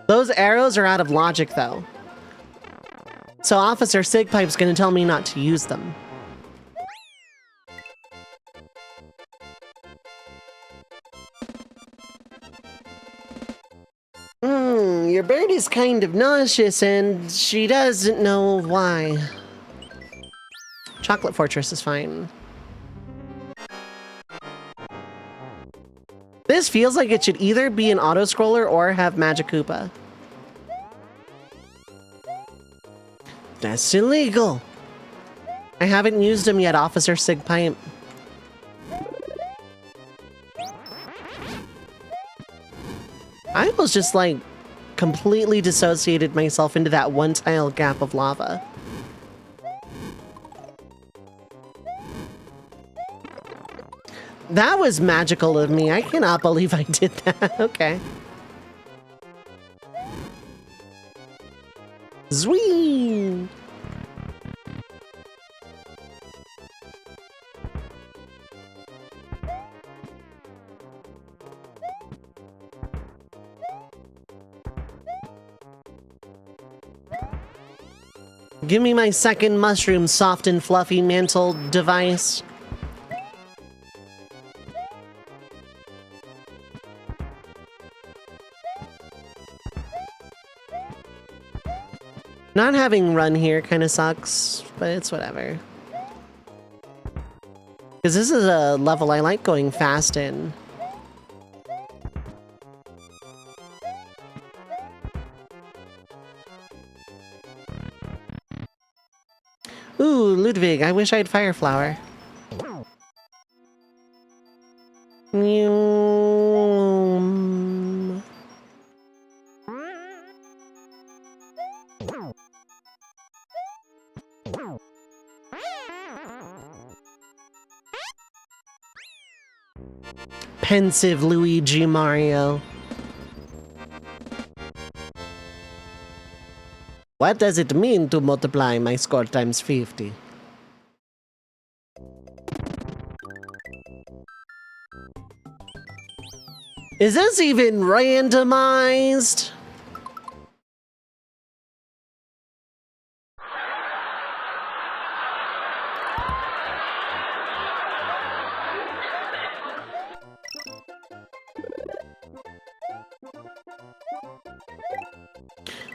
Those arrows are out of logic, though. So Officer Sigpipe's gonna tell me not to use them. Your bird is kind of nauseous and she doesn't know why. Chocolate Fortress is fine. This feels like it should either be an auto-scroller or have Magic Koopa. That's illegal. I haven't used him yet, Officer Sigpipe. I was just like completely dissociated myself into that one tile gap of lava. That was magical of me. I cannot believe I did that. Okay. Zwee! Give me my second mushroom soft and fluffy mantle device. Not having run here kind of sucks, but it's whatever. Because this is a level I like going fast in. Ooh, Ludwig, I wish I had Fire Flower. Pensive Luigi Mario. What does it mean to multiply my score times 50? Is this even randomized?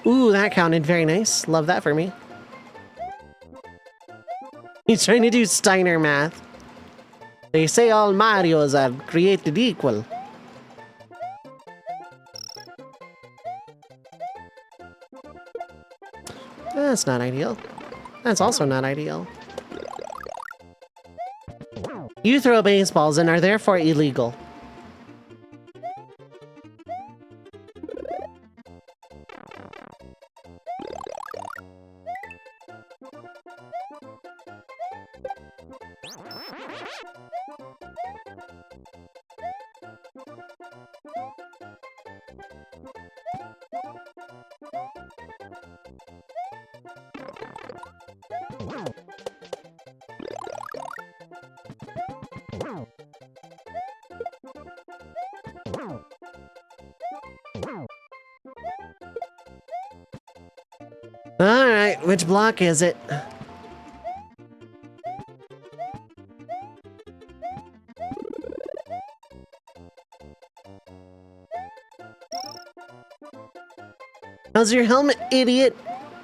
Ooh, that counted. Very nice. Love that for me. He's trying to do Steiner math. They say all Marios are created equal. That's not ideal. That's also not ideal. You throw baseballs and are therefore illegal. Alright, which block is it? How's your helmet, idiot?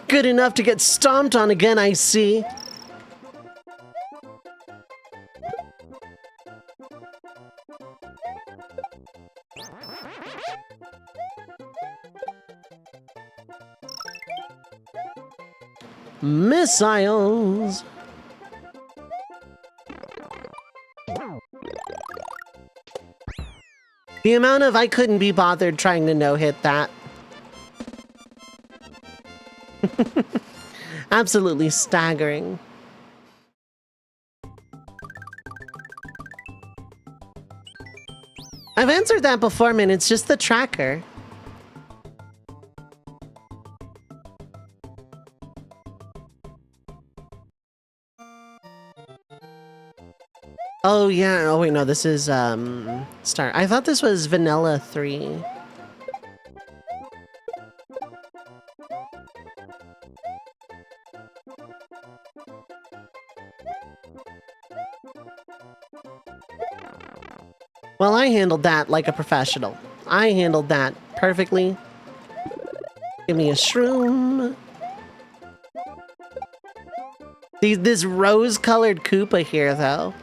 Good enough to get stomped on again, I see. Missiles. The amount of I couldn't be bothered trying to no-hit that. Absolutely staggering. I've answered that before, man. It's just the tracker. Oh, yeah. Oh, wait, no. This is, Star. I thought this was Vanilla 3. Well, I handled that like a professional. I handled that perfectly. Give me a shroom. This rose-colored Koopa here, though.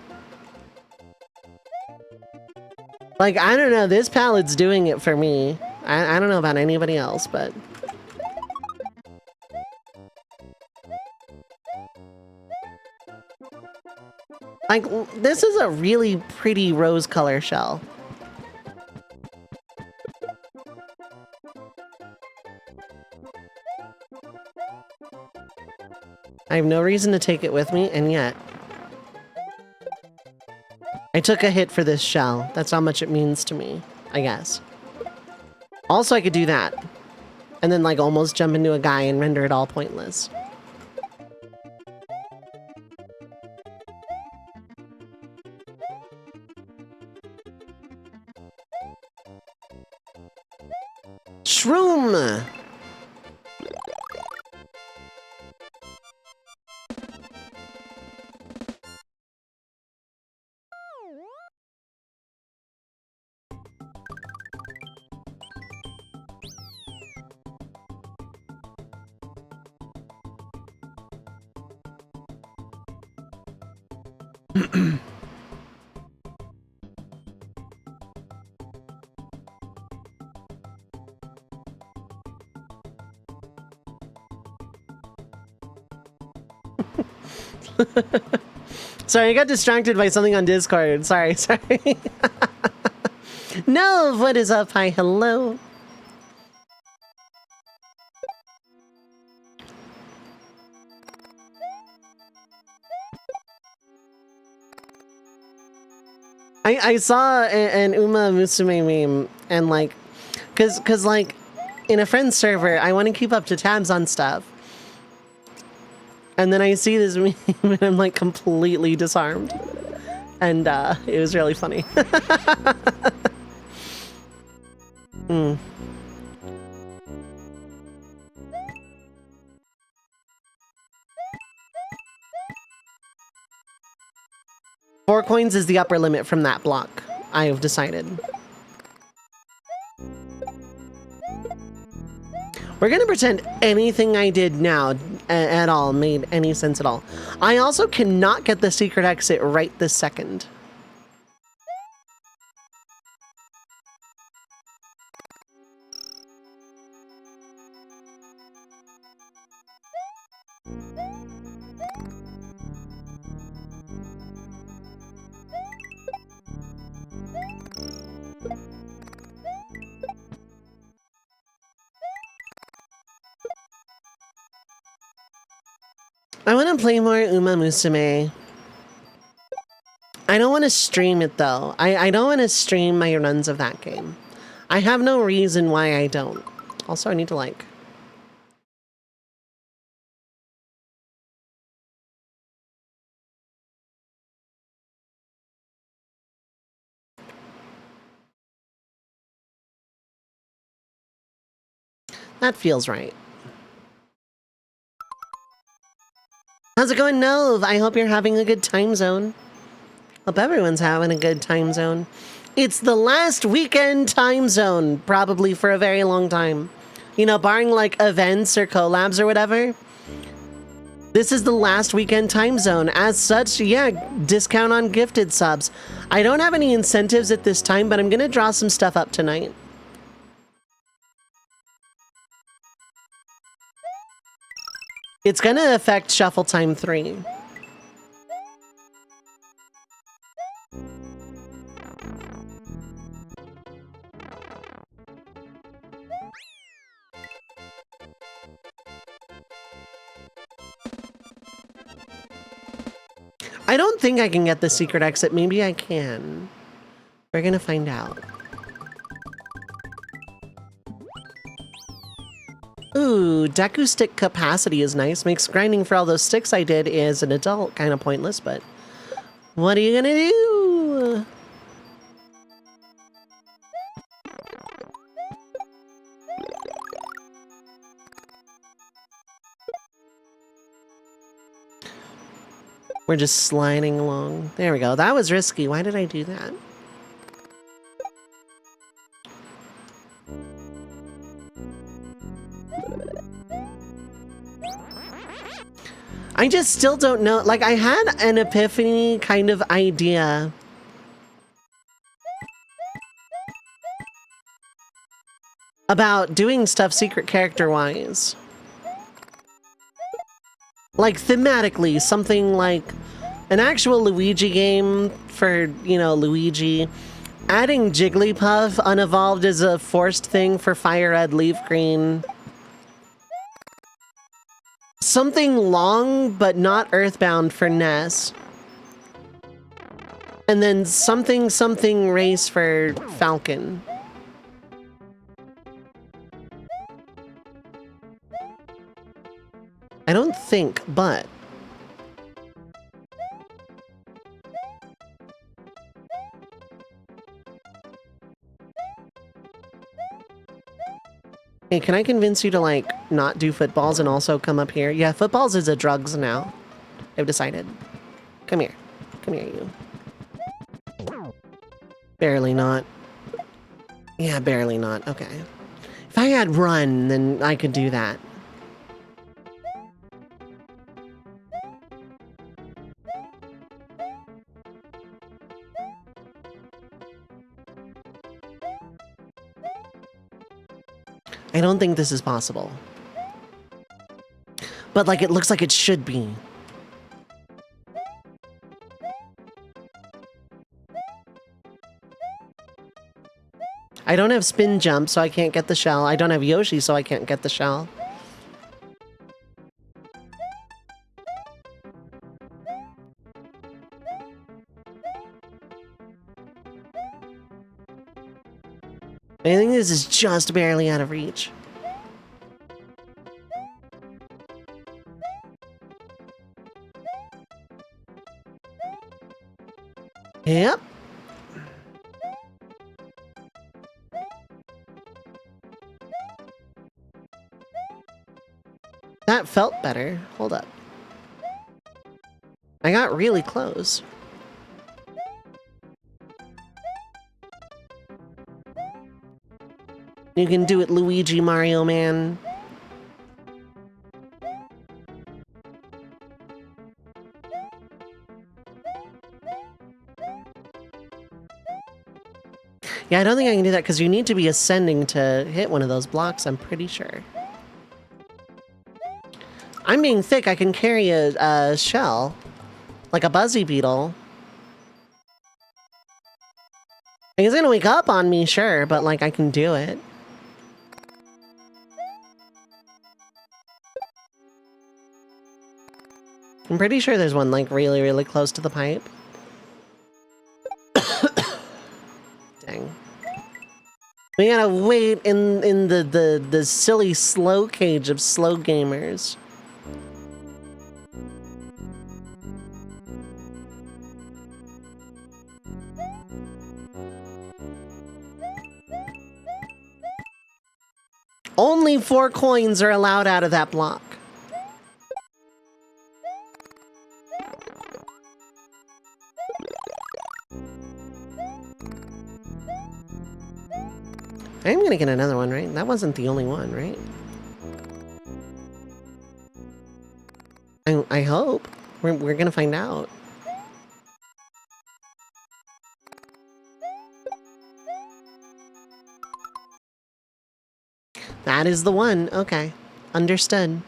Like, I don't know, this palette's doing it for me. I don't know about anybody else, but... Like, this is a really pretty rose color shell. I have no reason to take it with me, and yet... I took a hit for this shell. That's how much it means to me, I guess. Also, I could do that. And then, like, almost jump into a guy and render it all pointless. Shroom! Sorry, I got distracted by something on Discord. Sorry. No, what is up? Hi, hello. I saw an Uma Musume meme, and like, cause like, in a friend's server, I want to keep up to tabs on stuff. And then I see this meme, and I'm like completely disarmed. And it was really funny. Mm. Four coins is the upper limit from that block, I have decided. We're gonna pretend anything I did now at all made any sense at all. I also cannot get the secret exit right this second. I want to play more Uma Musume. I don't want to stream it though. I don't want to stream my runs of that game. I have no reason why I don't. Also, I need to like... That feels right. How's it going, Nove? I hope you're having a good time zone. Hope everyone's having a good time zone. It's the last weekend time zone, probably for a very long time. You know, barring like events or collabs or whatever. This is the last weekend time zone. As such, yeah, discount on gifted subs. I don't have any incentives at this time, but I'm gonna draw some stuff up tonight. It's gonna affect Shuffletime 3. I don't think I can get the secret exit. Maybe I can. We're gonna find out. Ooh, Deku stick capacity is nice. Makes grinding for all those sticks I did as an adult kind of pointless, but what are you gonna do? We're just sliding along. There we go. That was risky. Why did I do that? I just still don't know. Like, I had an epiphany kind of idea. About doing stuff secret character-wise. Like, thematically, something like an actual Luigi game for, you know, Luigi. Adding Jigglypuff unevolved as a forced thing for Fire Red Leaf Green. Something long, but not Earthbound for Ness. And then something race for Falcon. I don't think, but... Hey, can I convince you to, like, not do footballs and also come up here? Yeah, footballs is a drugs now. I've decided. Come here. Come here, you. Barely not. Yeah, barely not. Okay. If I had run, then I could do that. I don't think this is possible. But, like, it looks like it should be. I don't have spin jump, so I can't get the shell. I don't have Yoshi, so I can't get the shell. I think this is just barely out of reach. Yep. That felt better. Hold up. I got really close. You can do it, Luigi, Mario Man. Yeah, I don't think I can do that because you need to be ascending to hit one of those blocks, I'm pretty sure. I'm being thick, I can carry a shell. Like a Buzzy Beetle. Like, it's gonna wake up on me, sure, but like I can do it. I'm pretty sure there's one like really, really close to the pipe. Dang. We gotta wait in the silly slow cage of slow gamers. Only 4 coins are allowed out of that block. I am gonna get another one, right? That wasn't the only one, right? I hope. We're gonna find out. That is the one. Okay. Understood.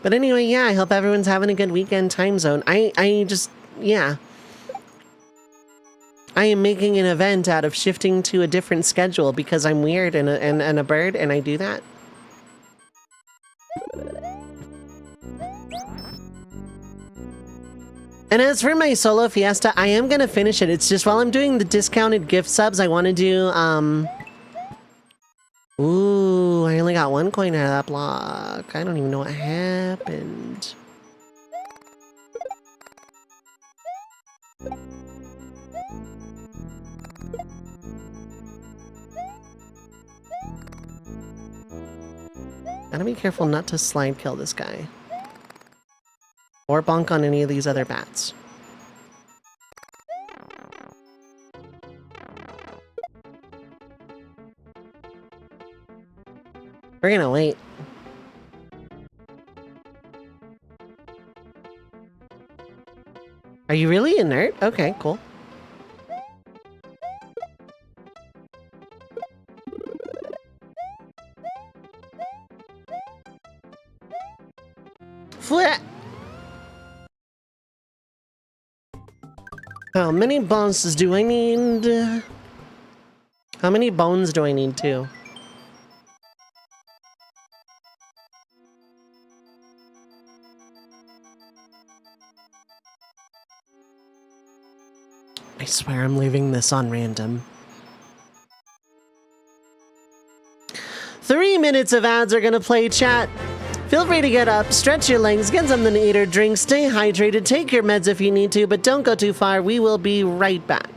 But anyway, yeah, I hope everyone's having a good weekend time zone. I just, yeah. I am making an event out of shifting to a different schedule because I'm weird and a bird, and I do that. And as for my solo fiesta, I am gonna finish it. It's just while I'm doing the discounted gift subs, I want to do, Ooh, I only got one coin out of that block. I don't even know what happened. Gotta be careful not to slide kill this guy. Or bonk on any of these other bats. We're gonna wait. Are you really inert? Okay, cool. Flat. How many bones do I need? How many bones do I need too? I swear I'm leaving this on random. 3 minutes of ads are gonna play, chat. Feel free to get up, stretch your legs, get something to eat or drink, stay hydrated, take your meds if you need to, but don't go too far. We will be right back.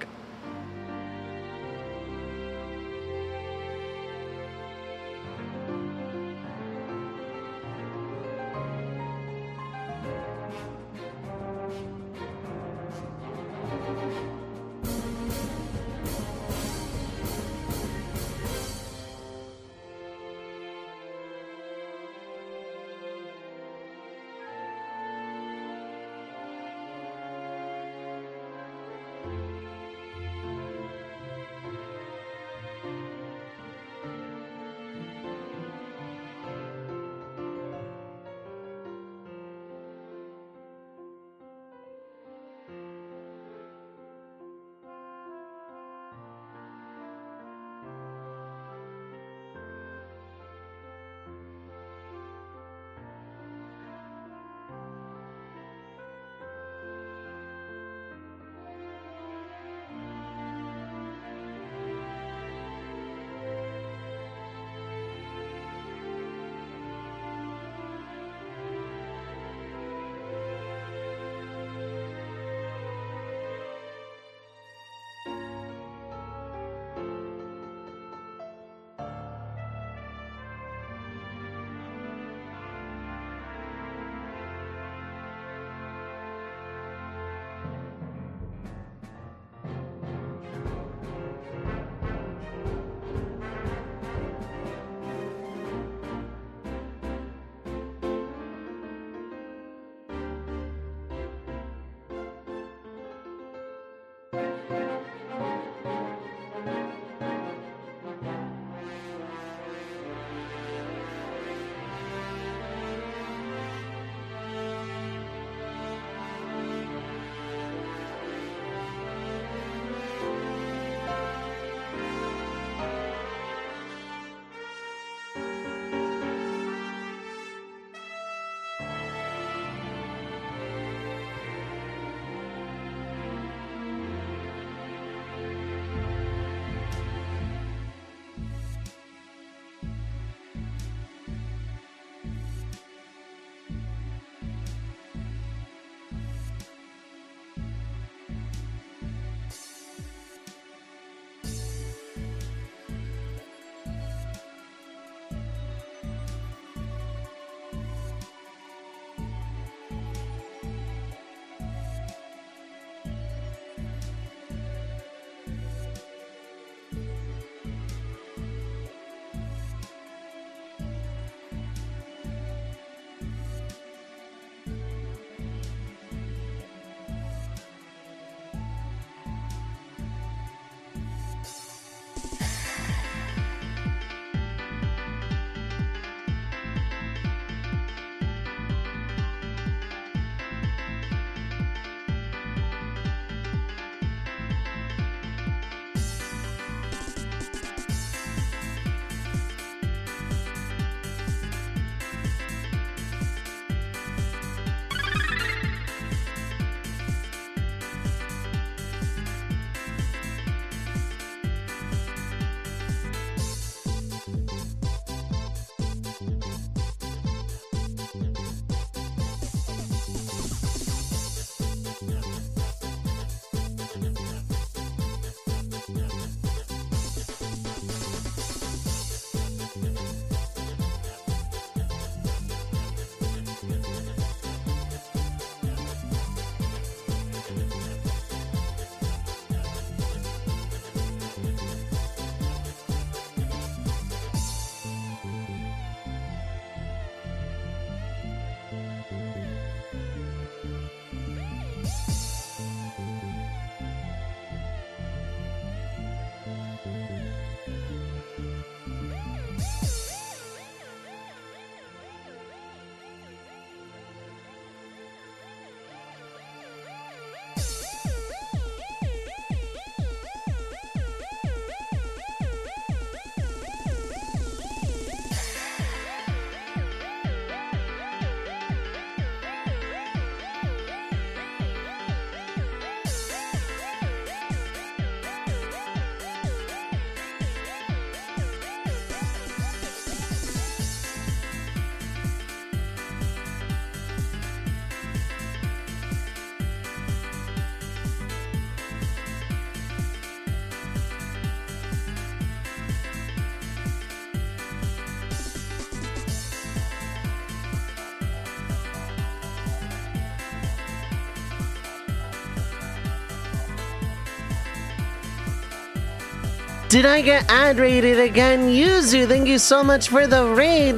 Did I get ad rated again? Yuzu, thank you so much for the raid.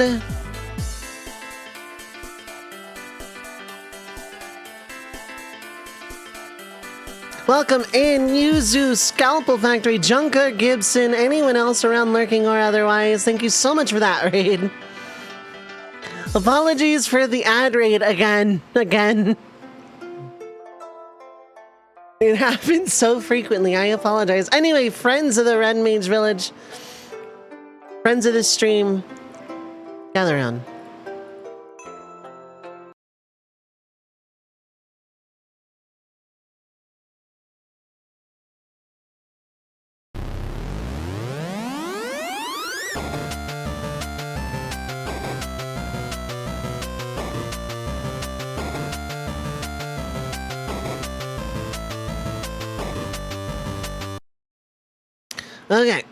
Welcome in, Yuzu, Scalpel Factory, Junker, Gibson, anyone else around lurking or otherwise. Thank you so much for that raid. Apologies for the ad raid again. It happens so frequently, I apologize. Anyway, friends of the Red Mage Village, friends of this stream, gather around. Okay.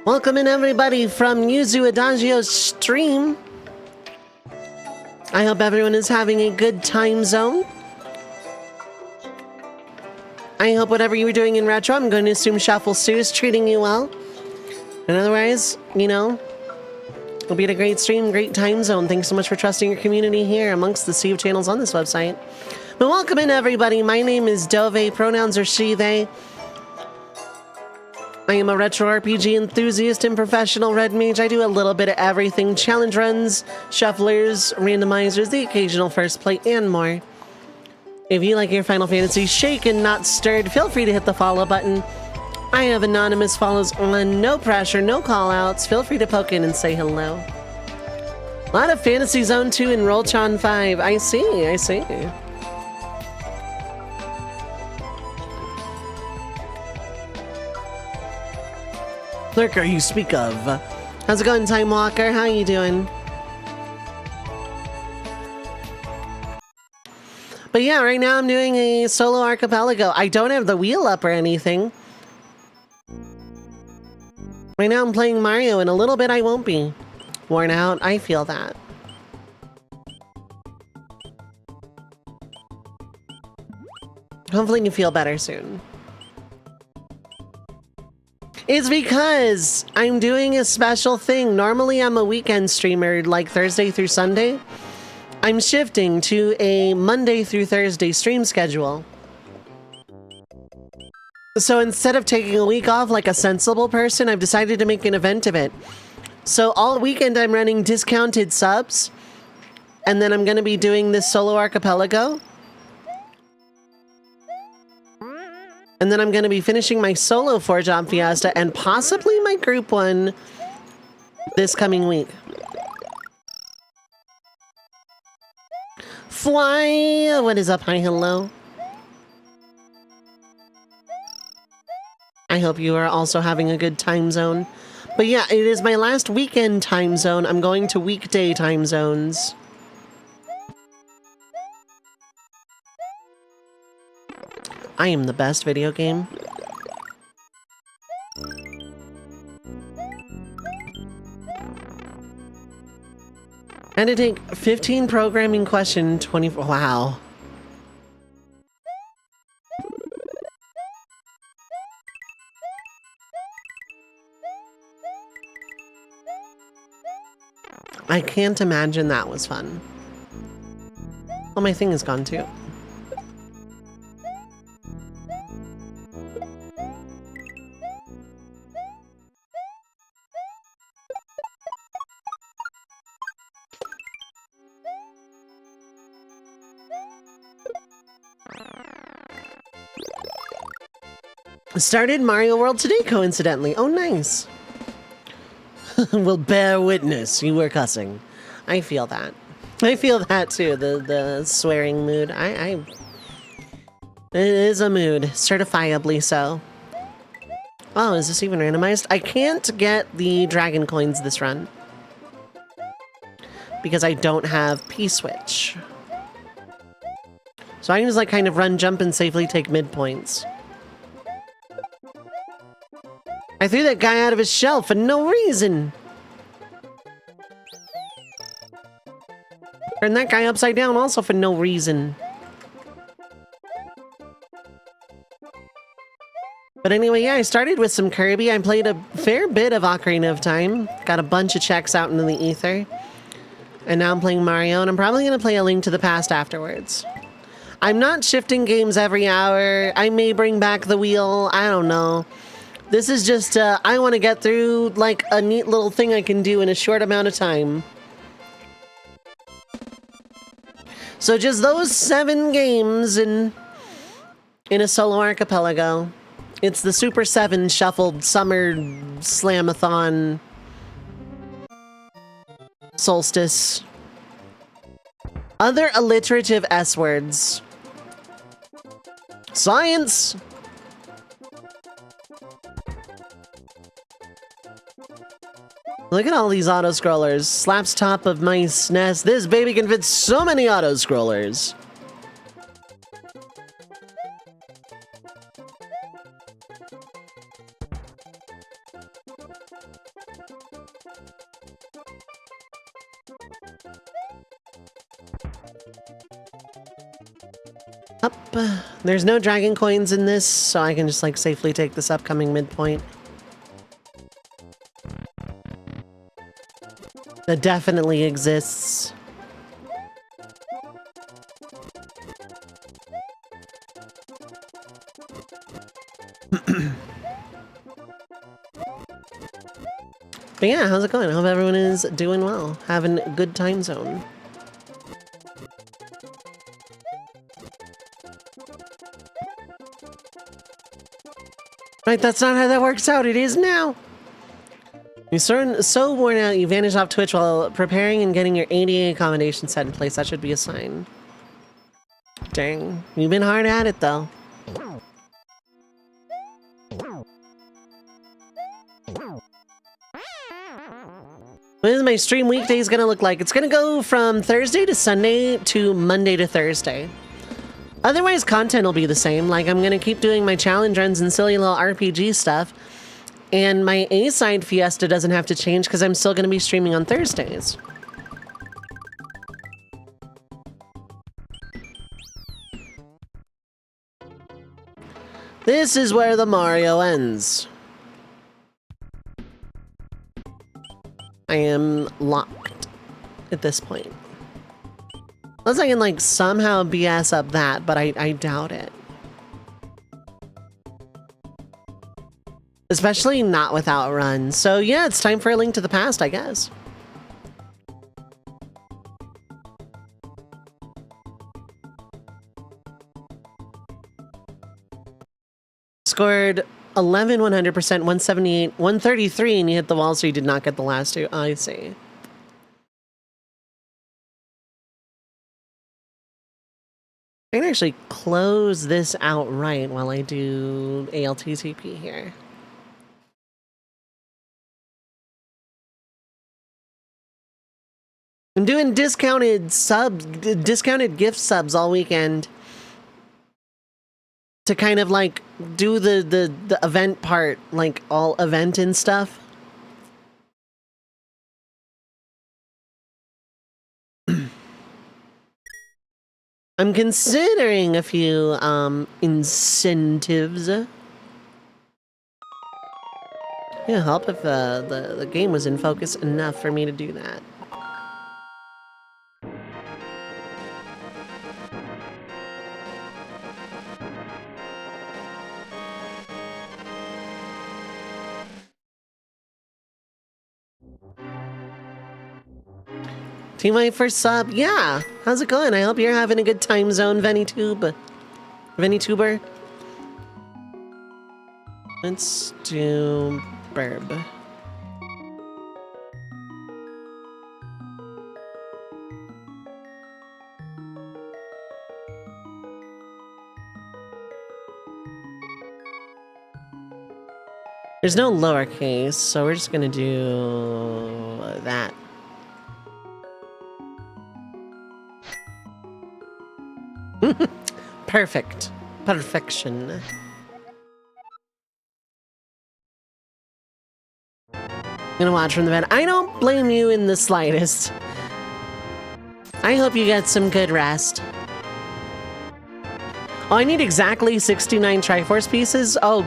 Welcome in everybody from Yuzu Adagio's stream. I hope everyone is having a good time zone. I hope whatever you were doing in Retro, I'm going to assume Shuffle Stew is treating you well. And otherwise, you know, it'll be a great stream, great time zone. Thanks so much for trusting your community here amongst the sea of channels on this website. But welcome in everybody. My name is Dove. Pronouns are she, they. I am a retro RPG enthusiast and professional red mage. I do a little bit of everything. Challenge runs, shufflers, randomizers, the occasional first play, and more. If you like your Final Fantasy shaken, not stirred, feel free to hit the follow button. I have anonymous follows on, no pressure, no callouts. Feel free to poke in and say hello. A lot of Fantasy Zone 2 and Rollchan 5. I see. Lurker you speak of. How's it going, Time Walker? How you doing? But yeah, right now I'm doing a solo archipelago. I don't have the wheel up or anything. Right now I'm playing Mario. In a little bit I won't be. Worn out, I feel that. Hopefully you feel better soon. It's because I'm doing a special thing. Normally I'm a weekend streamer, like Thursday through Sunday. I'm shifting to a Monday through Thursday stream schedule. So instead of taking a week off like a sensible person, I've decided to make an event of it. So all weekend I'm running discounted subs, and then I'm going to be doing this solo archipelago. And then I'm going to be finishing my solo 4-job fiesta and possibly my group one this coming week. Fly! What is up? Hi, hello. I hope you are also having a good time zone. But yeah, it is my last weekend time zone. I'm going to weekday time zones. I am the best video game. I had to take 15 programming question, 24. Wow. I can't imagine that was fun. Well, my thing is gone too. Started Mario World today, coincidentally. Oh, nice. Will bear witness. You were cussing. I feel that. I feel that too. The swearing mood. It is a mood, certifiably so. Oh, is this even randomized? I can't get the dragon coins this run because I don't have P-switch. So I can just like kind of run, jump, and safely take mid-points. I threw that guy out of his shell for no reason. Turned that guy upside down also for no reason. But anyway, yeah, I started with some Kirby. I played a fair bit of Ocarina of Time. Got a bunch of checks out into the ether. And now I'm playing Mario, and I'm probably going to play A Link to the Past afterwards. I'm not shifting games every hour. I may bring back the wheel. I don't know. This is just, I want to get through, like, a neat little thing I can do in a short amount of time. So just those 7 games in a solo archipelago. It's the Super 7 shuffled summer slamathon solstice. Other alliterative S words. Science! Look at all these auto-scrollers. Slaps top of mice nest. This baby can fit so many auto-scrollers. Up. There's no dragon coins in this, so I can just like safely take this upcoming midpoint. That definitely exists. But yeah, how's it going? I hope everyone is doing well, having a good time zone. Right, that's not how that works out. It is now. You're so worn out, you vanished off Twitch while preparing and getting your ADA accommodation set in place. That should be a sign. Dang. You've been hard at it, though. What is my stream weekdays gonna look like? It's gonna go from Thursday to Sunday to Monday to Thursday. Otherwise, content will be the same. Like, I'm gonna keep doing my challenge runs and silly little RPG stuff. And my A-side Fiesta doesn't have to change because I'm still gonna be streaming on Thursdays. This is where the Mario ends. I am locked at this point. Unless I can, like, somehow BS up that, but I doubt it. Especially not without runs. So yeah, it's time for A Link to the Past, I guess. Scored 11, 100%, 178, 133, and you hit the wall, so you did not get the last 2. I see. I can actually close this outright while I do ALTTP here. I'm doing discounted gift subs all weekend to kind of like do the event part, like all event and stuff. I'm considering a few incentives. Yeah, help if the game was in focus enough for me to do that. Team White for sub, yeah. How's it going? I hope you're having a good time zone, VennyTuber. Let's do Burb. There's no lowercase, so we're just gonna do that. Perfect. Perfection. I'm gonna watch from the bed. I don't blame you in the slightest. I hope you get some good rest. Oh, I need exactly 69 Triforce pieces? Oh,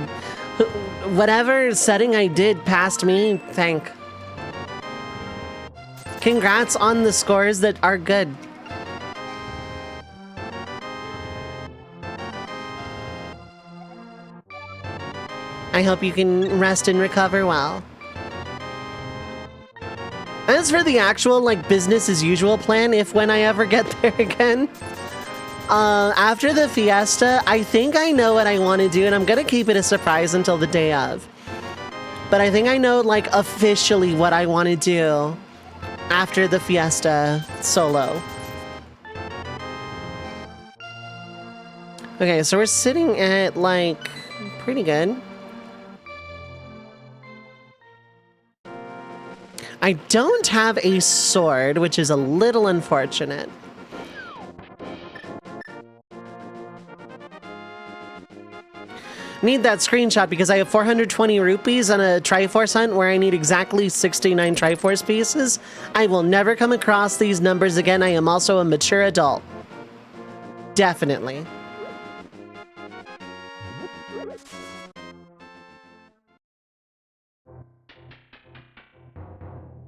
whatever setting I did passed me, thank. Congrats on the scores that are good. I hope you can rest and recover well. As for the actual, like, business as usual plan, if when I ever get there again, after the fiesta, I think I know what I want to do, and I'm gonna keep it a surprise until the day of. But I think I know, like, officially what I want to do after the fiesta solo. Okay, so we're sitting at, like, pretty good. I don't have a sword, which is a little unfortunate. Need that screenshot because I have 420 rupees on a Triforce hunt where I need exactly 69 Triforce pieces. I will never come across these numbers again. I am also a mature adult. Definitely.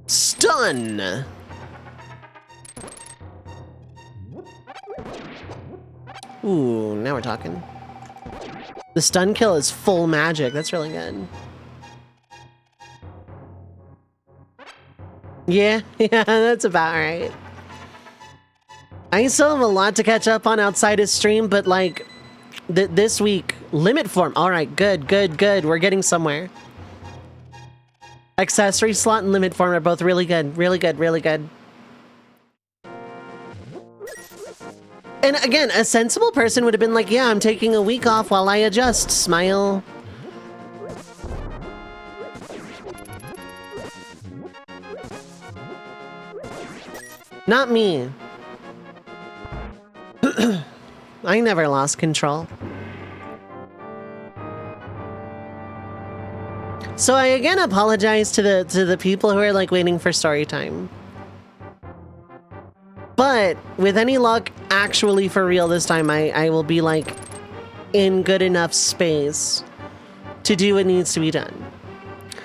Stun! Ooh, now we're talking. The stun kill is full magic. That's really good. Yeah, that's about right. I still have a lot to catch up on outside of stream, but like this week, limit form. All right, good. We're getting somewhere. Accessory slot and limit form are both really good. Really good. And again, a sensible person would have been like, yeah, I'm taking a week off while I adjust. Smile. Not me. I never lost control. So I again apologize to the people who are like waiting for story time. But with any luck, actually for real this time, I will be like in good enough space to do what needs to be done.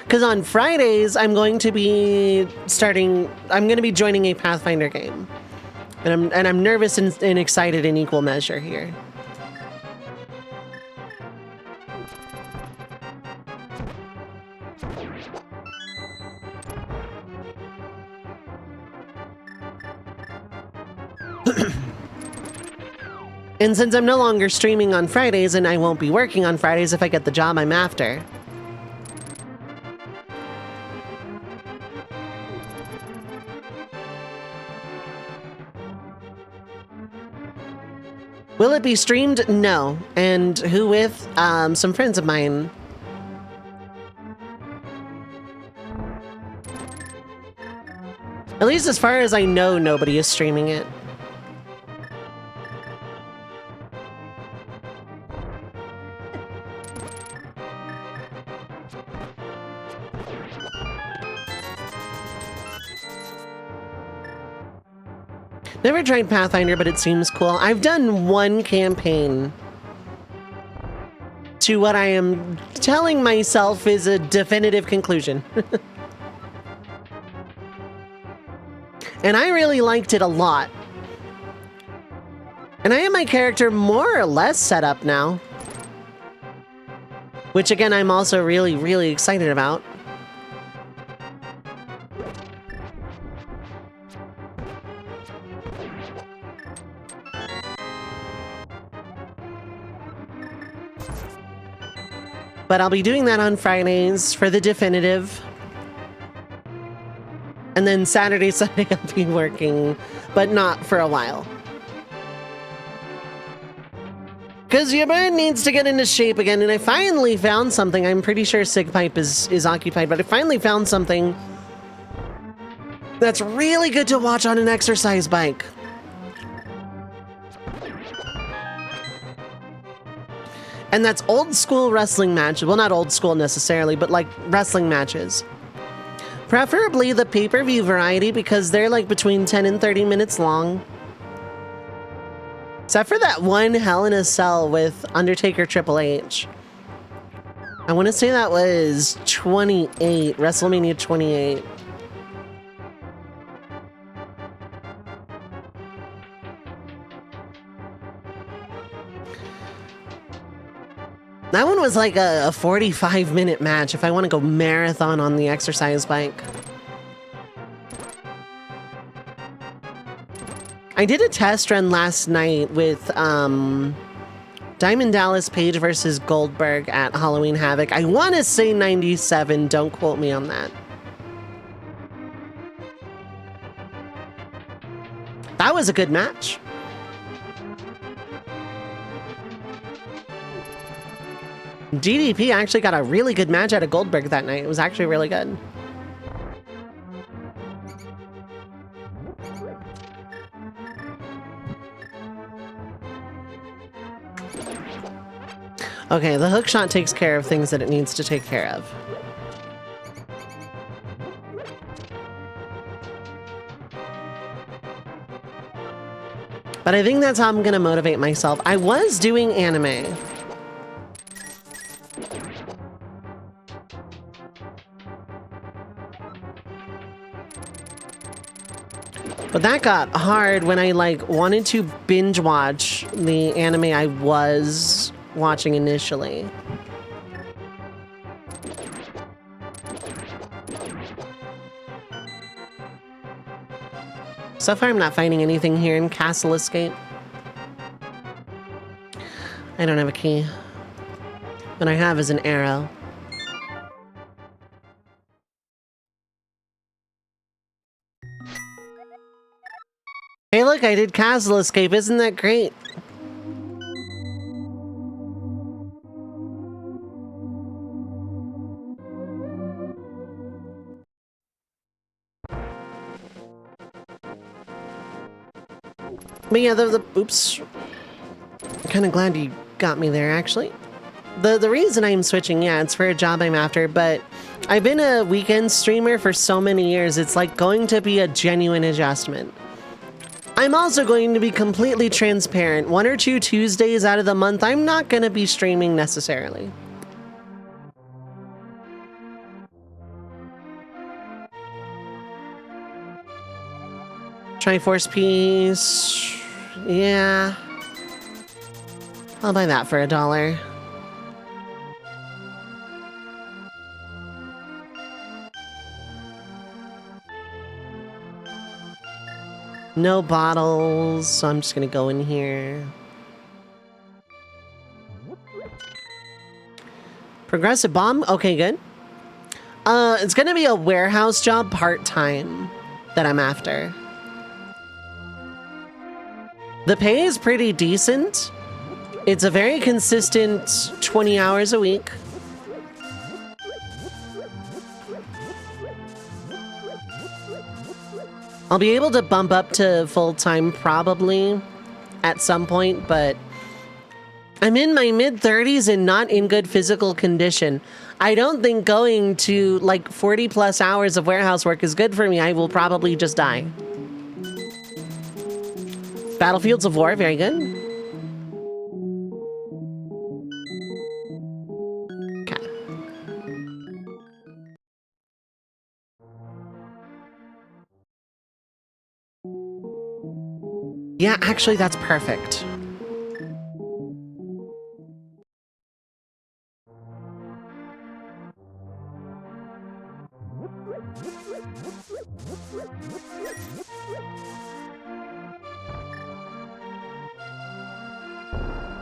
Because on Fridays, I'm going to be joining a Pathfinder game. And I'm nervous and excited in equal measure here. And since I'm no longer streaming on Fridays and I won't be working on Fridays if I get the job I'm after. Will it be streamed? No. And who with? Some friends of mine. At least as far as I know, nobody is streaming it. Never tried Pathfinder, but it seems cool. I've done one campaign to what I am telling myself is a definitive conclusion. And I really liked it a lot. And I have my character more or less set up now. Which again, I'm also really excited about. But I'll be doing that on Fridays for the definitive. And then Saturday, Sunday, I'll be working, but not for a while. Because your bird needs to get into shape again, and I finally found something. I'm pretty sure Sigpipe is occupied, but I finally found something that's really good to watch on an exercise bike. And that's old school wrestling matches. Well, not old school necessarily, but like wrestling matches. Preferably the pay-per-view variety because they're like between 10 and 30 minutes long. Except for that one Hell in a Cell with Undertaker Triple H. I want to say that was 28, WrestleMania 28. That one was like a 45-minute match if I want to go marathon on the exercise bike. I did a test run last night with Diamond Dallas Page versus Goldberg at Halloween Havoc. I want to say 97. Don't quote me on that. That was a good match. DDP actually got a really good match out of Goldberg that night. It was actually really good. Okay, the hook shot takes care of things that it needs to take care of. But I think that's how I'm gonna motivate myself. I was doing anime. But that got hard when I like wanted to binge watch the anime I was watching initially. So far I'm not finding anything here in Castle Escape. I don't have a key. What I have is an arrow. Hey look, I did Castle Escape, isn't that great? But yeah, oops. I'm kind of glad you got me there, actually. The reason I'm switching, yeah, it's for a job I'm after, but I've been a weekend streamer for so many years, it's like going to be a genuine adjustment. I'm also going to be completely transparent. 1 or 2 Tuesdays out of the month, I'm not going to be streaming necessarily. Triforce piece. Yeah. I'll buy that for $1. No bottles, so I'm just gonna go in here. Progressive bomb? Okay, good. It's gonna be a warehouse job part-time that I'm after. The pay is pretty decent. It's a very consistent 20 hours a week. I'll be able to bump up to full-time probably at some point, but I'm in my mid-30s and not in good physical condition. I don't think going to like 40 plus hours of warehouse work is good for me. I will probably just die. Battlefields of War, very good. Okay. Yeah, actually, that's perfect.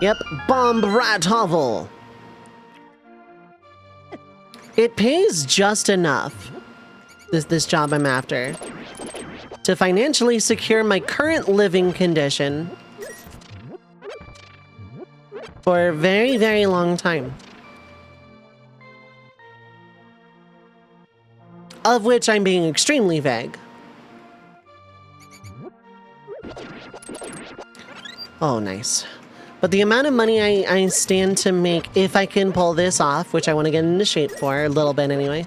Yep, bomb rat hovel. It pays just enough, this job I'm after, to financially secure my current living condition for a very, very long time. Of which I'm being extremely vague. Oh, nice. But the amount of money I stand to make if I can pull this off, which I want to get into shape for, a little bit anyway.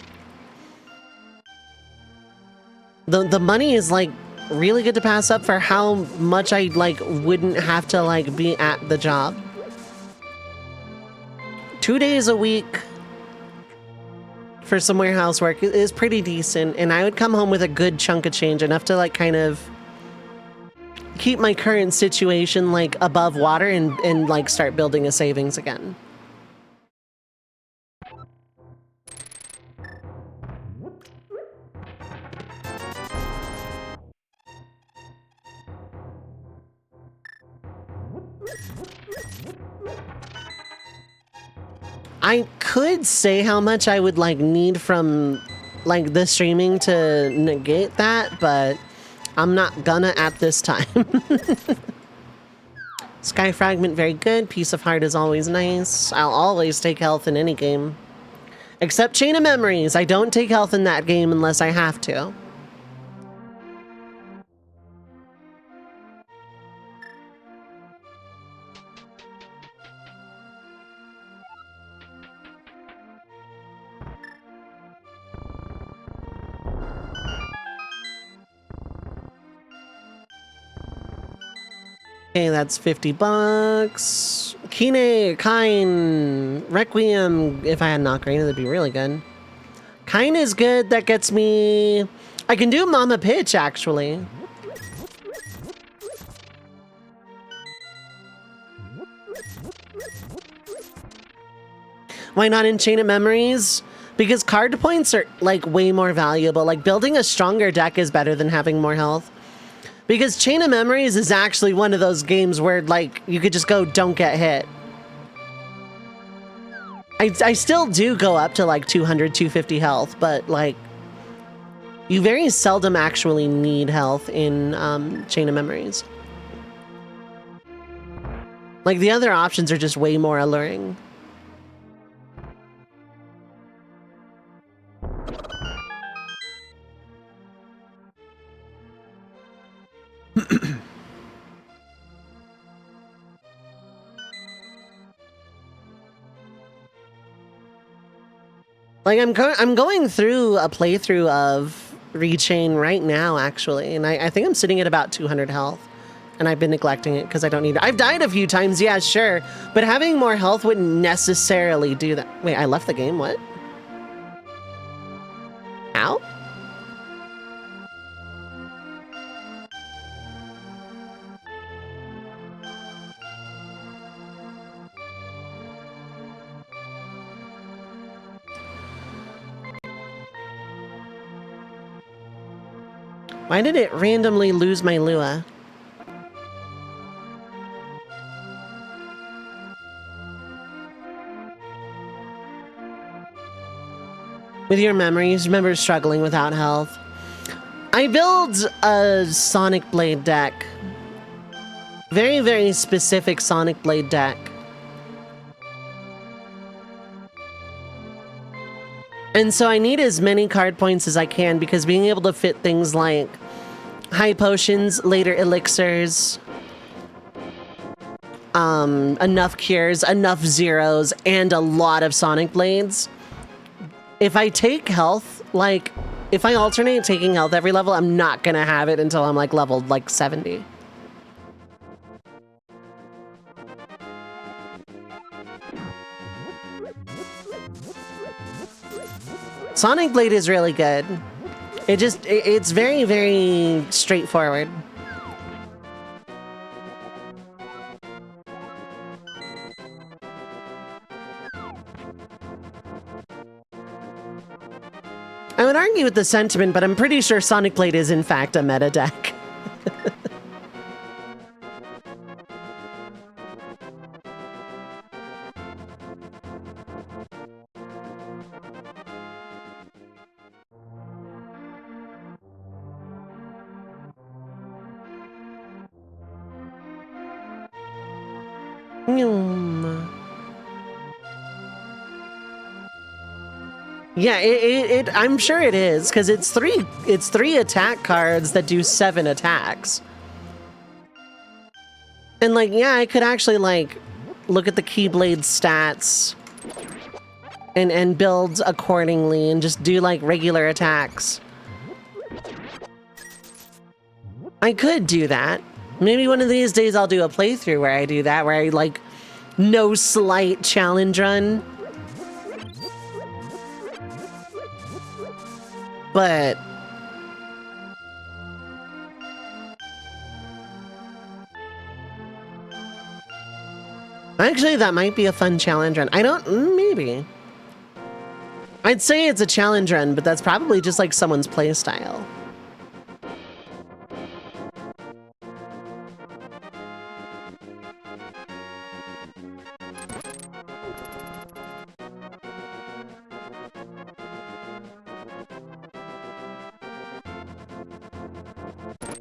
The money is like really good to pass up for how much I like wouldn't have to like be at the job. 2 days a week, for some warehouse work is pretty decent, and I would come home with a good chunk of change, enough to like kind of keep my current situation like above water and like start building a savings again. I could say how much I would like need from like the streaming to negate that, but I'm not gonna at this time. Sky Fragment, very good. Piece of Heart is always nice. I'll always take health in any game. Except Chain of Memories. I don't take health in that game unless I have to. Okay, that's 50 bucks. Kine, Kine, Requiem. If I had an Ocarina, that'd be really good. Kine is good. That gets me... I can do Mama Pitch, actually. Why not in Chain of Memories? Because card points are, like, way more valuable. Like, building a stronger deck is better than having more health. Because Chain of Memories is actually one of those games where, like, you could just go, don't get hit. I still do go up to, like, 200, 250 health, but, like, you very seldom actually need health in Chain of Memories. Like, the other options are just way more alluring. Like, I'm going through a playthrough of Rechain right now, actually, and I think I'm sitting at about 200 health, and I've been neglecting it because I don't need it. I've died a few times, yeah, sure, but having more health wouldn't necessarily do that. Wait, I left the game, what? Ow? Why did it randomly lose my Lua? With your memories, remember struggling without health. I build a Sonic Blade deck. Very, very specific Sonic Blade deck. And so I need as many card points as I can, because being able to fit things like high potions, later elixirs, enough cures, enough zeros, and a lot of Sonic Blades. If I take health, like, if I alternate taking health every level, I'm not gonna have it until I'm like leveled like 70. Sonic Blade is really good. It's very, very straightforward. I would argue with the sentiment, but I'm pretty sure Sonic Blade is in fact a meta deck. Yeah, I'm sure it is, because it's three attack cards that do 7 attacks. And like, yeah, I could actually like look at the Keyblade stats and build accordingly and just do like regular attacks. I could do that. Maybe one of these days I'll do a playthrough where I do that, where I like no slight challenge run. But actually, that might be a fun challenge run. I don't, maybe. I'd say it's a challenge run, but that's probably just like someone's play style.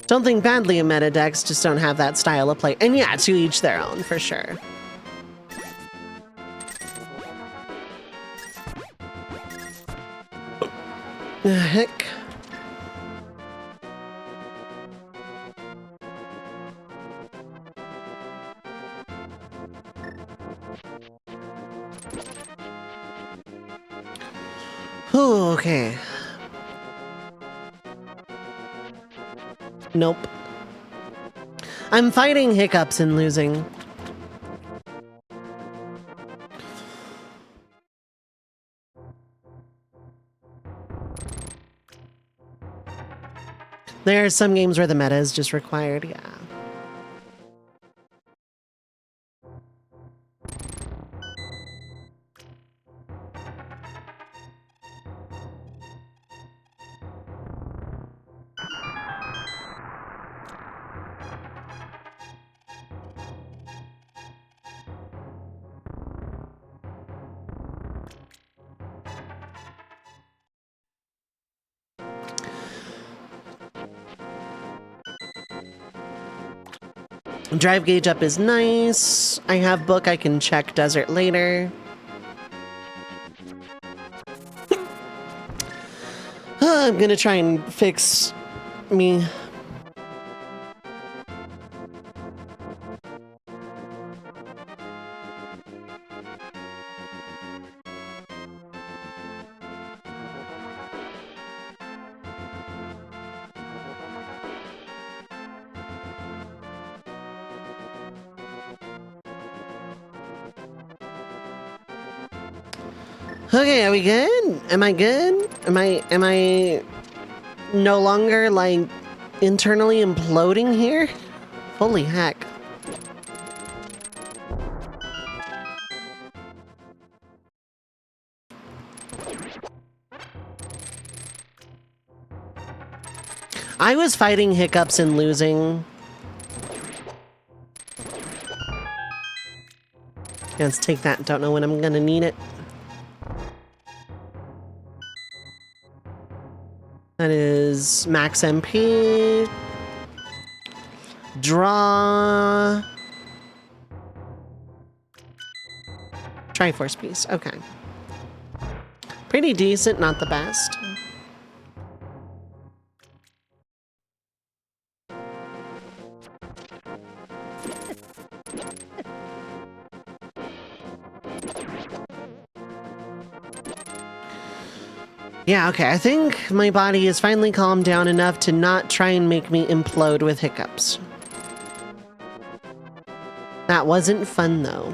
Don't think badly of meta decks, just don't have that style of play. And yeah, to each their own, for sure. Heck. Ooh, okay. Nope. I'm fighting hiccups and losing. There are some games where the meta is just required, yeah. Drive gauge up is nice. I have book, I can check desert later. I'm gonna try and fix me. Okay, are we good? Am I good? Am I no longer, like, internally imploding here? Holy heck. I was fighting hiccups and losing. Yeah, let's take that. Don't know when I'm gonna need it. That is max MP. Draw. Triforce piece. Okay. Pretty decent, not the best. Yeah, okay, I think my body has finally calmed down enough to not try and make me implode with hiccups. That wasn't fun, though.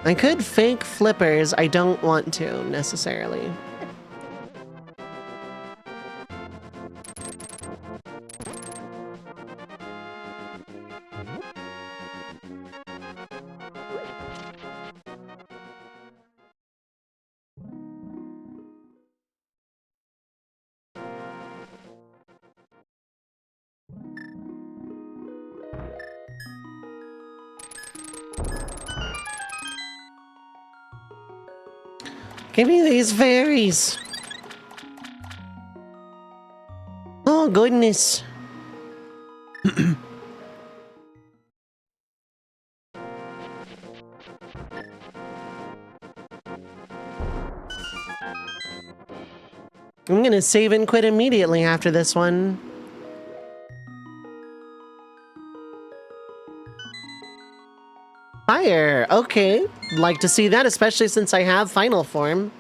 I could fake flippers, I don't want to, necessarily. Give me these fairies! Oh, goodness. I'm gonna save and quit immediately after this one. Fire! Okay. Like to see that, especially since I have final form.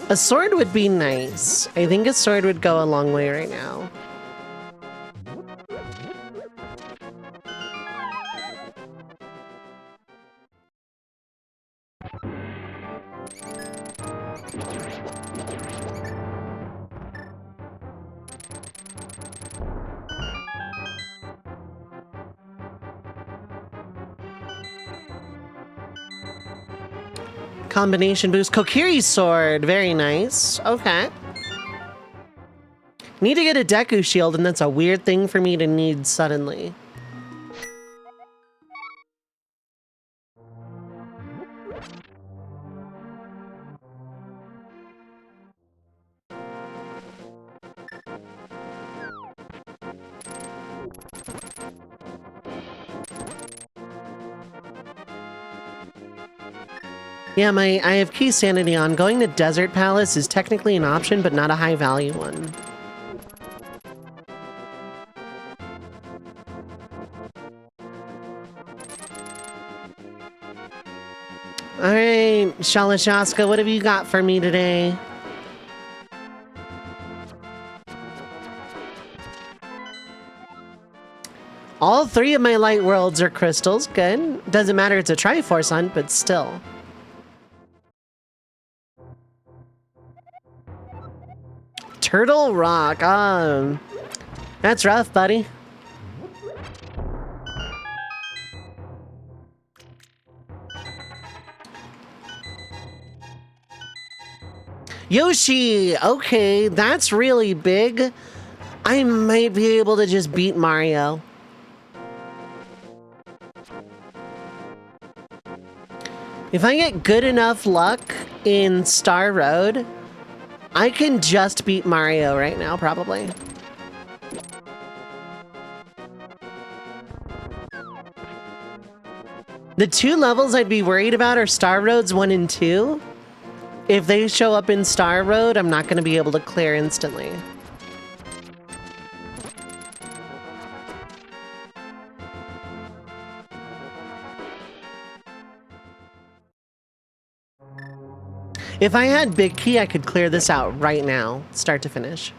A sword would be nice. I think a sword would go a long way right now. Combination boost. Kokiri's sword. Very nice. Okay. Need to get a Deku shield, and that's a weird thing for me to need suddenly. Yeah, I have key sanity on. Going to Desert Palace is technically an option, but not a high value one. Alright, Shalashaska, what have you got for me today? All 3 of my light worlds are crystals. Good. Doesn't matter, it's a Triforce hunt, but still. Turtle Rock. That's rough, buddy. Yoshi! Okay, that's really big. I might be able to just beat Mario. If I get good enough luck in Star Road, I can just beat Mario right now, probably. The 2 levels I'd be worried about are Star Roads 1 and 2. If they show up in Star Road, I'm not going to be able to clear instantly. If I had Big Key, I could clear this out right now, start to finish.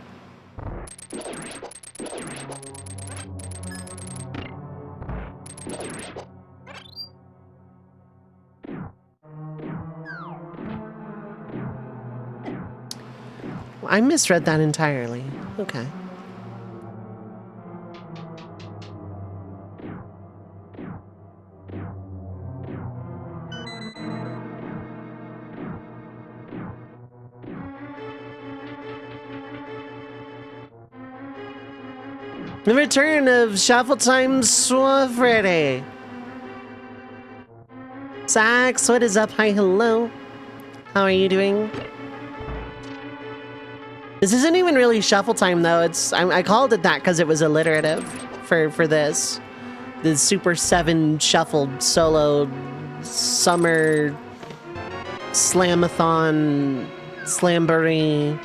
I misread that entirely. Okay. The return of Shuffletime Freddy. Sax, what is up? Hi, hello. How are you doing? This isn't even really Shuffletime though. I called it that because it was alliterative for this. The Super 7 shuffled solo summer slamathon slamboree.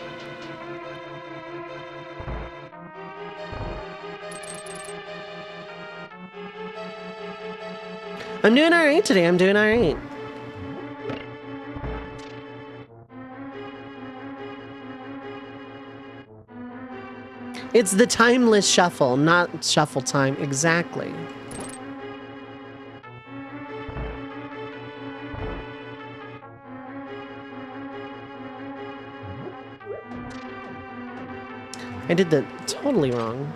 I'm doing alright today, I'm doing alright. It's the timeless shuffle, not shuffle time, exactly. I did that totally wrong.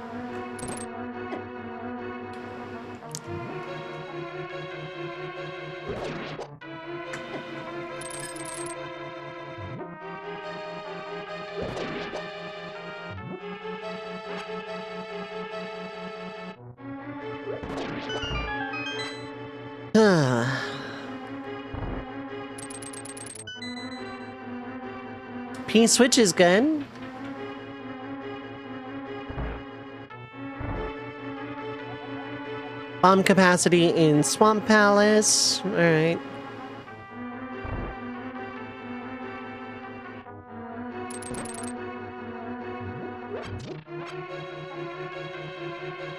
P-switch is good. Bomb capacity in Swamp Palace. All right.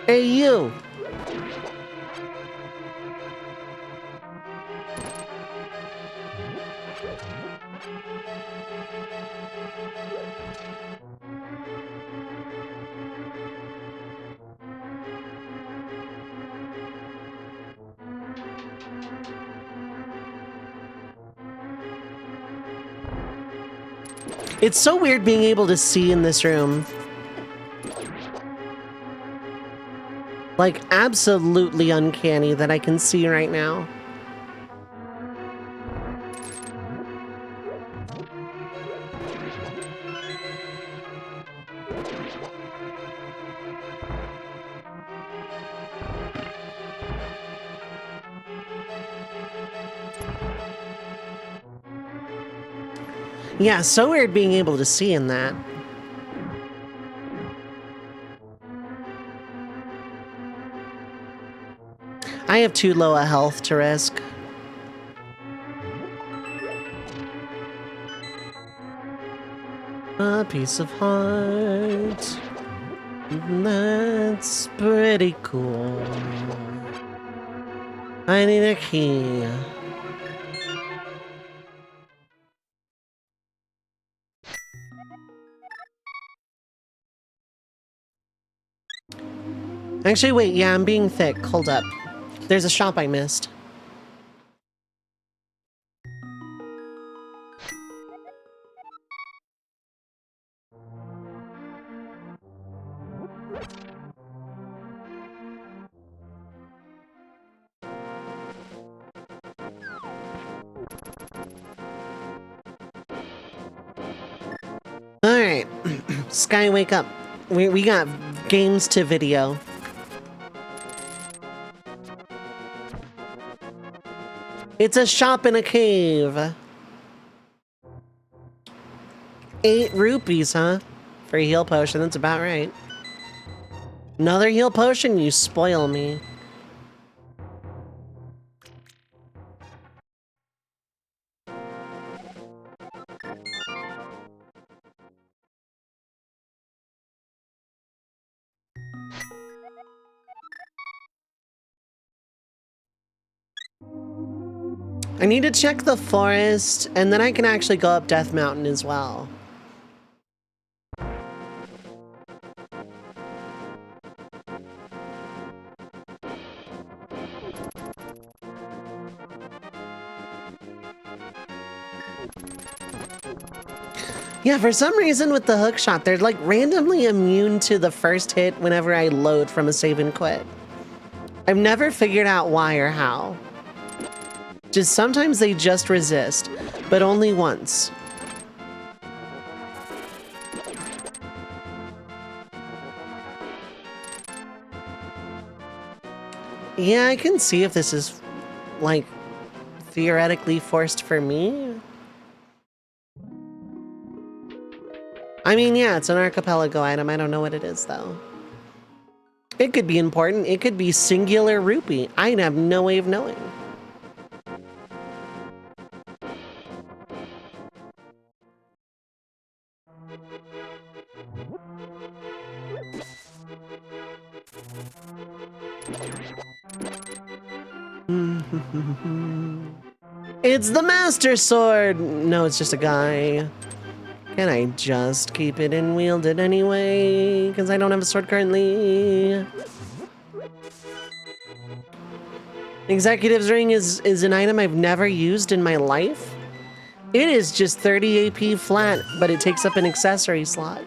Hey, you! It's so weird being able to see in this room. Like, absolutely uncanny that I can see right now. Yeah, so weird being able to see in that. I have too low a health to risk. A piece of heart. That's pretty cool. I need a key. Actually, wait, yeah, I'm being thick. Hold up. There's a shop I missed. Alright. Sky, wake up. We got games to video. It's a shop in a cave. 8 rupees, huh? For a heal potion, that's about right. Another heal potion? You spoil me. I need to check the forest, and then I can actually go up Death Mountain as well. Yeah, for some reason with the hook shot, they're like randomly immune to the first hit whenever I load from a save and quit. I've never figured out why or how. Just sometimes they just resist, but only once. Yeah, I can see if this is, like, theoretically forced for me. I mean, yeah, it's an Archipelago item. I don't know what it is, though. It could be important. It could be singular rupee. I have no way of knowing. It's the Master Sword! No, it's just a guy. Can I just keep it and wield it anyway? Because I don't have a sword currently. Executive's Ring is an item I've never used in my life. It is just 30 AP flat, but it takes up an accessory slot.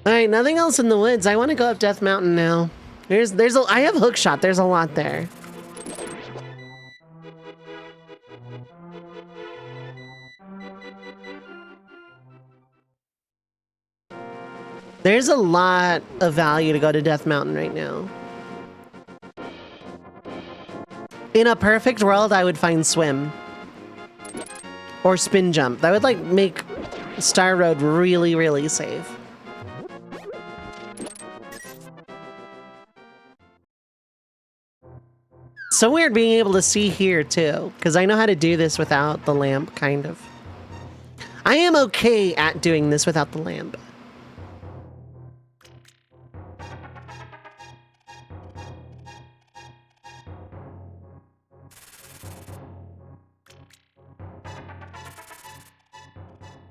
Alright, nothing else in the woods. I want to go up Death Mountain now. I have hook shot. There's a lot there. There's a lot of value to go to Death Mountain right now. In a perfect world, I would find swim. Or spin jump. That would like make Star Road really, really safe. So weird being able to see here too, because I know how to do this without the lamp, kind of. I am okay at doing this without the lamp.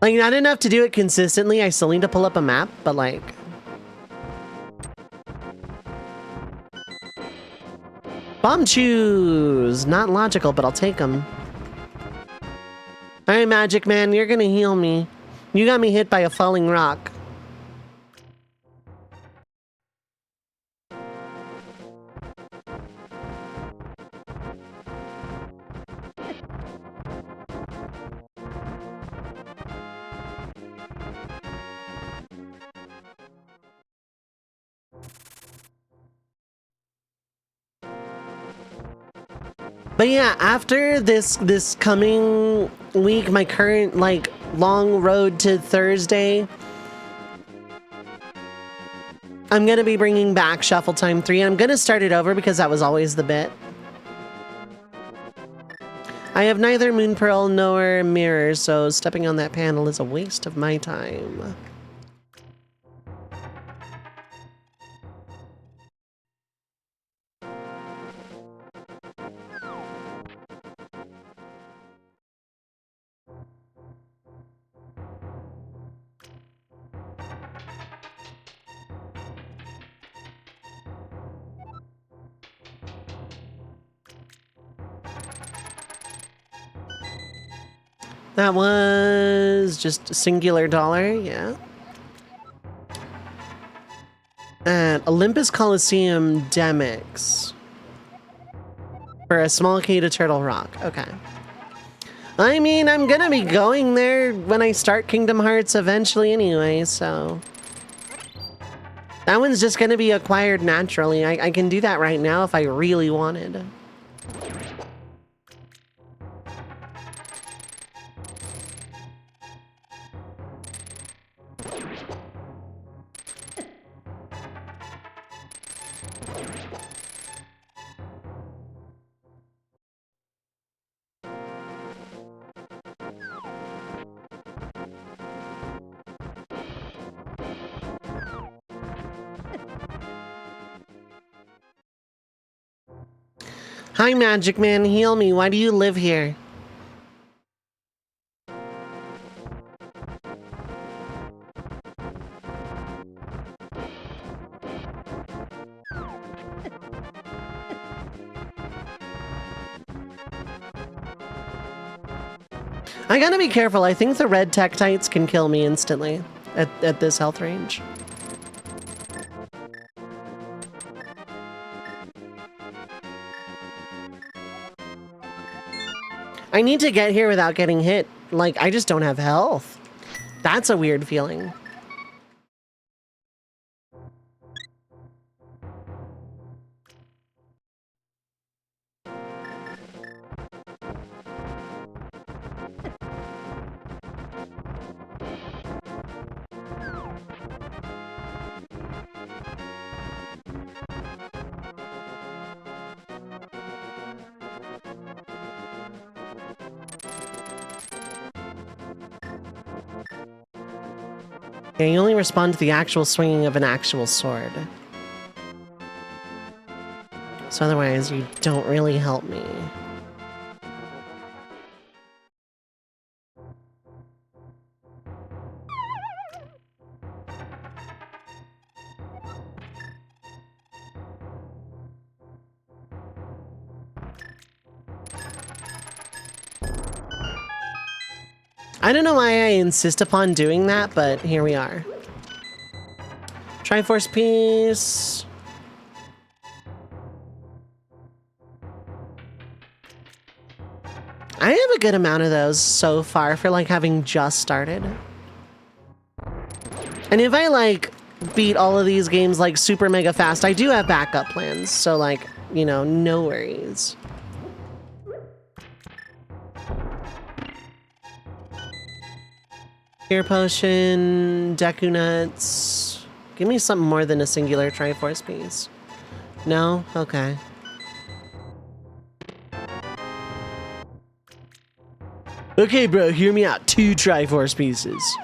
Like, not enough to do it consistently. I still need to pull up a map, but like... Bomb chews! Not logical, but I'll take them. Alright, Magic Man, you're gonna heal me. You got me hit by a falling rock. But yeah, after this coming week, my current like long road to Thursday, I'm gonna be bringing back Shuffletime 3, and I'm gonna start it over because that was always the bit. I have neither Moon Pearl nor Mirror, so stepping on that panel is a waste of my time. That was just a singular dollar, yeah. And Olympus Coliseum Demix. For a small key to Turtle Rock, okay. I mean, I'm gonna be going there when I start Kingdom Hearts eventually anyway, so... That one's just gonna be acquired naturally. I can do that right now if I really wanted. Hi, Magic Man, heal me. Why do you live here? I gotta be careful. I think the red Tektites can kill me instantly at this health range. I need to get here without getting hit. Like, I just don't have health. That's a weird feeling. Yeah, you only respond to the actual swinging of an actual sword. So otherwise, you don't really help me. I don't know why I insist upon doing that, but here we are. Triforce piece. I have a good amount of those so far for like having just started. And if I like beat all of these games like super mega fast, I do have backup plans. So like, you know, no worries. Fear Potion, Deku Nuts. Give me something more than a singular Triforce piece. No? Okay. Okay, bro, hear me out. 2 Triforce pieces.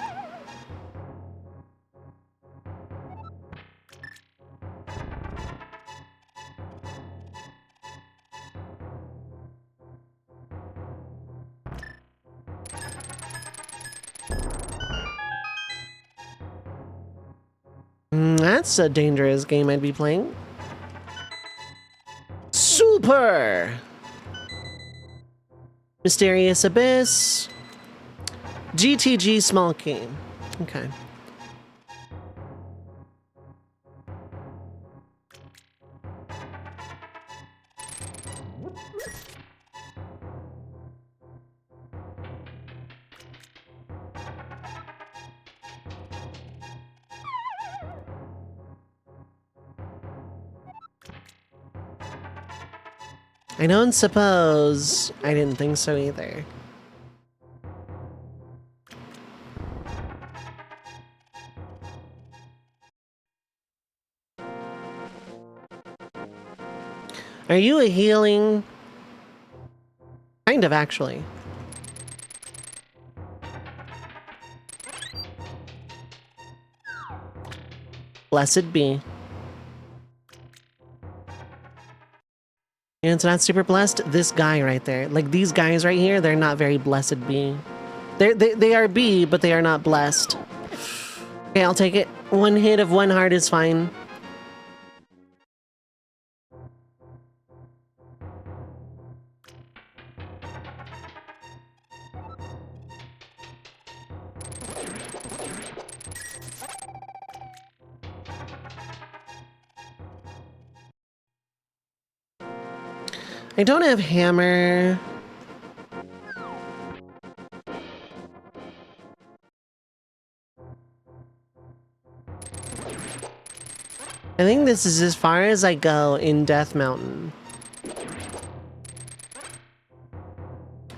That's a dangerous game I'd be playing. Super! Mysterious Abyss. GTG small game. Okay. I don't suppose. I didn't think so either. Are you a healing? Kind of, actually. Blessed be. And it's not super blessed. This guy right there. Like, these guys right here, they're not very blessed be. They are be, but they are not blessed. Okay, I'll take it. 1 hit of 1 heart is fine. I don't have hammer. I think this is as far as I go in Death Mountain.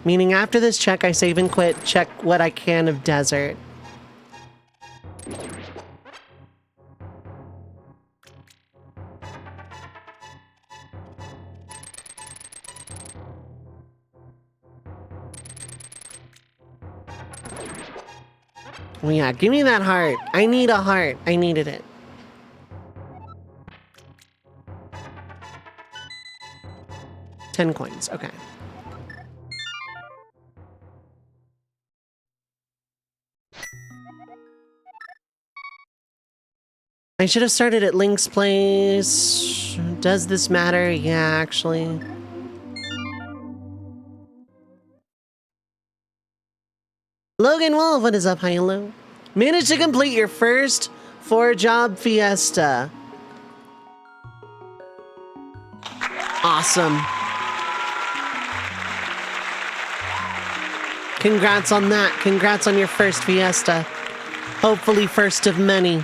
Meaning after this check, I save and quit, check what I can of desert. Well, yeah, give me that heart. I need a heart. I needed it. $10 okay. I should have started at Link's place. Does this matter? Yeah, actually. Logan Wolf, what is up? Hi, hello. Managed to complete your first 4-job fiesta. Awesome. Congrats on that. Congrats on your first fiesta. Hopefully first of many.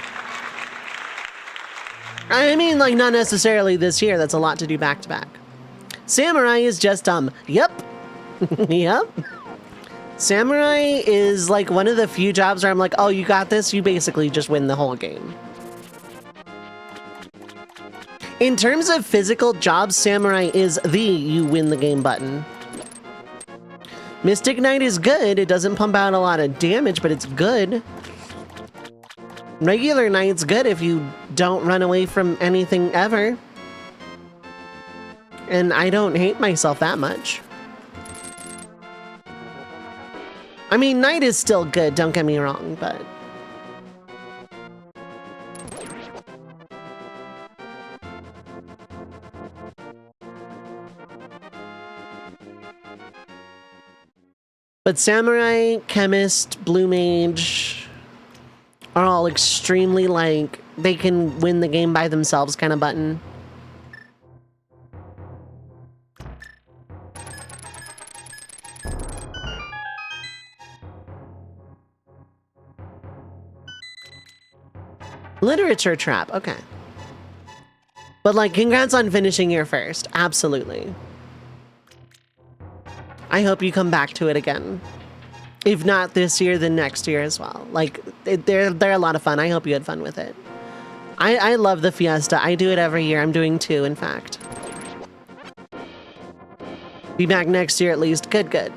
I mean, like, not necessarily this year. That's a lot to do back to back. Samurai is just, yep. Yep. Samurai is like one of the few jobs where I'm like, oh, you got this. You basically just win the whole game. In terms of physical jobs, Samurai is the you win the game button. Mystic Knight is good. It doesn't pump out a lot of damage, but it's good. Regular Knight's good if you don't run away from anything ever. And I don't hate myself that much. I mean, Knight is still good, don't get me wrong, but... But Samurai, Chemist, Blue Mage are all extremely, like, they can win the game by themselves kind of button. Literature trap, okay. But, like, congrats on finishing your first, absolutely. I hope you come back to it again. If not this year, then next year as well. Like, they're a lot of fun. I hope you had fun with it. I love the Fiesta. I do it every year. I'm doing 2, in fact. Be back next year at least. Good, good.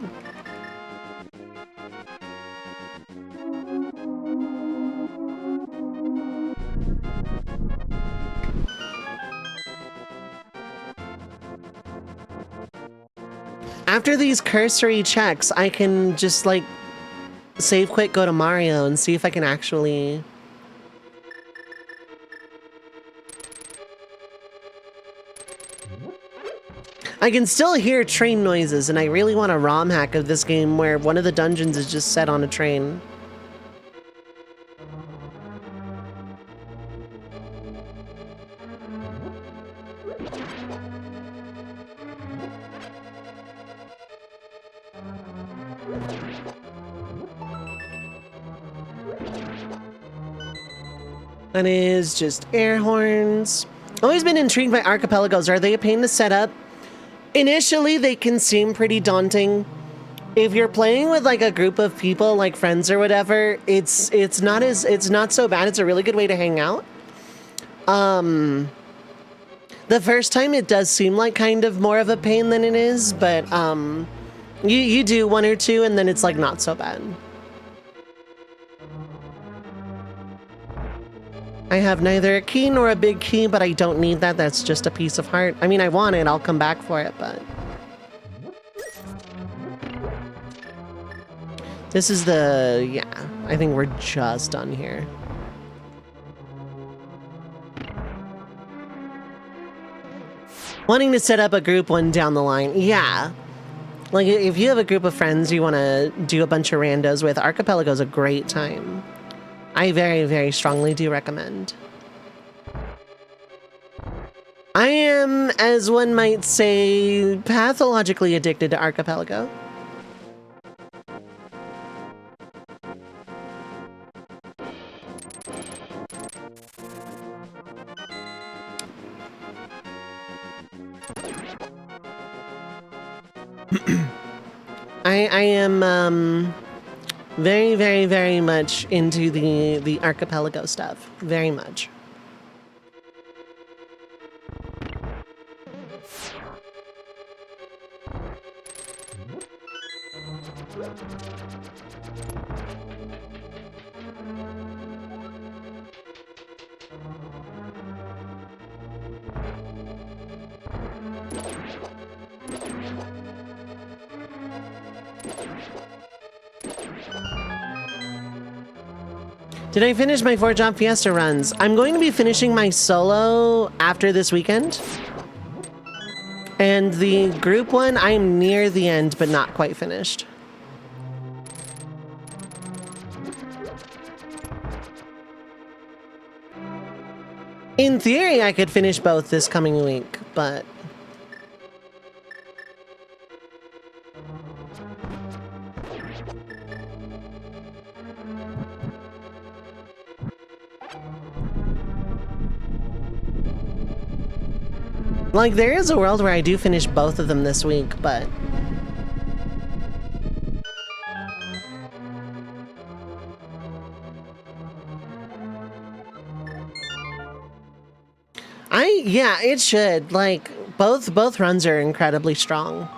after these cursory checks, I can just like save quick, go to Mario, and see if I can actually... I can still hear train noises, and I really want a ROM hack of this game where one of the dungeons is just set on a train. That is just air horns. Always been intrigued by archipelagos. Are they a pain to set up? Initially, they can seem pretty daunting. If you're playing with like a group of people, like friends or whatever, it's not so bad. It's a really good way to hang out. The first time it does seem like kind of more of a pain than it is, but you do one or two and then it's like not so bad. I have neither a key nor a big key, but I don't need that. That's just a piece of heart. I mean, I want it. I'll come back for it, but... This is the... yeah, I think we're just done here. Wanting to set up a group one down the line. Yeah. Like, if you have a group of friends you want to do a bunch of randos with, Archipelago's a great time. I very, very strongly do recommend. I am, as one might say, pathologically addicted to Archipelago. I am, very, very, very much into the Archipelago stuff. Very much. Did I finish my 4-job Fiesta runs? I'm going to be finishing my solo after this weekend. And the group one, I'm near the end, but not quite finished. In theory, I could finish both this coming week, but... like, there is a world where I do finish both of them this week, but... yeah, it should. Like, both runs are incredibly strong.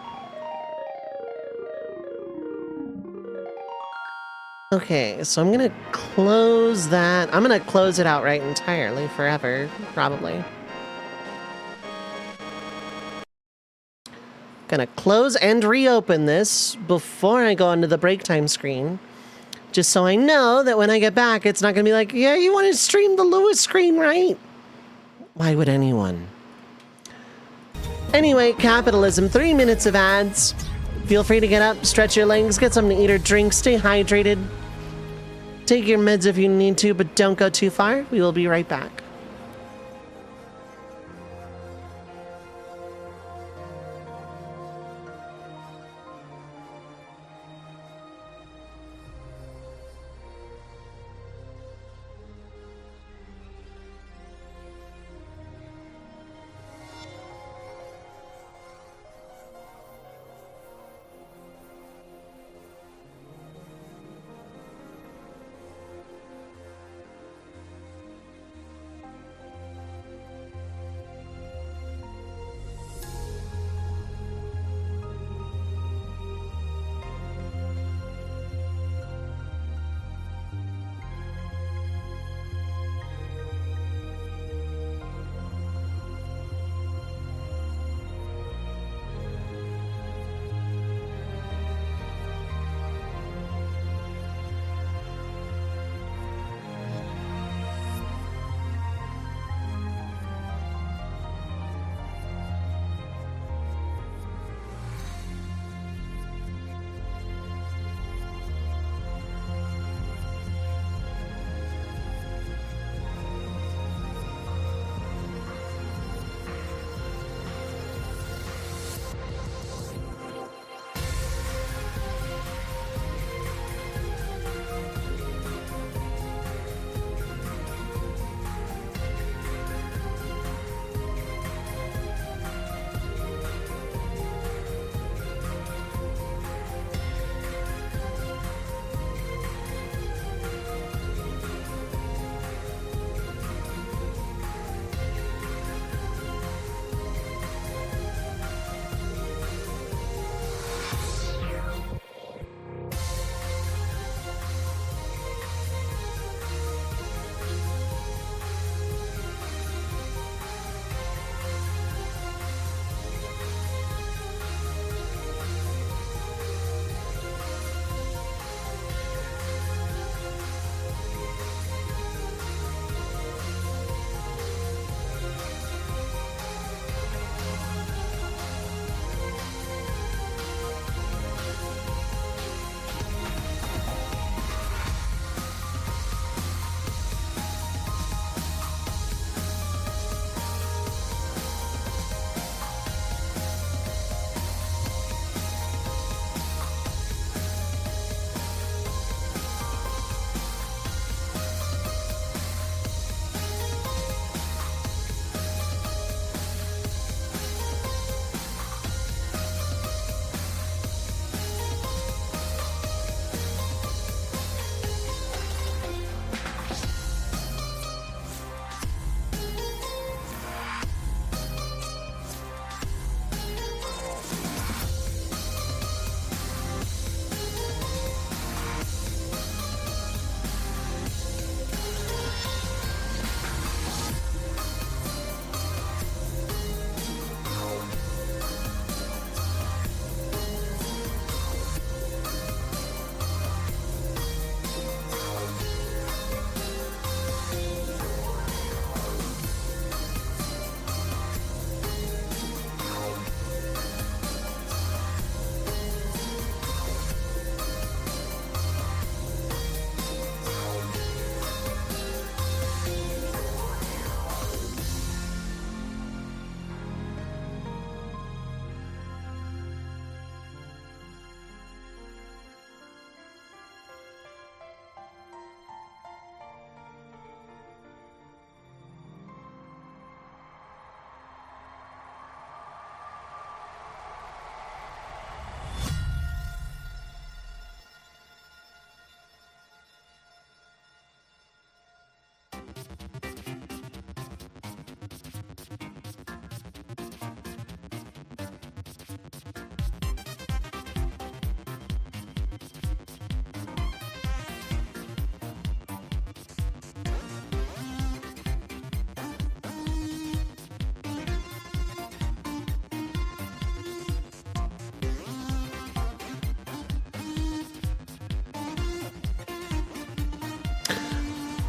Okay, so I'm gonna close that. I'm gonna close it outright entirely, forever, probably. Gonna close and reopen this before I go onto the break time screen. Just so I know that when I get back, it's not gonna be like, yeah, you want to stream the Lewis screen, right? Why would anyone? Anyway, capitalism, 3 minutes of ads. Feel free to get up, stretch your legs, get something to eat or drink, stay hydrated. Take your meds if you need to, but don't go too far. We will be right back.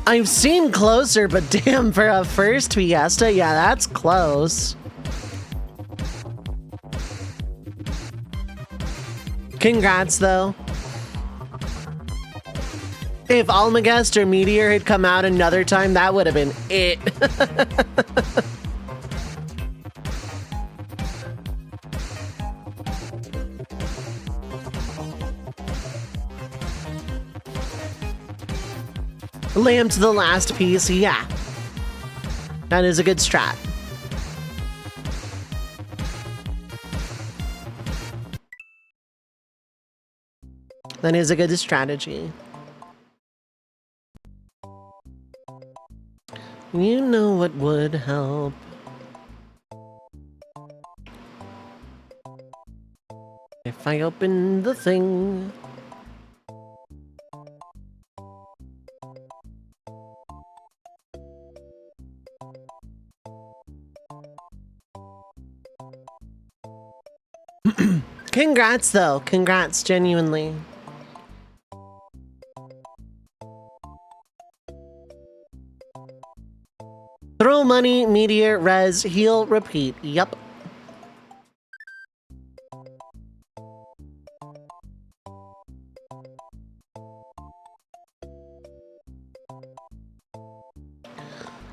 I've seen closer, but damn, for a first Fiesta, yeah, that's close. Congrats, though. If Almagest or Meteor had come out another time, that would have been it. Lamb to the last piece, yeah. That is a good strat. That is a good strategy. You know what would help. If I open the thing. Congrats, though. Congrats, genuinely. Throw money, meteor, res, heal, repeat. Yup.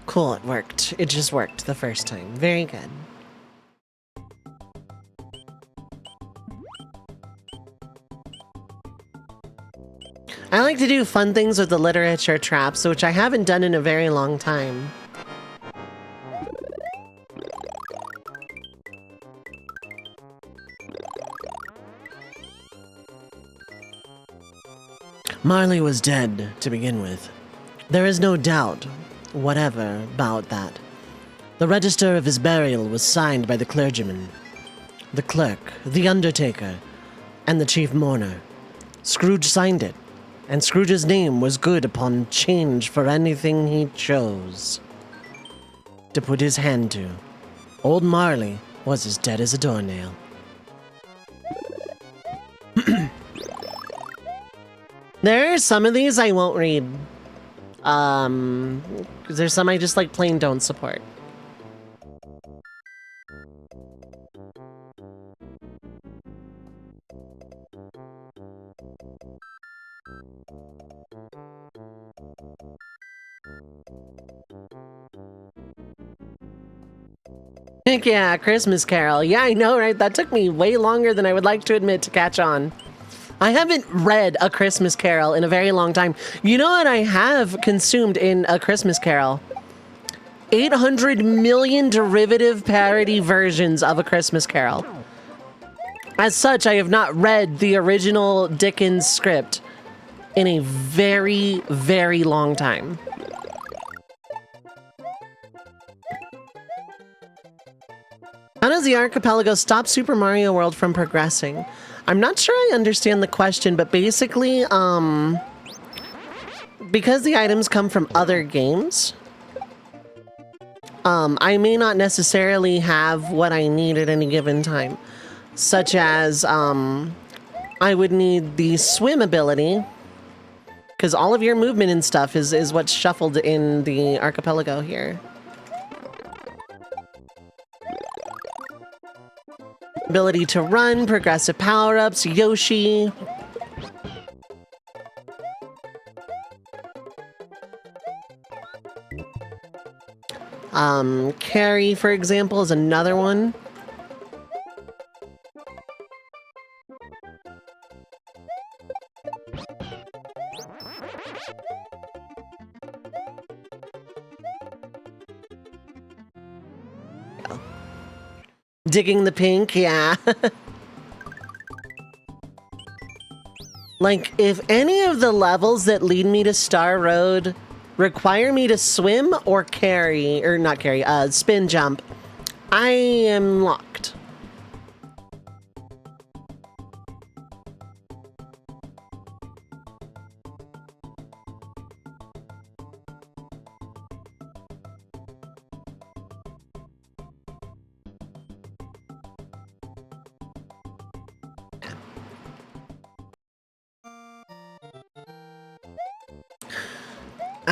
Cool, it worked. It just worked the first time. Very good. I like to do fun things with the literature traps, which I haven't done in a very long time. Marley was dead to begin with. There is no doubt, whatever, about that. The register of his burial was signed by the clergyman, the clerk, the undertaker, and the chief mourner. Scrooge signed it, and Scrooge's name was good upon change for anything he chose to put his hand to. Old Marley was as dead as a doornail. There are some of these I won't read. 'Cause there's some I just like plain don't support. Heck yeah, Christmas Carol. Yeah, I know, right? That took me way longer than I would like to admit to catch on. I haven't read A Christmas Carol in a very long time. You know what I have consumed in A Christmas Carol? 800 million derivative parody versions of A Christmas Carol. As such, I have not read the original Dickens script in a very, very long time. How does the Archipelago stop Super Mario World from progressing? I'm not sure I understand the question, but basically, because the items come from other games, I may not necessarily have what I need at any given time. Such as, I would need the swim ability, because all of your movement and stuff is what's shuffled in the Archipelago here. Ability to run, progressive power-ups, Yoshi. Carry, for example, is another one. Digging the pink, yeah. Like, if any of the levels that lead me to Star Road require me to swim or carry, or not carry, spin jump, I am locked.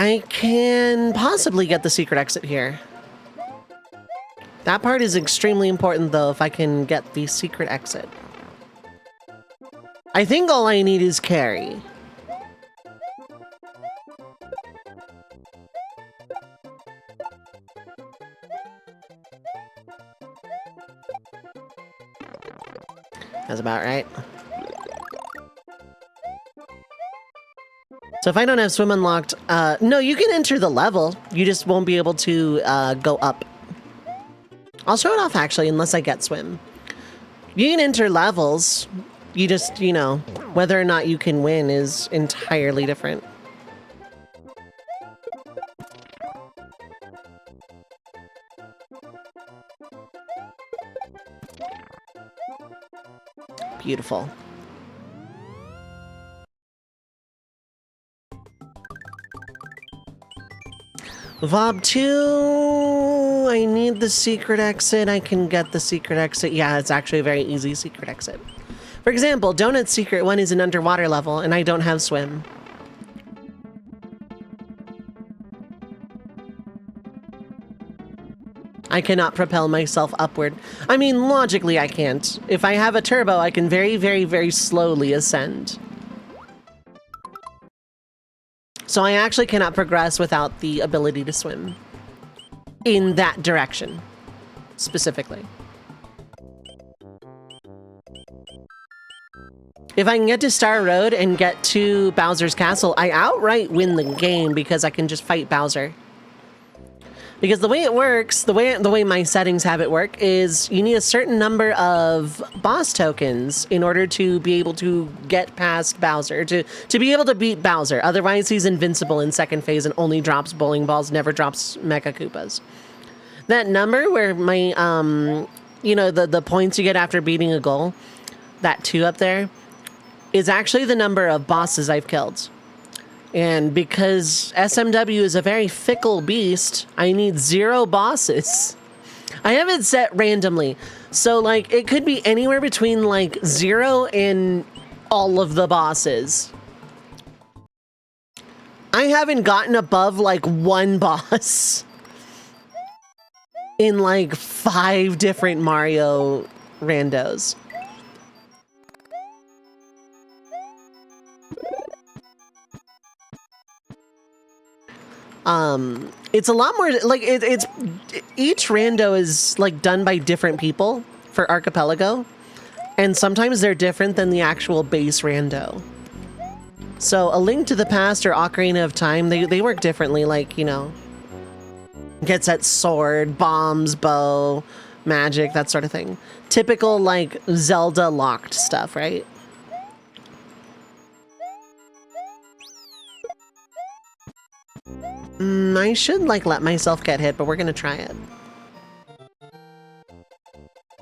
I can possibly get the secret exit here. That part is extremely important, though, if I can get the secret exit. I think all I need is carry. That's about right. So if I don't have swim unlocked, no, you can enter the level. You just won't be able to go up. I'll show it off, actually, unless I get swim. You can enter levels. You just, you know, whether or not you can win is entirely different. Beautiful. Vob 2, I need the secret exit. I can get the secret exit. Yeah, it's actually a very easy secret exit. For example, Donut's secret one is an underwater level, and I don't have swim. I cannot propel myself upward. I mean, logically I can't. If I have a turbo, I can very, very, very slowly ascend. So I actually cannot progress without the ability to swim. In that direction, specifically. If I can get to Star Road and get to Bowser's Castle, I outright win the game because I can just fight Bowser. Because the way it works, the way my settings have it work is you need a certain number of boss tokens in order to be able to get past Bowser, to be able to beat Bowser. Otherwise, he's invincible in second phase and only drops bowling balls, never drops Mecha Koopas. That number where my, you know, the points you get after beating a goal, that 2 up there, is actually the number of bosses I've killed. And because SMW is a very fickle beast, I need 0 bosses. I have it set randomly. So, like, it could be anywhere between, like, 0 and all of the bosses. I haven't gotten above, like, 1 boss in, like, 5 different Mario randos. It's a lot more, like, it's each rando is, like, done by different people for Archipelago, and sometimes they're different than the actual base rando. So A Link to the Past or Ocarina of Time, they work differently, like, you know, gets that sword, bombs, bow, magic, that sort of thing. Typical, like, Zelda locked stuff, right? I should, like, let myself get hit, but we're gonna try it.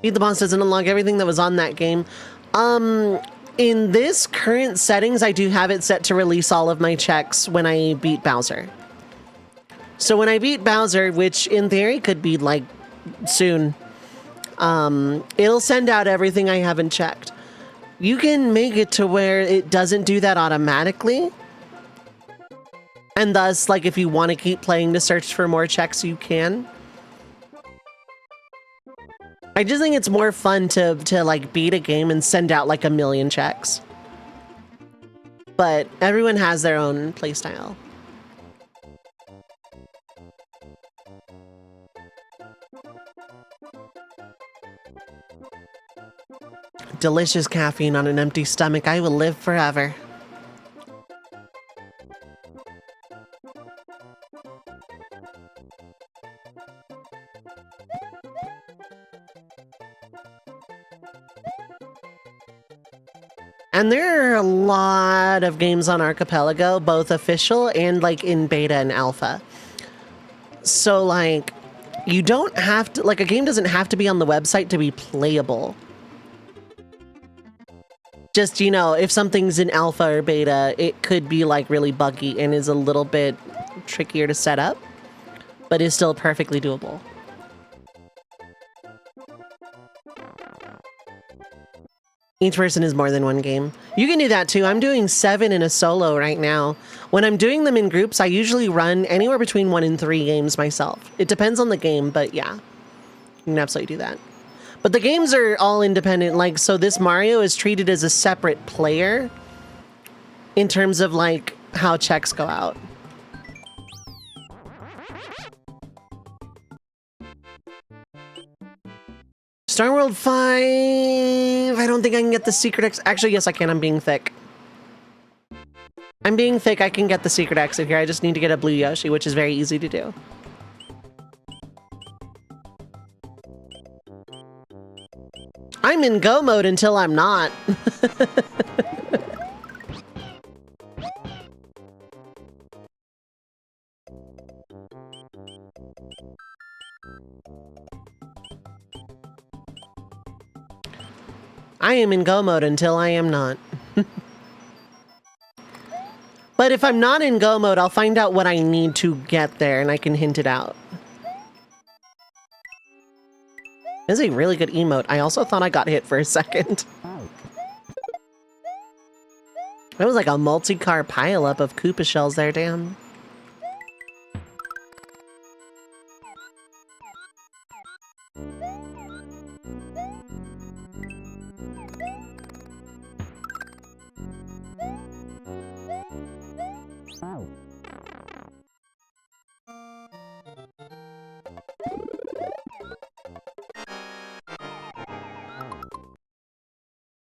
Beat the boss doesn't unlock everything that was on that game. In this current settings, I do have it set to release all of my checks when I beat Bowser. So when I beat Bowser, which in theory could be, like, soon, it'll send out everything I haven't checked. You can make it to where it doesn't do that automatically. And thus, like, if you want to keep playing to search for more checks, you can. I just think it's more fun to like, beat a game and send out, like, 1,000,000 checks. But everyone has their own playstyle. Delicious caffeine on an empty stomach. I will live forever. And there are a lot of games on Archipelago, both official and, like, in beta and alpha. So, like, you don't have to, like, a game doesn't have to be on the website to be playable. Just, you know, if something's in alpha or beta, it could be, like, really buggy and is a little bit trickier to set up, but is still perfectly doable. Each person is more than one game. You can do that too. I'm doing 7 in a solo right now. When I'm doing them in groups, I usually run anywhere between 1 and 3 games myself. It depends on the game, but yeah. You can absolutely do that. But the games are all independent. Like, so this Mario is treated as a separate player in terms of like how checks go out. Star World 5. I don't think I can get the secret exit. Actually, yes, I can. I'm being thick. I'm being thick. I can get the secret exit here. I just need to get a blue Yoshi, which is very easy to do. I'm in go mode until I'm not. I am in go mode until I am not. But if I'm not in go mode, I'll find out what I need to get there and I can hint it out. This is a really good emote. I also thought I got hit for a second. That was like a multi-car pileup of Koopa shells there, damn.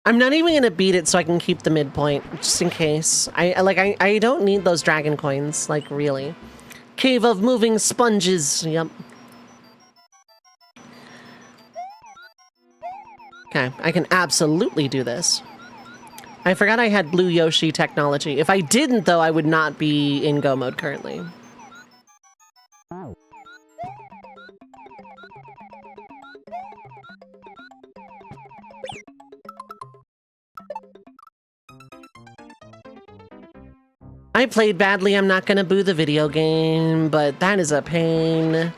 I'm not even gonna beat it so I can keep the midpoint, just in case. I don't need those dragon coins, like really. Cave of moving sponges, yep. Okay, I can absolutely do this. I forgot I had blue Yoshi technology. If I didn't though, I would not be in go mode currently. I played badly, I'm not gonna boo the video game, but that is a pain.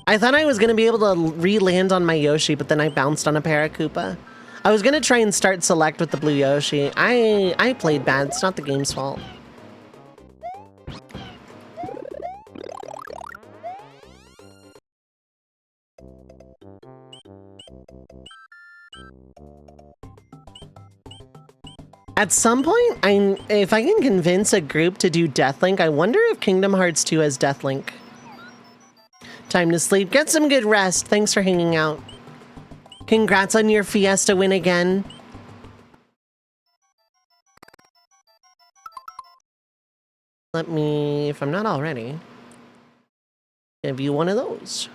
I thought I was gonna be able to re-land on my Yoshi, but then I bounced on a Paracoopa. I was gonna try and start select with the blue Yoshi. I played bad, it's not the game's fault. At some point, if I can convince a group to do Deathlink, I wonder if Kingdom Hearts 2 has Deathlink. Time to sleep. Get some good rest. Thanks for hanging out. Congrats on your Fiesta win again. Let me, if I'm not already, give you one of those.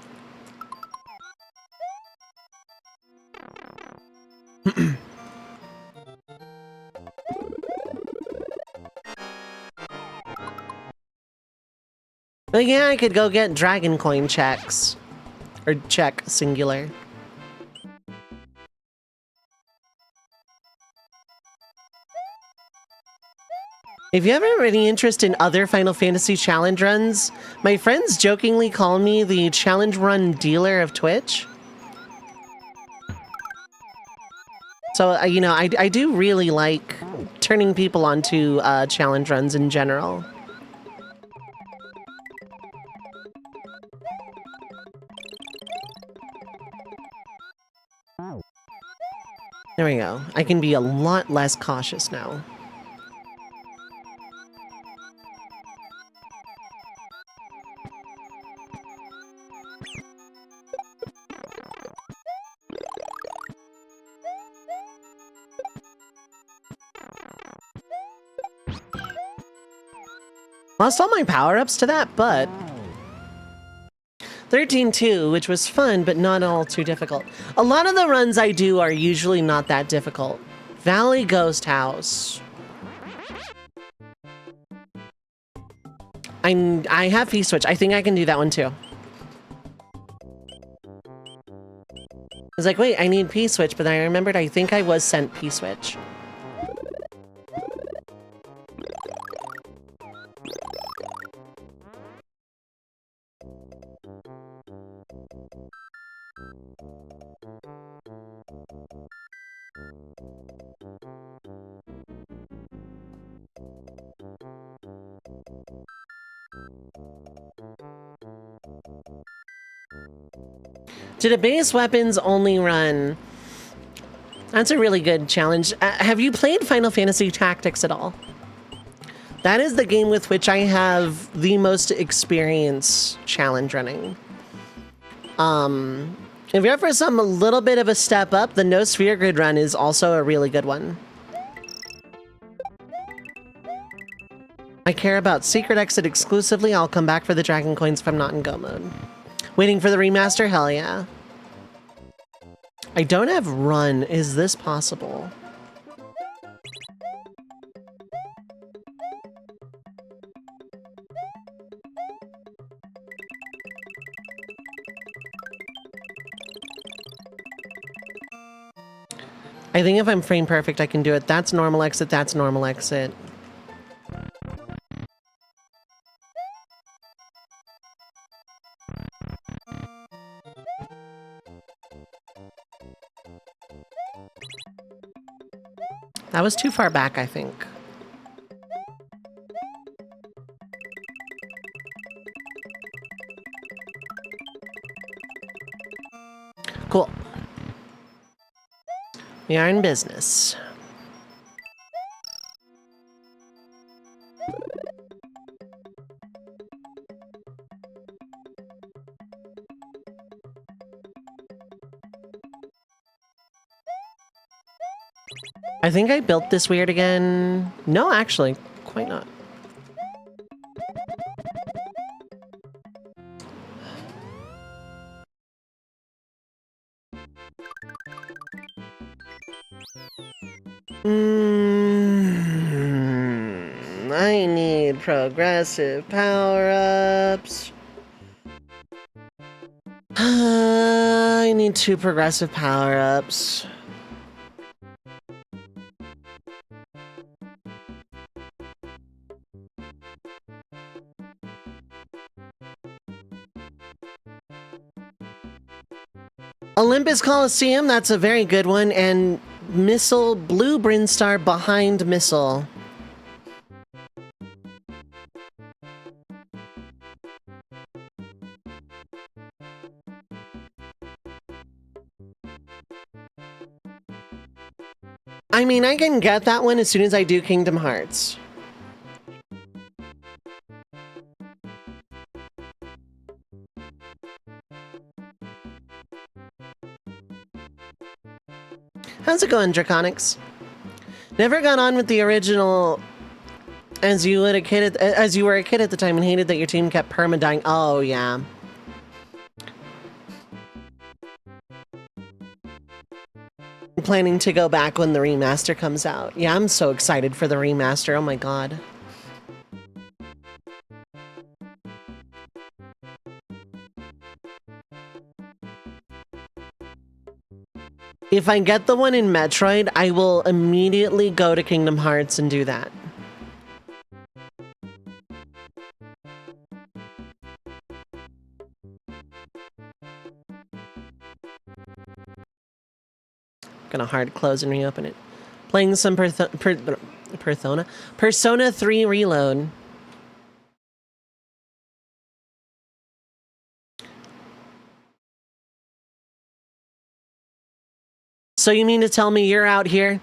But yeah, I could go get dragon coin checks. Or check, singular. If you ever have any interest in other Final Fantasy challenge runs, my friends jokingly call me the challenge run dealer of Twitch. So, you know, I do really like turning people onto challenge runs in general. There we go. I can be a lot less cautious now. Lost all my power-ups to that, but 13-2, which was fun, but not all too difficult. A lot of the runs I do are usually not that difficult. Valley Ghost House. I have P-Switch. I think I can do that one too. I was like, wait, I need P-Switch, but then I remembered I think I was sent P-Switch. Do the base weapons only run? That's a really good challenge. Have you played Final Fantasy Tactics at all? That is the game with which I have the most experience challenge running. If you're for some a little bit of a step up, the No Sphere Grid run is also a really good one. I care about Secret Exit exclusively. I'll come back for the Dragon Coins if I'm not in Go mode. Waiting for the remaster? Hell yeah. I don't have run. Is this possible? I think if I'm frame perfect, I can do it. That's normal exit, that's normal exit. That was too far back, I think. Cool. We are in business. I think I built this weird again. No, actually, quite not. I need progressive power-ups. I need 2 progressive power-ups. Olympus Coliseum, that's a very good one, and Missile, Blue Brinstar behind Missile. I mean, I can get that one as soon as I do Kingdom Hearts. How's it going, Draconics? Never got on with the original as you were a kid at the time and hated that your team kept perma-dying. Oh, yeah. I'm planning to go back when the remaster comes out. Yeah, I'm so excited for the remaster. Oh my god. If I get the one in Metroid, I will immediately go to Kingdom Hearts and do that. Gonna hard close and reopen it. Playing some Persona 3 Reload. So you mean to tell me you're out here?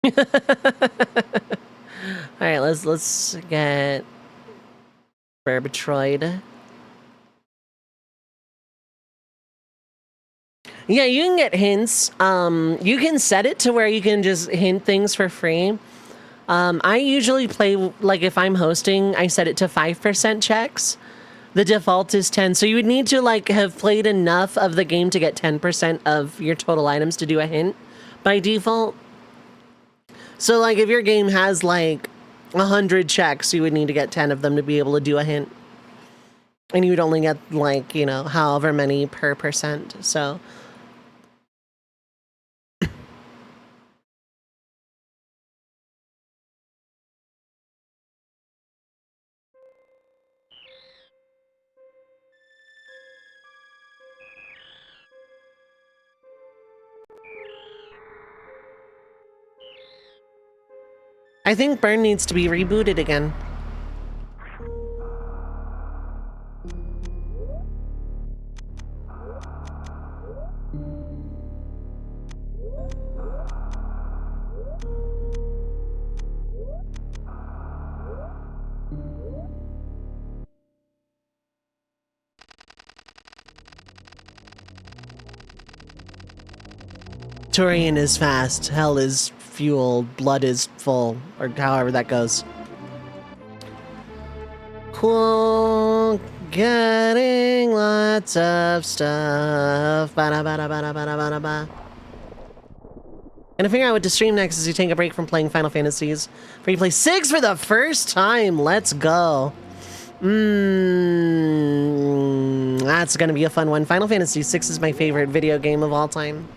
All right, let's get Metroid. Yeah, you can get hints. You can set it to where you can just hint things for free. I usually play, like if I'm hosting, I set it to 5% checks. The default is 10, so you would need to like have played enough of the game to get 10% of your total items to do a hint by default. So like if your game has like 100 checks, you would need to get 10 of them to be able to do a hint. And you would only get like, you know, however many per percent, so... I think Burn needs to be rebooted again. Turian is fast, hell is fuel, blood is full, or however that goes. Cool, getting lots of stuff. Ba-da, ba-da, ba-da, ba-da, ba-da, ba. Gonna figure out what to stream next as you take a break from playing Final Fantasies. For you play 6 for the first time, let's go. That's gonna be a fun one. Final Fantasy 6 is my favorite video game of all time.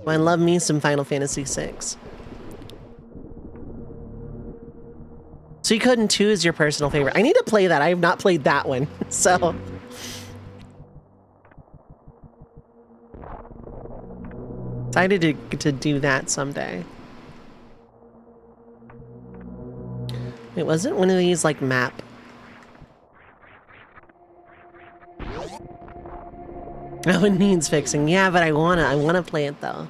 I love me some Final Fantasy 6. Suikoden 2 is your personal favorite. I need to play that. I have not played that one, so. Excited to do that someday. It wasn't one of these like map. Oh, it needs fixing. Yeah, but I wanna play it though.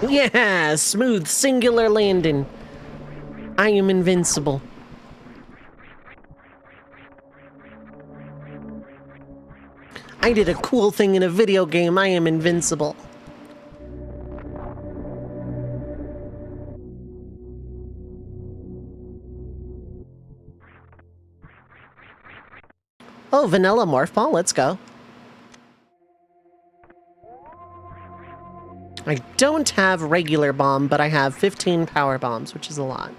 Yeah, smooth, singular landing. I am invincible. I did a cool thing in a video game. I am invincible. Oh, vanilla morph ball. Let's go. I don't have regular bomb, but I have 15 power bombs, which is a lot.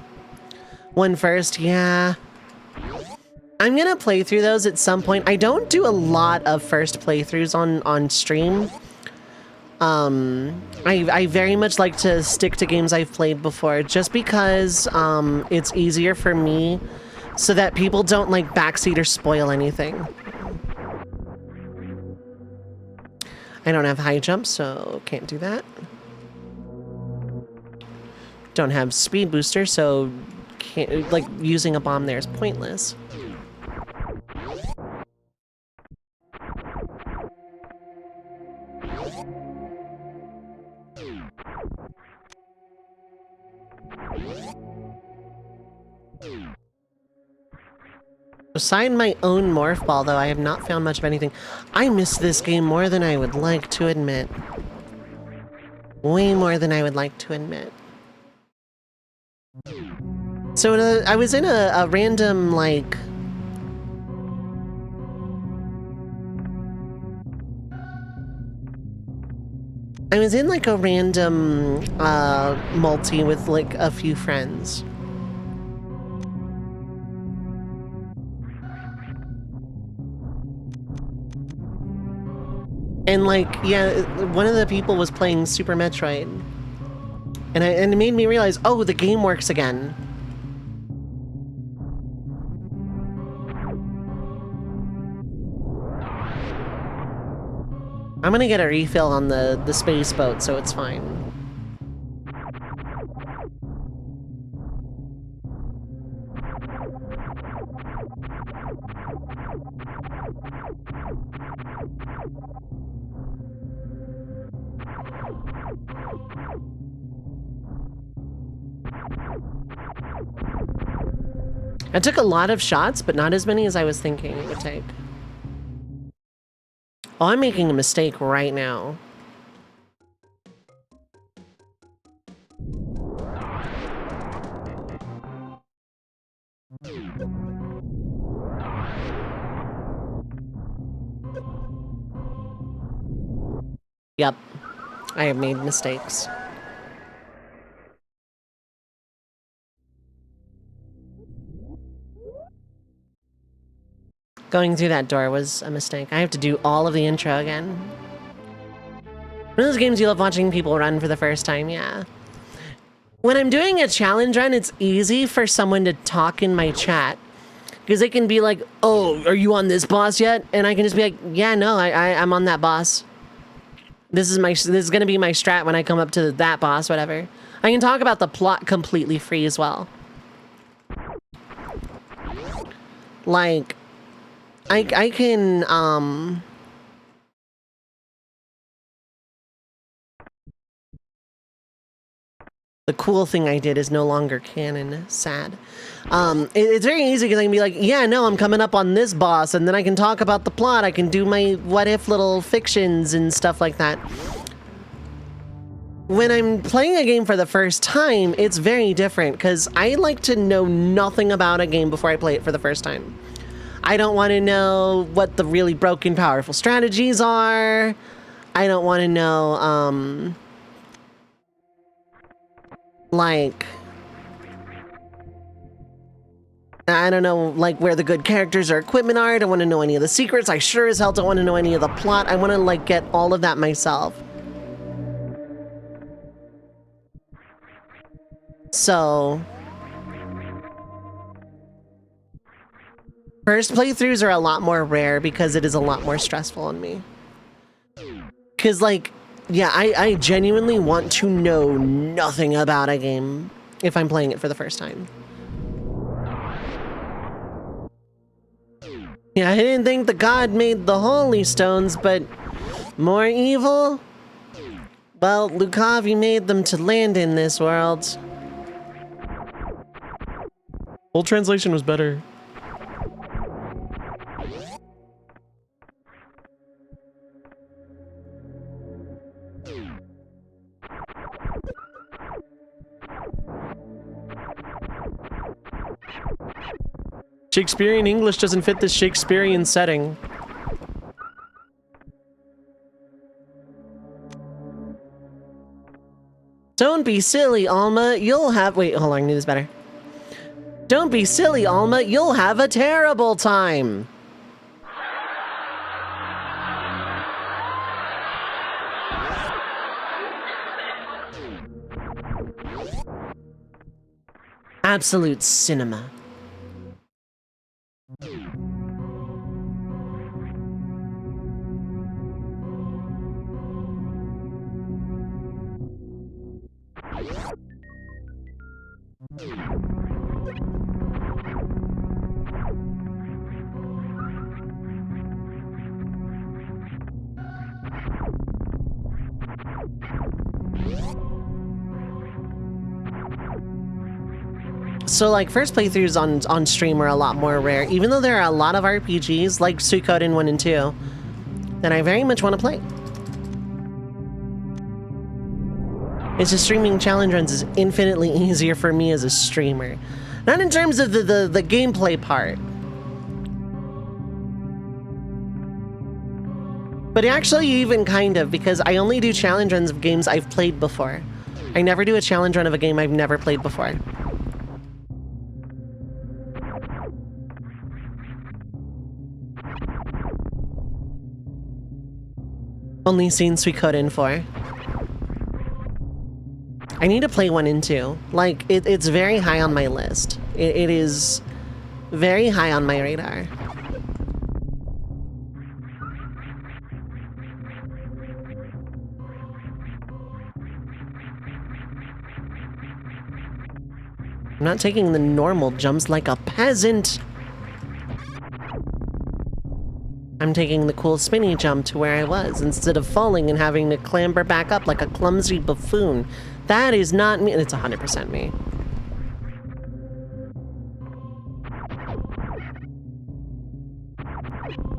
One first, yeah. I'm gonna play through those at some point. I don't do a lot of first playthroughs on stream. I very much like to stick to games I've played before, just because it's easier for me, so that people don't like backseat or spoil anything. I don't have high jump, so can't do that. Don't have speed booster, so can't, like, using a bomb there is pointless. Aside my own morph ball, though, I have not found much of anything. I miss this game more than I would like to admit. Way more than I would like to admit. So I was in a random, like... I was in, like, a random multi with, like, a few friends. And, like, yeah, one of the people was playing Super Metroid. And it made me realize, oh, the game works again. I'm gonna get a refill on the space boat, so it's fine. I took a lot of shots, but not as many as I was thinking it would take. Oh, I'm making a mistake right now. Yep, I have made mistakes. Going through that door was a mistake. I have to do all of the intro again. One of those games you love watching people run for the first time, yeah. When I'm doing a challenge run, it's easy for someone to talk in my chat. Because they can be like, oh, are you on this boss yet? And I can just be like, yeah, no, I'm on that boss. This is gonna be my strat when I come up to that boss, whatever. I can talk about the plot completely free as well. Like, I can, the cool thing I did is no longer canon. Sad. It's very easy because I can be like, yeah, no, I'm coming up on this boss, and then I can talk about the plot. I can do my what-if little fictions and stuff like that. When I'm playing a game for the first time, it's very different because I like to know nothing about a game before I play it for the first time. I don't want to know what the really broken, powerful strategies are. I don't want to know, like, I don't know, like, where the good characters or equipment are. I don't want to know any of the secrets. I sure as hell don't want to know any of the plot. I want to, like, get all of that myself. So, first playthroughs are a lot more rare because it is a lot more stressful on me. Because, like, yeah, I genuinely want to know nothing about a game if I'm playing it for the first time. Yeah, I didn't think the god made the holy stones, but more evil? Well, Lucavi made them to land in this world. Full translation was better. Shakespearean English doesn't fit this Shakespearean setting. Don't be silly, Alma. You'll have... Wait, hold on. I can do this better. Don't be silly, Alma. You'll have a terrible time. Absolute cinema. So, like, first playthroughs on stream are a lot more rare, even though there are a lot of RPGs, like Suikoden 1 and 2, that I very much want to play. It's just streaming challenge runs is infinitely easier for me as a streamer. Not in terms of the gameplay part, but actually even kind of, because I only do challenge runs of games I've played before. I never do a challenge run of a game I've never played before. Only seen Suikoden 4. I need to play 1 and 2. Like, it's very high on my list. It is very high on my radar. I'm not taking the normal jumps like a peasant. I'm taking the cool spinny jump to where I was, instead of falling and having to clamber back up like a clumsy buffoon. That is not me. It's 100% me.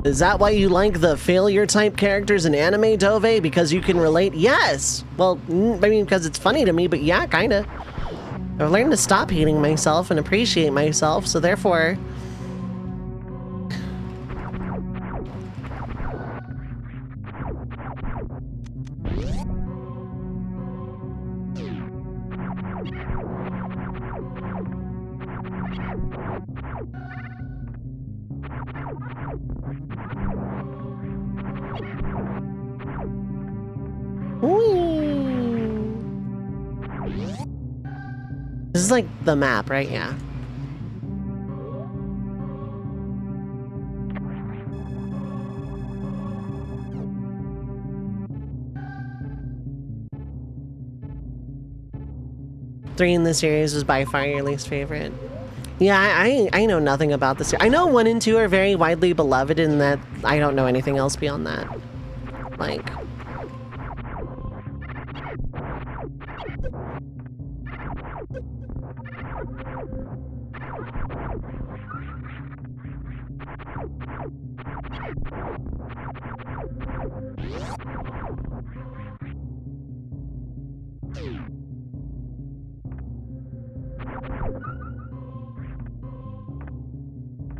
Is that why you like the failure type characters in anime, Dove? Because you can relate? Yes! Well, I mean, because it's funny to me, but yeah, kinda. I've learned to stop hating myself and appreciate myself, so therefore... This is like the map, right? Yeah. Three in the series was by far your least favorite. Yeah, I know nothing about this. I know 1 and 2 are very widely beloved in that I don't know anything else beyond that. Like...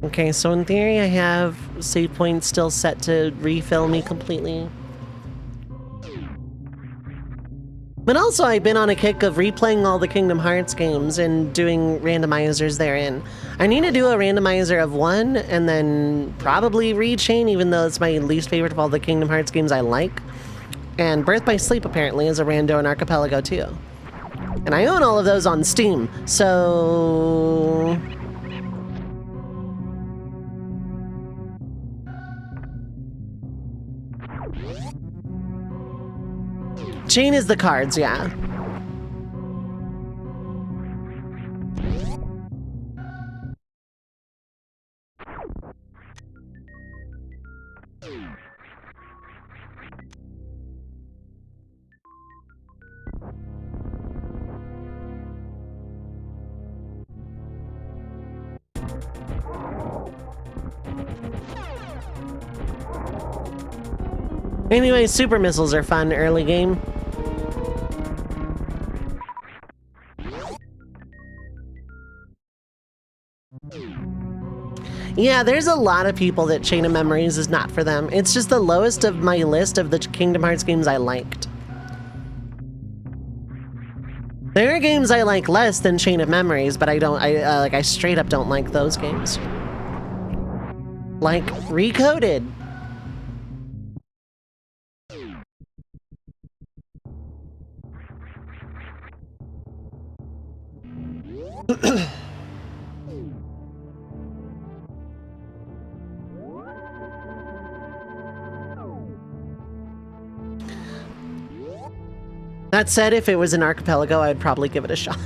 Okay, so in theory I have save points still set to refill me completely. But also I've been on a kick of replaying all the Kingdom Hearts games and doing randomizers therein. I need to do a randomizer of 1 and then probably Rechain, even though it's my least favorite of all the Kingdom Hearts games I like. And Birth by Sleep apparently is a rando and Archipelago too. And I own all of those on Steam, so... Chain is the cards, yeah. Anyway, super missiles are fun early game. Yeah, there's a lot of people that Chain of Memories is not for them. It's just the lowest of my list of the Kingdom Hearts games I liked. There are games I like less than Chain of Memories, but I straight up don't like those games. Like Recoded. That said, if it was an Archipelago, I'd probably give it a shot.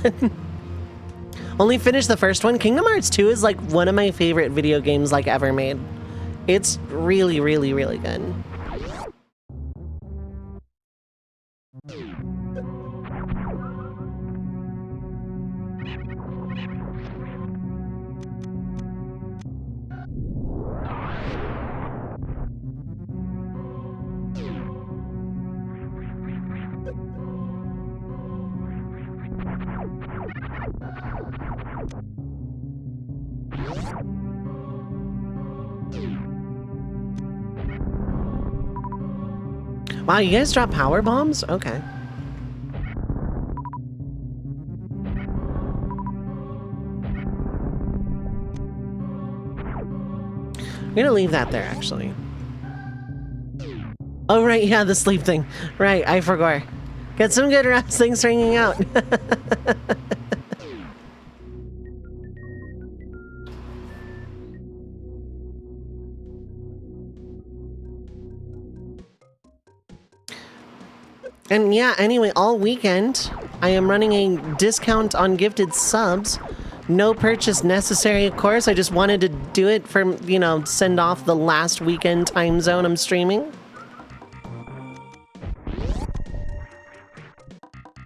Only finished the first one. Kingdom Hearts 2 is like one of my favorite video games like ever made. It's really, really, really good. Wow, you guys drop power bombs? Okay. I'm gonna leave that there, actually. Oh, right, yeah, the sleep thing. Right, I forgot. Get some good rest, things ringing out. And yeah, anyway, all weekend, I am running a discount on gifted subs. No purchase necessary, of course. I just wanted to do it for, you know, send off the last weekend time zone I'm streaming.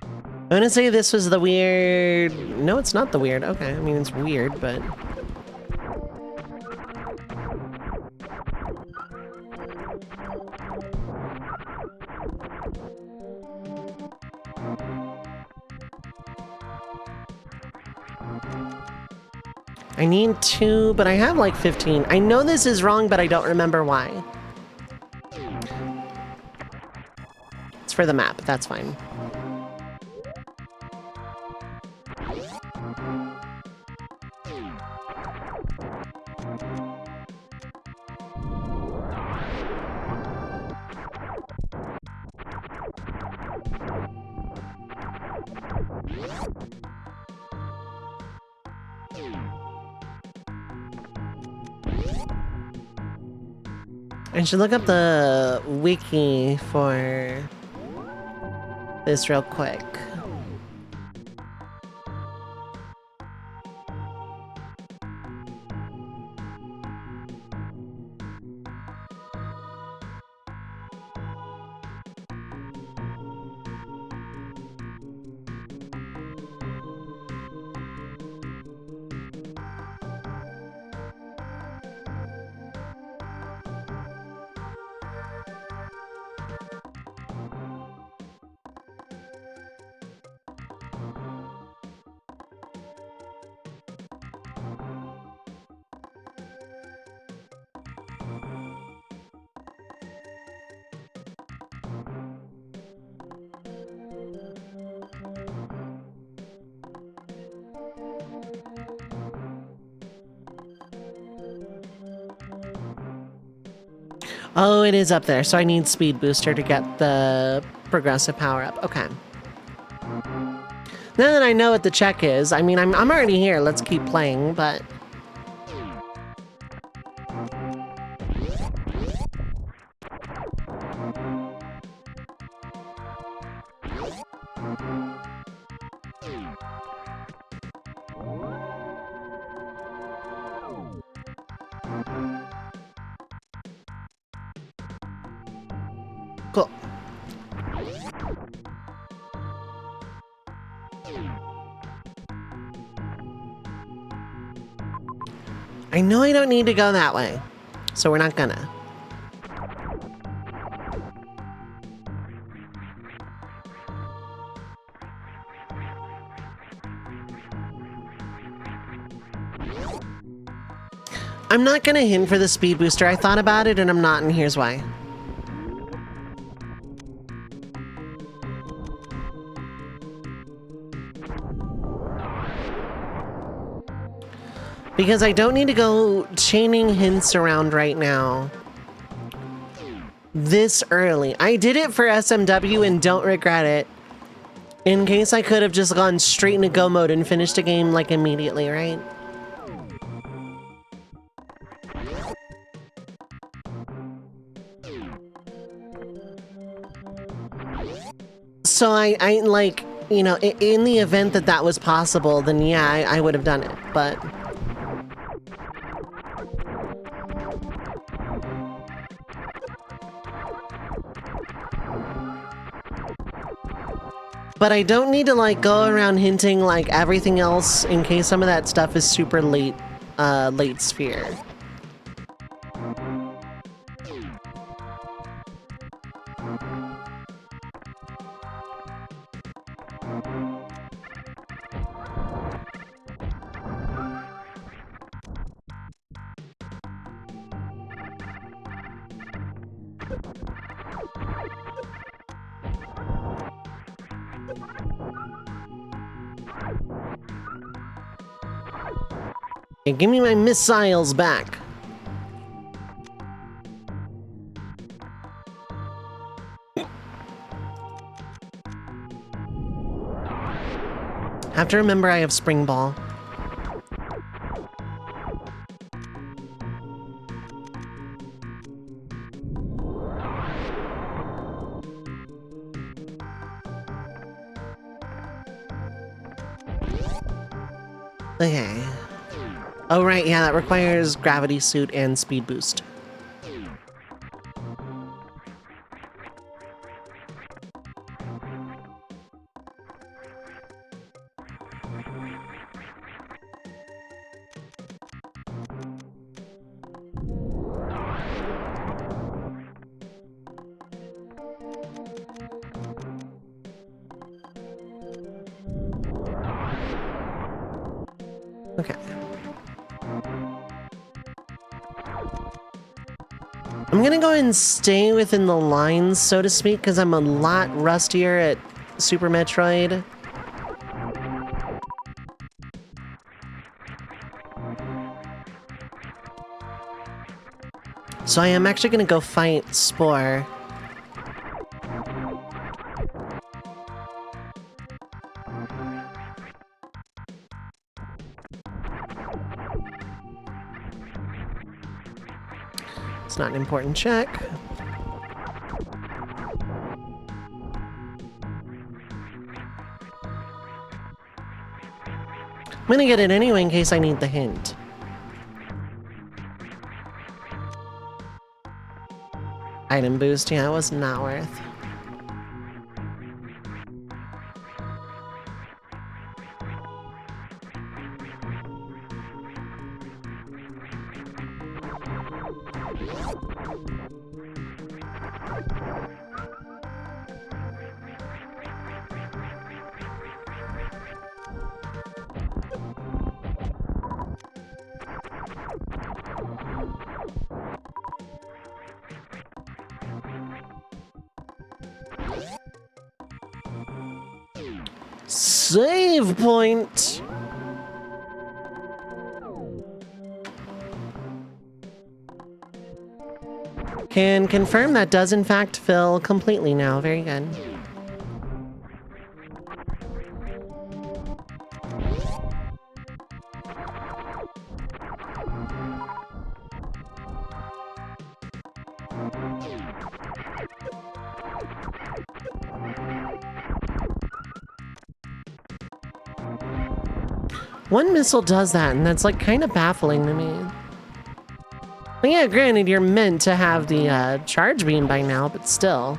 I'm gonna say this was the weird... No, it's not the weird. Okay, I mean, it's weird, but... I need 2, but I have like 15. I know this is wrong, but I don't remember why. It's for the map, that's fine. I should look up the wiki for this real quick. Oh, it is up there, so I need Speed Booster to get the progressive power up. Okay. Now that I know what the check is, I mean, I'm already here. Let's keep playing, but... Cool. I know I don't need to go that way, so we're not gonna. I'm not gonna hint for the Speed Booster. I thought about it and I'm not, and here's why. Because I don't need to go chaining hints around right now. This early. I did it for SMW and don't regret it. In case I could have just gone straight into go mode and finished the game like immediately, right? So I like, you know, in the event that that was possible, then yeah, I would have done it, but... But I don't need to, like, go around hinting, like, everything else in case some of that stuff is super late, late sphere. Okay, give me my missiles back. Have to remember I have Spring Ball. Okay. Oh, right, yeah, that requires Gravity Suit and Speed Boost. Okay. I'm gonna go and stay within the lines, so to speak, because I'm a lot rustier at Super Metroid. So I am actually gonna go fight Spore. It's not an important check. I'm gonna get it anyway in case I need the hint. Item boost, yeah, it was not worth. Save point! Can confirm that does in fact fill completely now. Very good. One missile does that, and that's like kind of baffling to me. But yeah, granted, you're meant to have the charge beam by now, but still.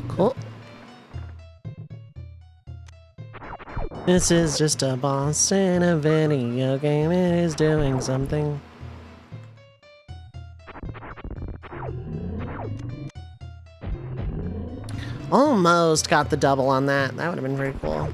Cool. This is just a boss in a video game. It is doing something. Almost got the double on that. That would have been very cool.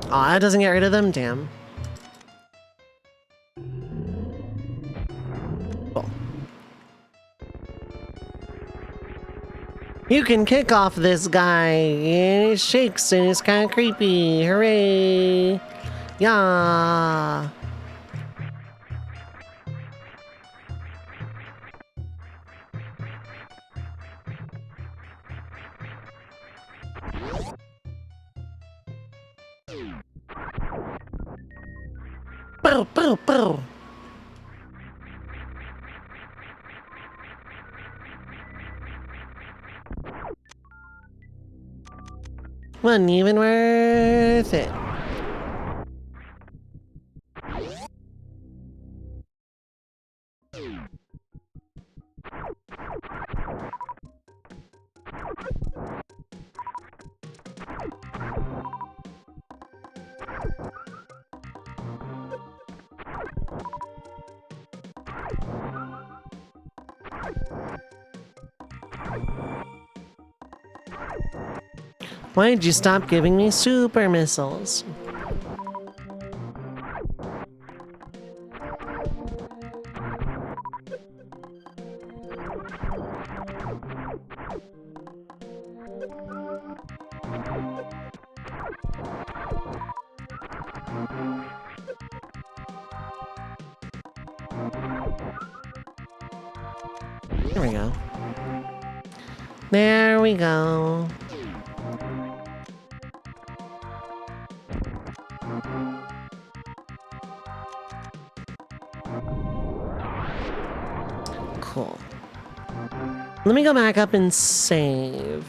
Aw, that doesn't get rid of them? Damn. Cool. You can kick off this guy, and he shakes and it's kind of creepy. Hooray! Yeah! Bow, bow, bow! Wasn't even worth it. Why did you stop giving me super missiles? There we go. There we go. Cool. Let me go back up and save.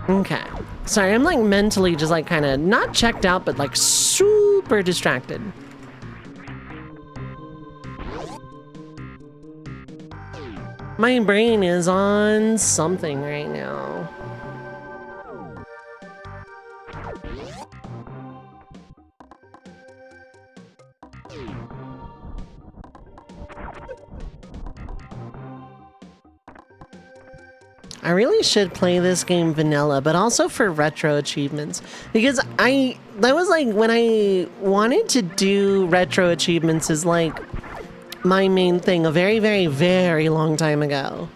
Okay. Sorry, I'm like mentally just like kind of not checked out, but like super distracted. My brain is on something right now. I really should play this game vanilla, but also for retro achievements. Because that was like when I wanted to do retro achievements is like my main thing a very, very, very long time ago.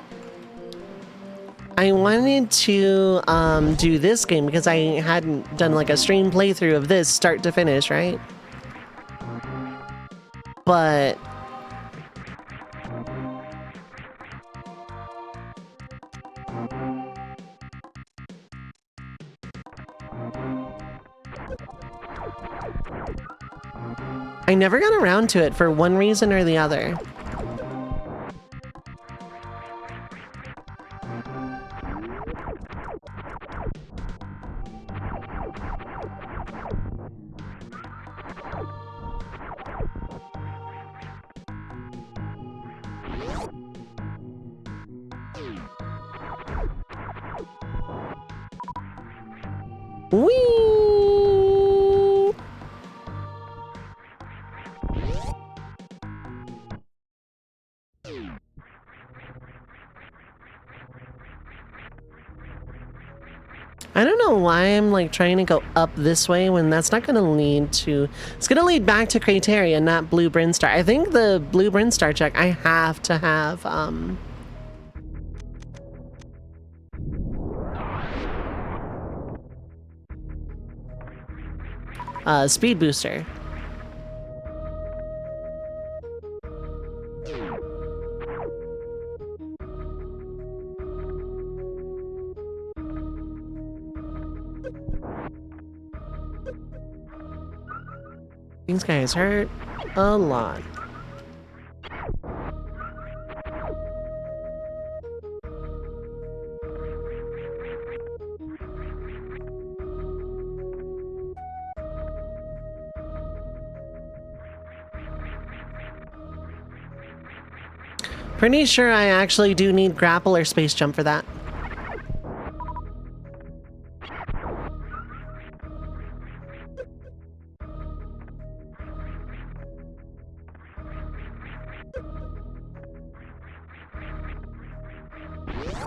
I wanted to do this game because I hadn't done like a stream playthrough of this start to finish, right? But I never got around to it for one reason or the other. Whee! I don't know why I'm like trying to go up this way when that's not going to lead to... It's going to lead back to Crateria, not Blue Brinstar. I think the Blue Brinstar check I have to have speed booster. These guys hurt a lot. Pretty sure I actually do need grapple or space jump for that.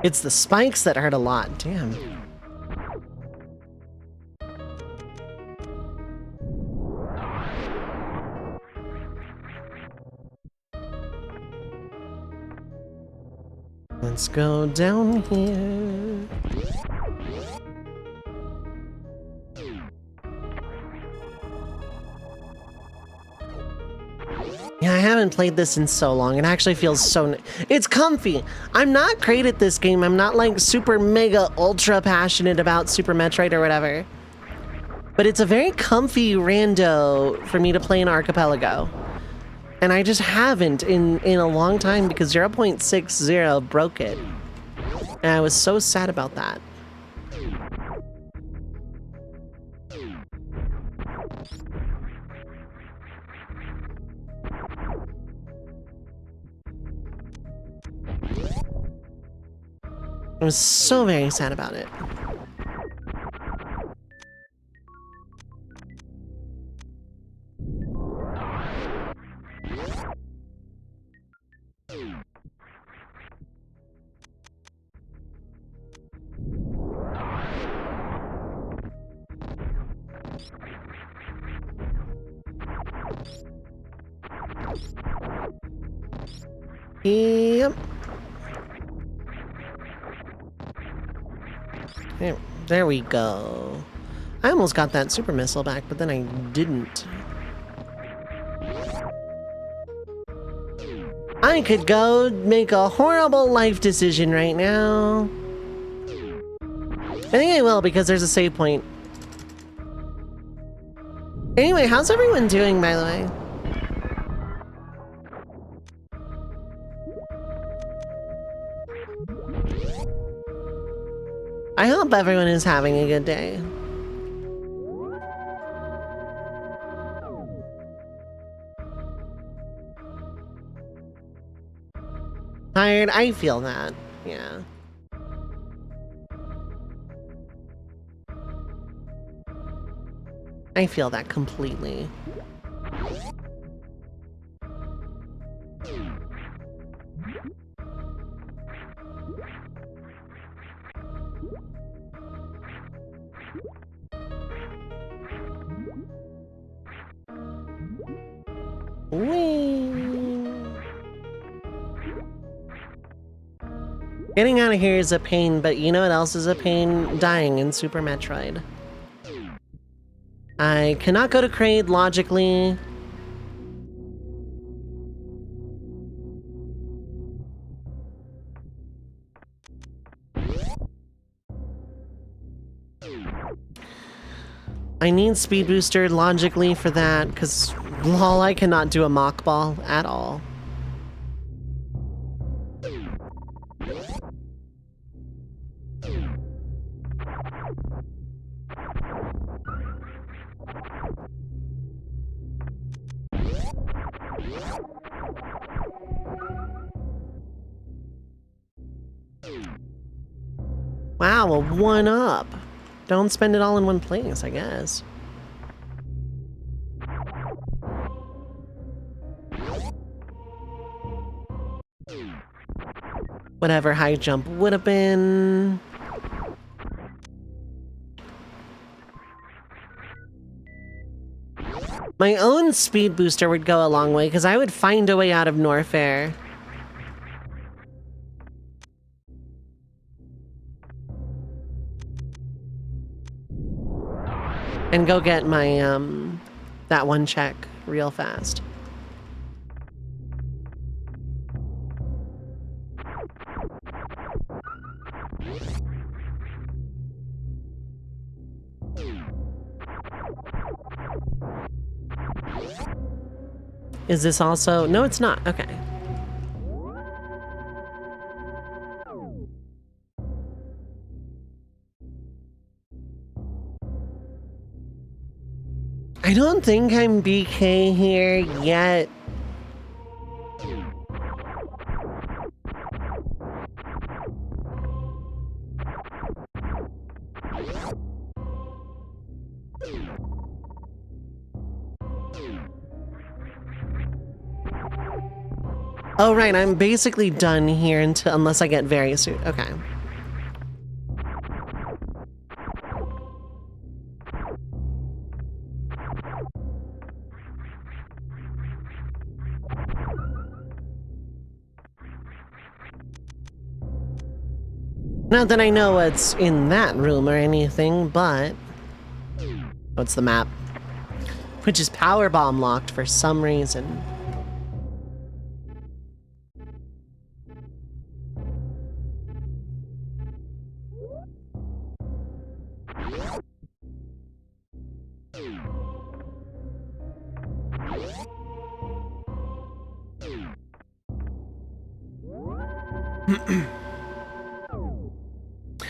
It's the spikes that hurt a lot, damn. Let's go down here. Yeah, I haven't played this in so long. It actually feels so... It's comfy. I'm not great at this game. I'm not like super mega ultra passionate about Super Metroid or whatever. But it's a very comfy rando for me to play in Archipelago. And I just haven't in a long time because 0.60 broke it. And I was so sad about that. I was so very sad about it. Yep. There we go. I almost got that super missile back, but then I didn't. I could go make a horrible life decision right now. I think I will because there's a save point. Anyway, how's everyone doing, by the way? I hope everyone is having a good day. Tired? I feel that. Yeah. I feel that completely. Whee! Getting out of here is a pain, but you know what else is a pain? Dying in Super Metroid. I cannot go to Kraid logically. I need Speed Booster logically for that, because lol, I cannot do a mock ball at all. Wow, a 1-up. Don't spend it all in one place, I guess. Whatever high jump would have been. My own speed booster would go a long way, because I would find a way out of Norfair. And go get my, that one check real fast. Is this also? No, it's not. Okay. I don't think I'm BK here yet. Oh, right, I'm basically done here until unless I get very soon. Okay. Not that I know what's in that room or anything, but... What's the map? Which is power bomb locked for some reason.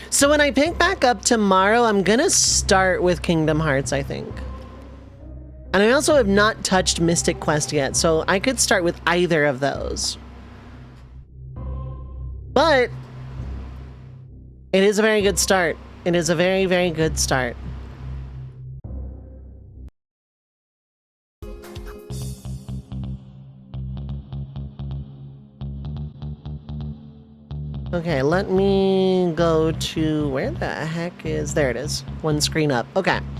So when I pick back up tomorrow, I'm gonna start with Kingdom Hearts, I think. And I also have not touched Mystic Quest yet, so I could start with either of those. But it is a very good start. It is a very, very good start. Okay, let me go to, where the heck is, there it is, one screen up. Okay.